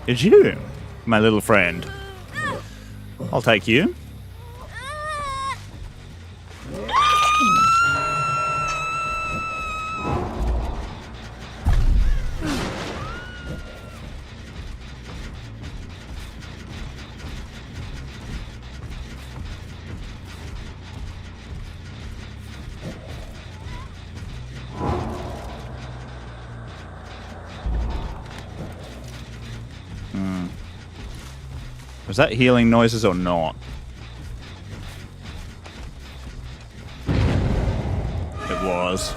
is you, my little friend. I'll take you. Was that healing noises or not? It was.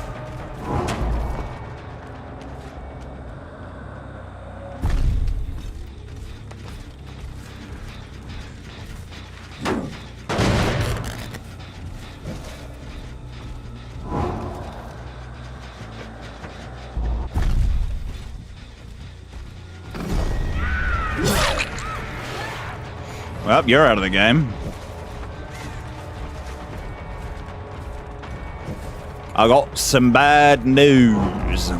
Well, you're out of the game. I got some bad news.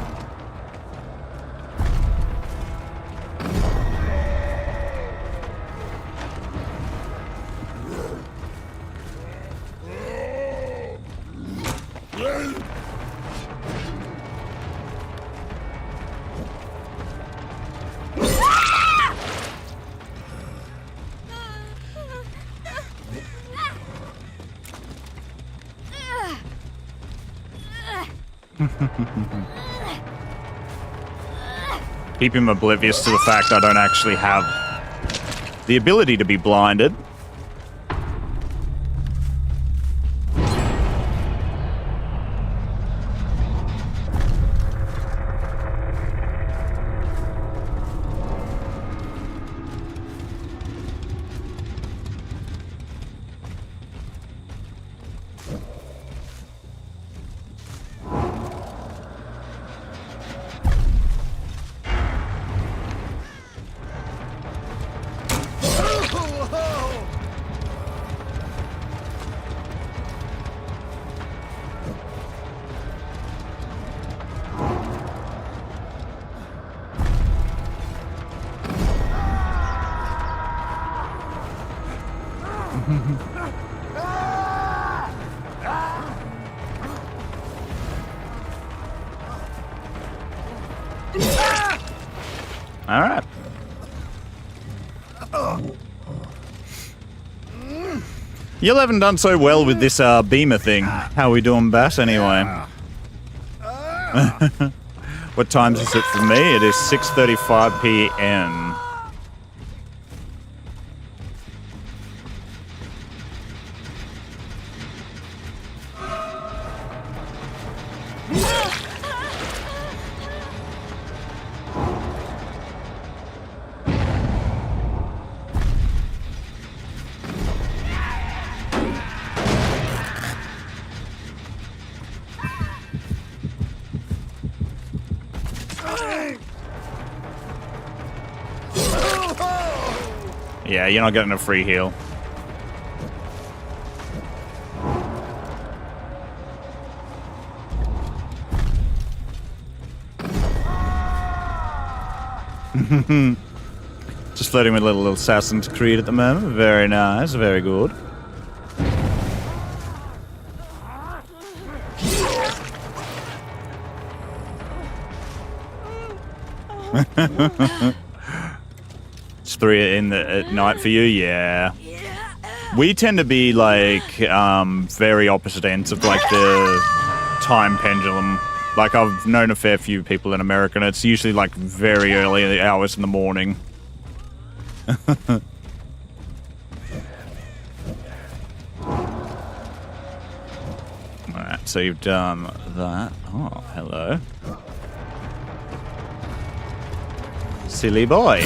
Keep him oblivious to the fact I don't actually have the ability to be blinded. All right. You haven't done so well with this beamer thing. How are we doing, Bass, anyway? What time is it for me? It is 6:35 p.m. Yeah, you're not getting a free heal. Just flirting with little Assassin's Creed at the moment. Very nice, very good. It's 3 at night for you, yeah. We tend to be like very opposite ends of like the time pendulum. Like I've known a fair few people in America, and it's usually like very early hours in the morning. Alright, so you've done that. Oh, hello. Silly boy.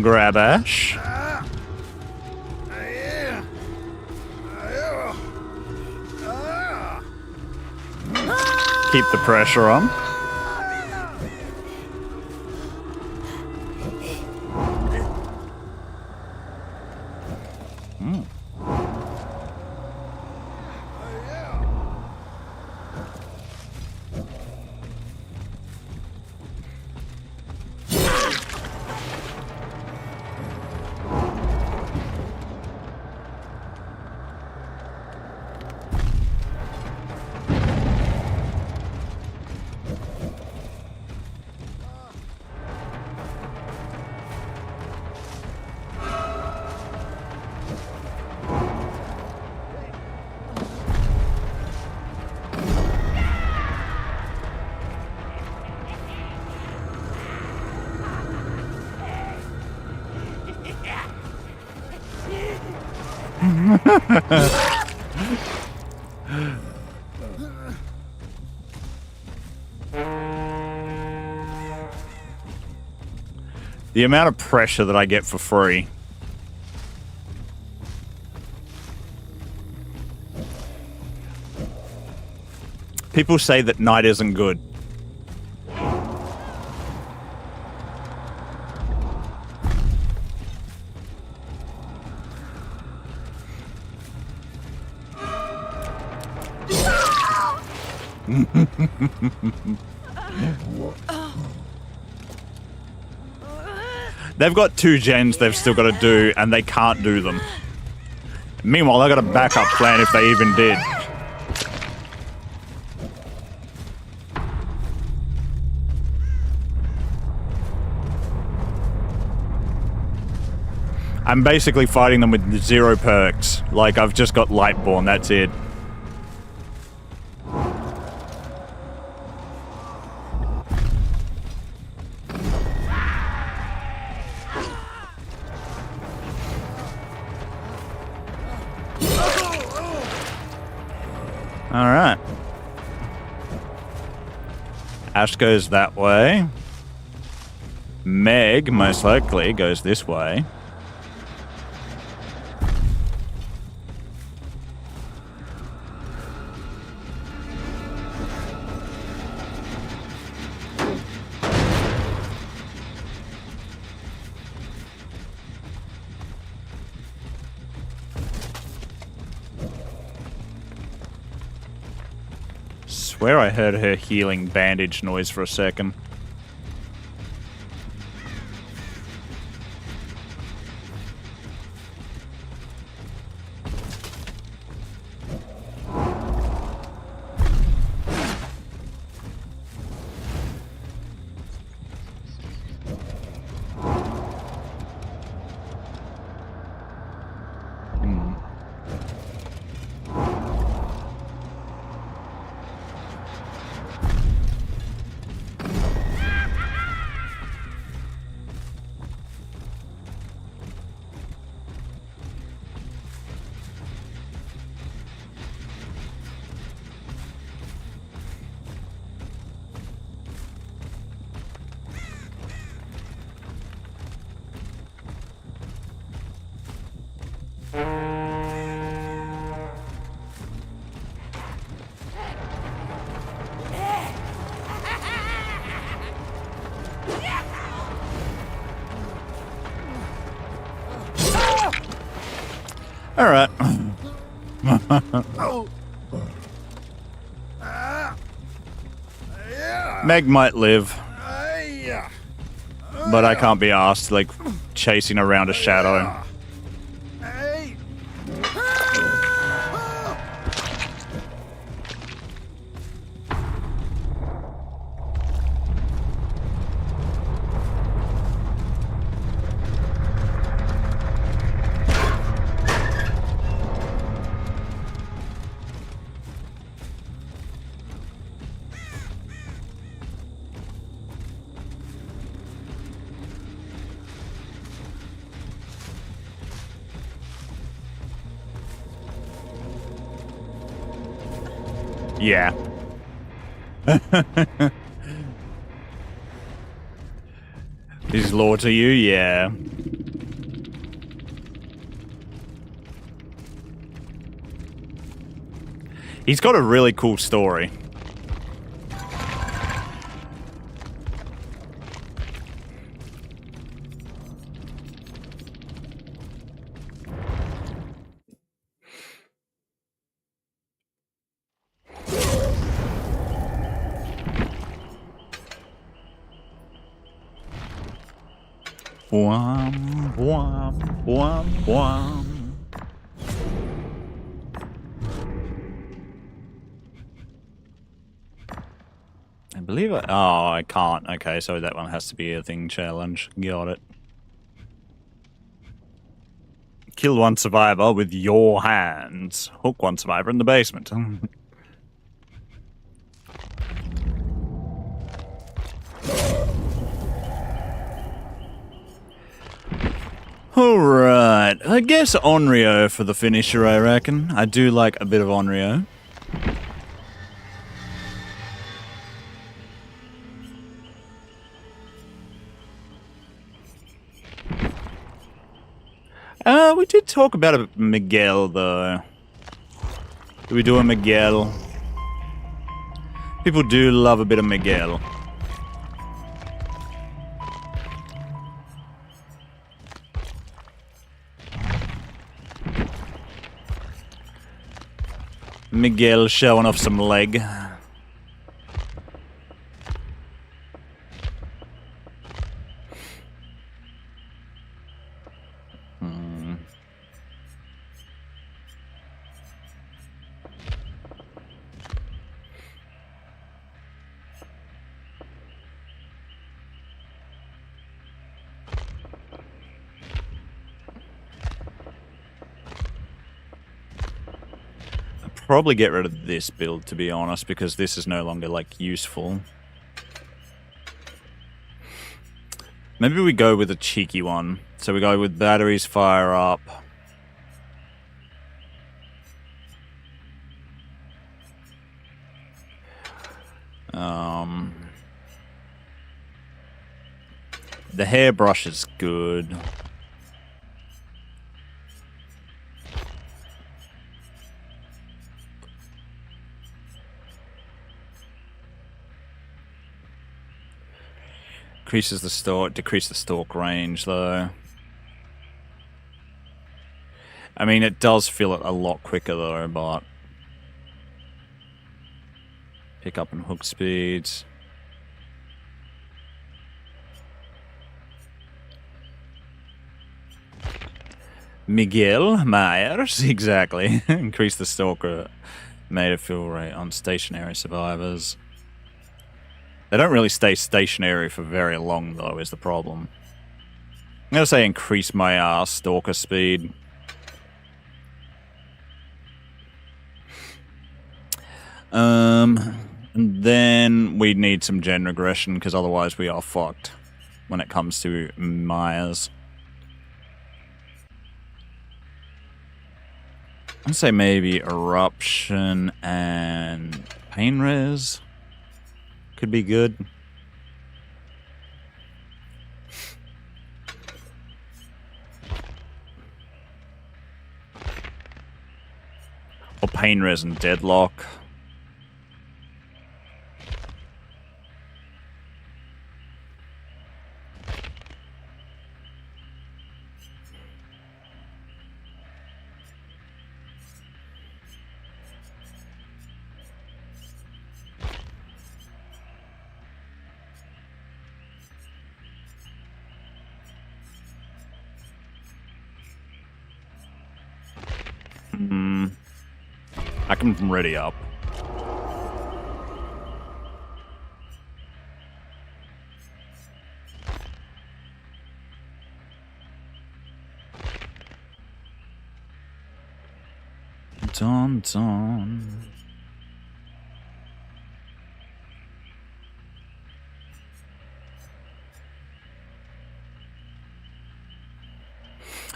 Grab Ash. Keep the pressure on. The amount of pressure that I get for free. People say that night isn't good. They've got 2 gens they've still got to do, and they can't do them. Meanwhile, they've got a backup plan if they even did. I'm basically fighting them with 0 perks. Like, I've just got Lightborn, that's it. Alright. Ash goes that way. Meg, most likely, goes this way. Swear I heard her healing bandage noise for a second. Alright. Meg might live. But I can't be asked, like, chasing around a shadow. Yeah. Is law to you? Yeah. He's got a really cool story. Wham, wham, wham, wham. I believe it. Oh, I can't. Okay, so that one has to be a thing challenge. Got it. Kill one survivor with your hands. Hook one survivor in the basement. Alright, I guess Onryo for the finisher, I reckon. I do like a bit of Onryo. We did talk about a Miguel, though. Do we do a Miguel? People do love a bit of Miguel. Miguel showing off some leg. Probably get rid of this build, to be honest, because this is no longer, like, useful. Maybe we go with a cheeky one. So we go with batteries fire up. The hairbrush is good. Decreases the stalk range, though. I mean, it does feel it a lot quicker, though, but... Pick up and hook speeds. Miguel Myers, exactly. Increase the stalker made it feel rate on stationary survivors. They don't really stay stationary for very long, though, is the problem. I'm gonna say increase my stalker speed. And then we need some gen regression, because otherwise we are fucked when it comes to Myers. I'd say maybe eruption and pain res could be good. Or pain res and deadlock. I can ready up. Dun, dun.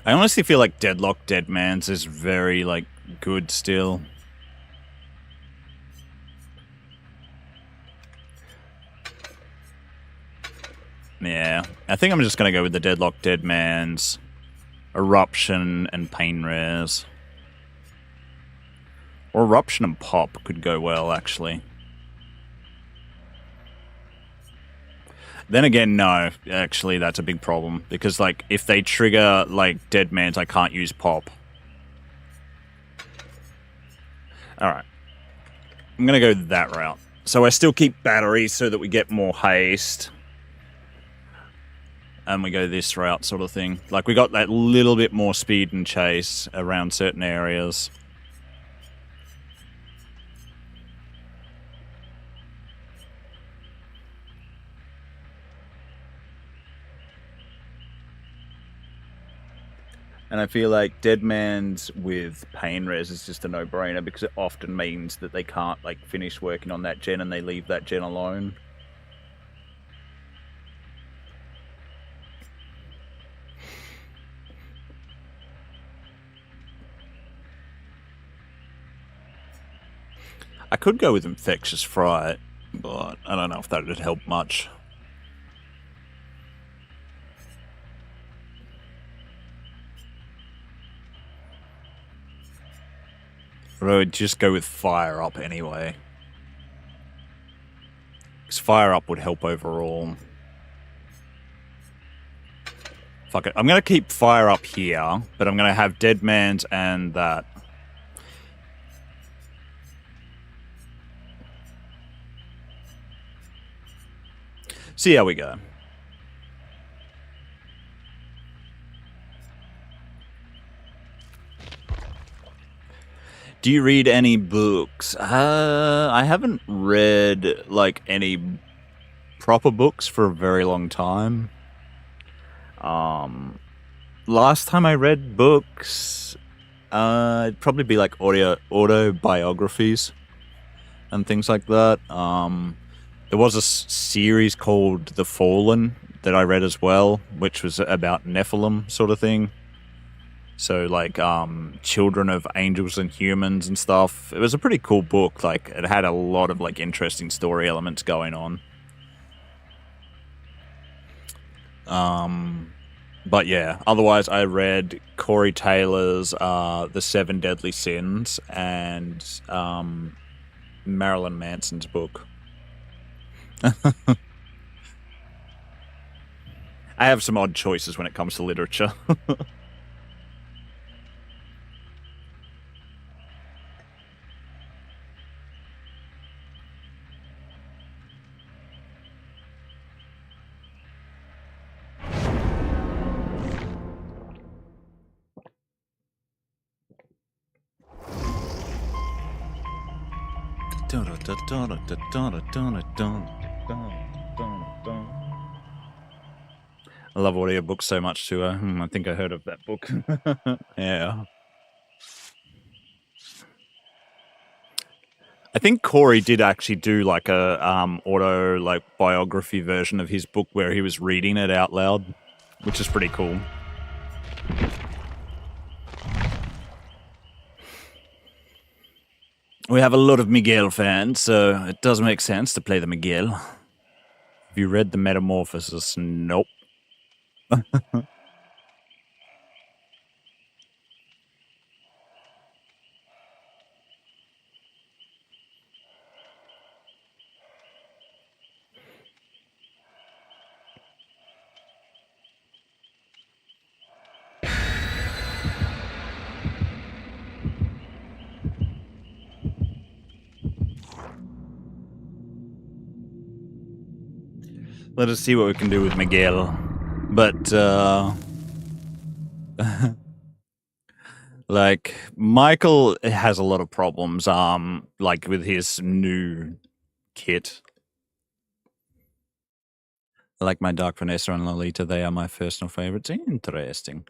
I honestly feel like Deadlock Dead Man's is very, like, good still. Yeah, I think I'm just gonna go with the Deadlock Dead Man's, Eruption, and Pain Rares. Or eruption and pop could go well, actually. Then again, no. Actually, that's a big problem. Because, like, if they trigger, like, dead mans, I can't use pop. Alright. I'm gonna go that route. So I still keep batteries so that we get more haste. And we go this route sort of thing. Like, we got that little bit more speed and chase around certain areas. And I feel like dead mans with pain res is just a no-brainer because it often means that they can't, like, finish working on that gen and they leave that gen alone. I could go with Infectious Fright, but I don't know if that would help much. Or I would just go with Fire Up anyway. Because Fire Up would help overall. Fuck it. I'm going to keep Fire Up here, but I'm going to have Dead Man's and that. See how we go. Do you read any books? I haven't read, like, any proper books for a very long time. Last time I read books, it'd probably be, like, autobiographies and things like that. There was a series called The Fallen that I read as well, which was about Nephilim sort of thing. So, like, children of angels and humans and stuff. It was a pretty cool book. Like, it had a lot of, like, interesting story elements going on. But yeah, otherwise I read Corey Taylor's The Seven Deadly Sins and Marilyn Manson's book. I have some odd choices when it comes to literature. I love audiobooks so much too. I think I heard of that book. Yeah. I think Corey did actually do like a auto like biography version of his book where he was reading it out loud, which is pretty cool. We have a lot of Miguel fans, so it does make sense to play the Miguel. Have you read the Metamorphosis? Nope. Let us see what we can do with Miguel. But, like, Michael has a lot of problems, like, with his new kit. Like my Dark Vanessa and Lolita, they are my personal favorites. Interesting.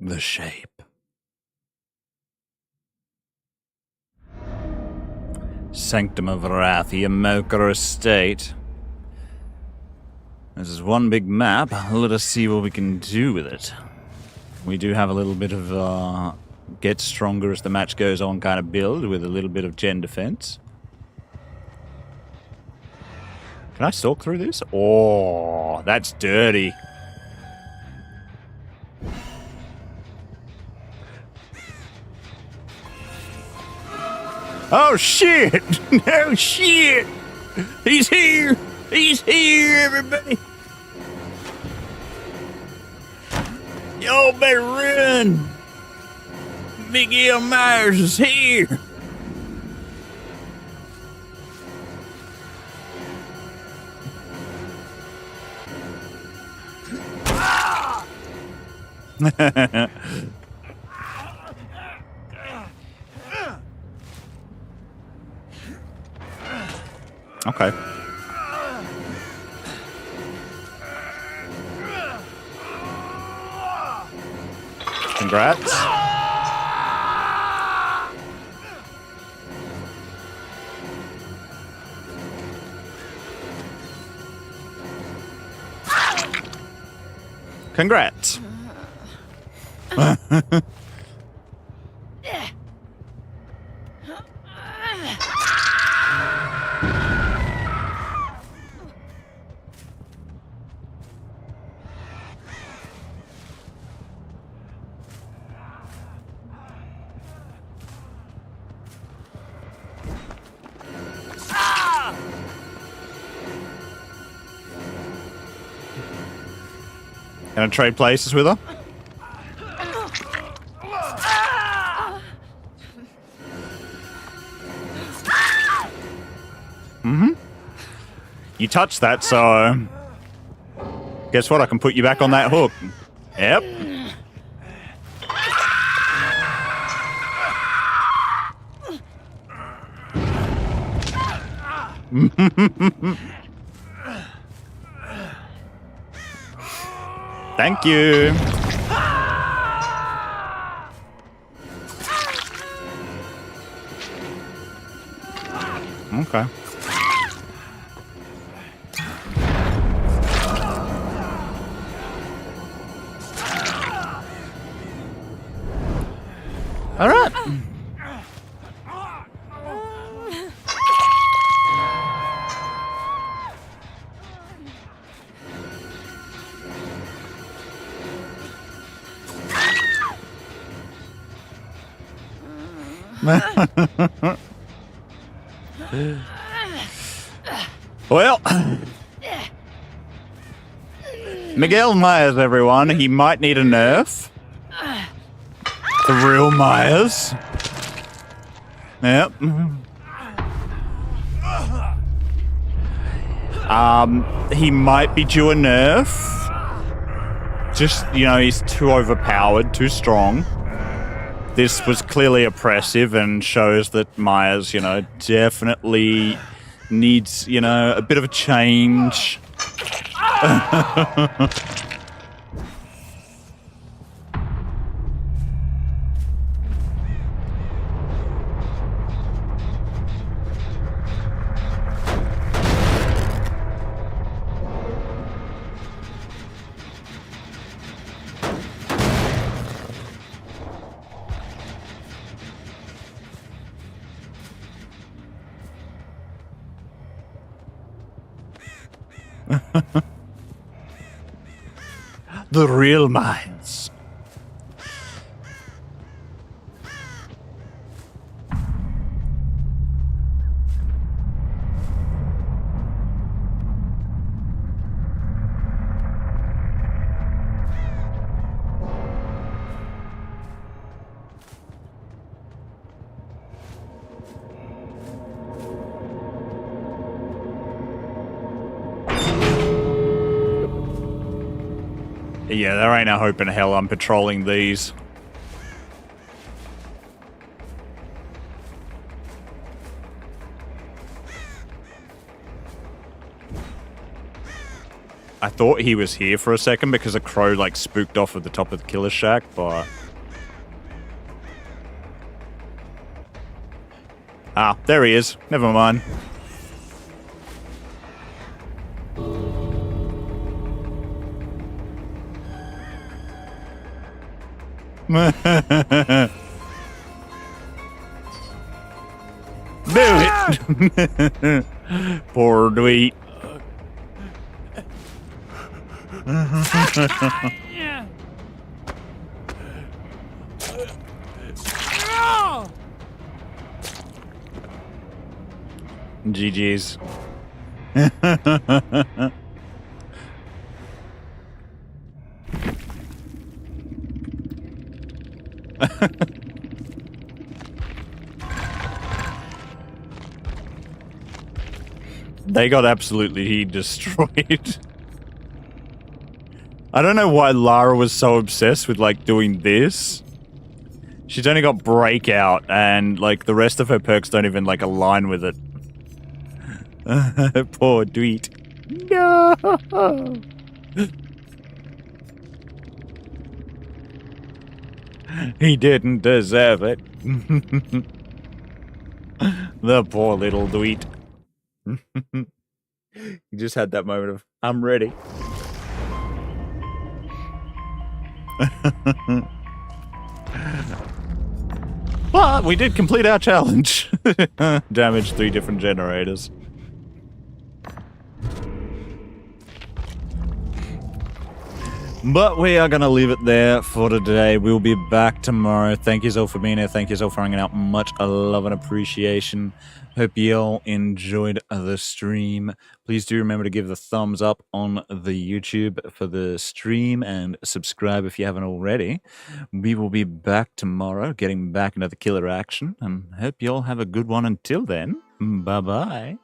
The Shape. Sanctum of Wrath, the Amoker Estate. This is one big map. Let us see what we can do with it. We do have a little bit of gets stronger as the match goes on kind of build with a little bit of gen defense. Can I stalk through this? Oh, that's dirty. Oh, shit! Oh, shit! He's here! He's here, everybody! Y'all better run! Big L. Myers is here! Okay. Congrats. Congrats. Can I trade places with her? Mm-hmm. You touched that, so... Guess what? I can put you back on that hook. Yep. Thank you. Okay. All right. Well, Miguel Myers, everyone. He might need a nerf. The real Myers. Yep. He might be due a nerf. Just, you know, he's too overpowered, too strong. This was clearly oppressive and shows that Myers, you know, definitely needs, you know, a bit of a change. The real Myers. Yeah, there ain't no hope in hell I'm patrolling these. I thought he was here for a second because a crow, like, spooked off at the top of the killer shack, but... Ah, there he is. Never mind. Poor Dweet. GG's. They got absolutely destroyed. I don't know why Lara was so obsessed with, like, doing this. She's only got Breakout, and, like, the rest of her perks don't even, like, align with it. Poor Dweet. No! He didn't deserve it. The poor little Dweet. He just had that moment of, I'm ready. But we did complete our challenge. Damaged 3 different generators. But we are going to leave it there for today. We'll be back tomorrow. Thank you all for being here. Thank you all for hanging out. Much love and appreciation. Hope you all enjoyed the stream. Please do remember to give the thumbs up on the YouTube for the stream and subscribe if you haven't already. We will be back tomorrow, getting back into the killer action. And hope you all have a good one until then. Bye-bye.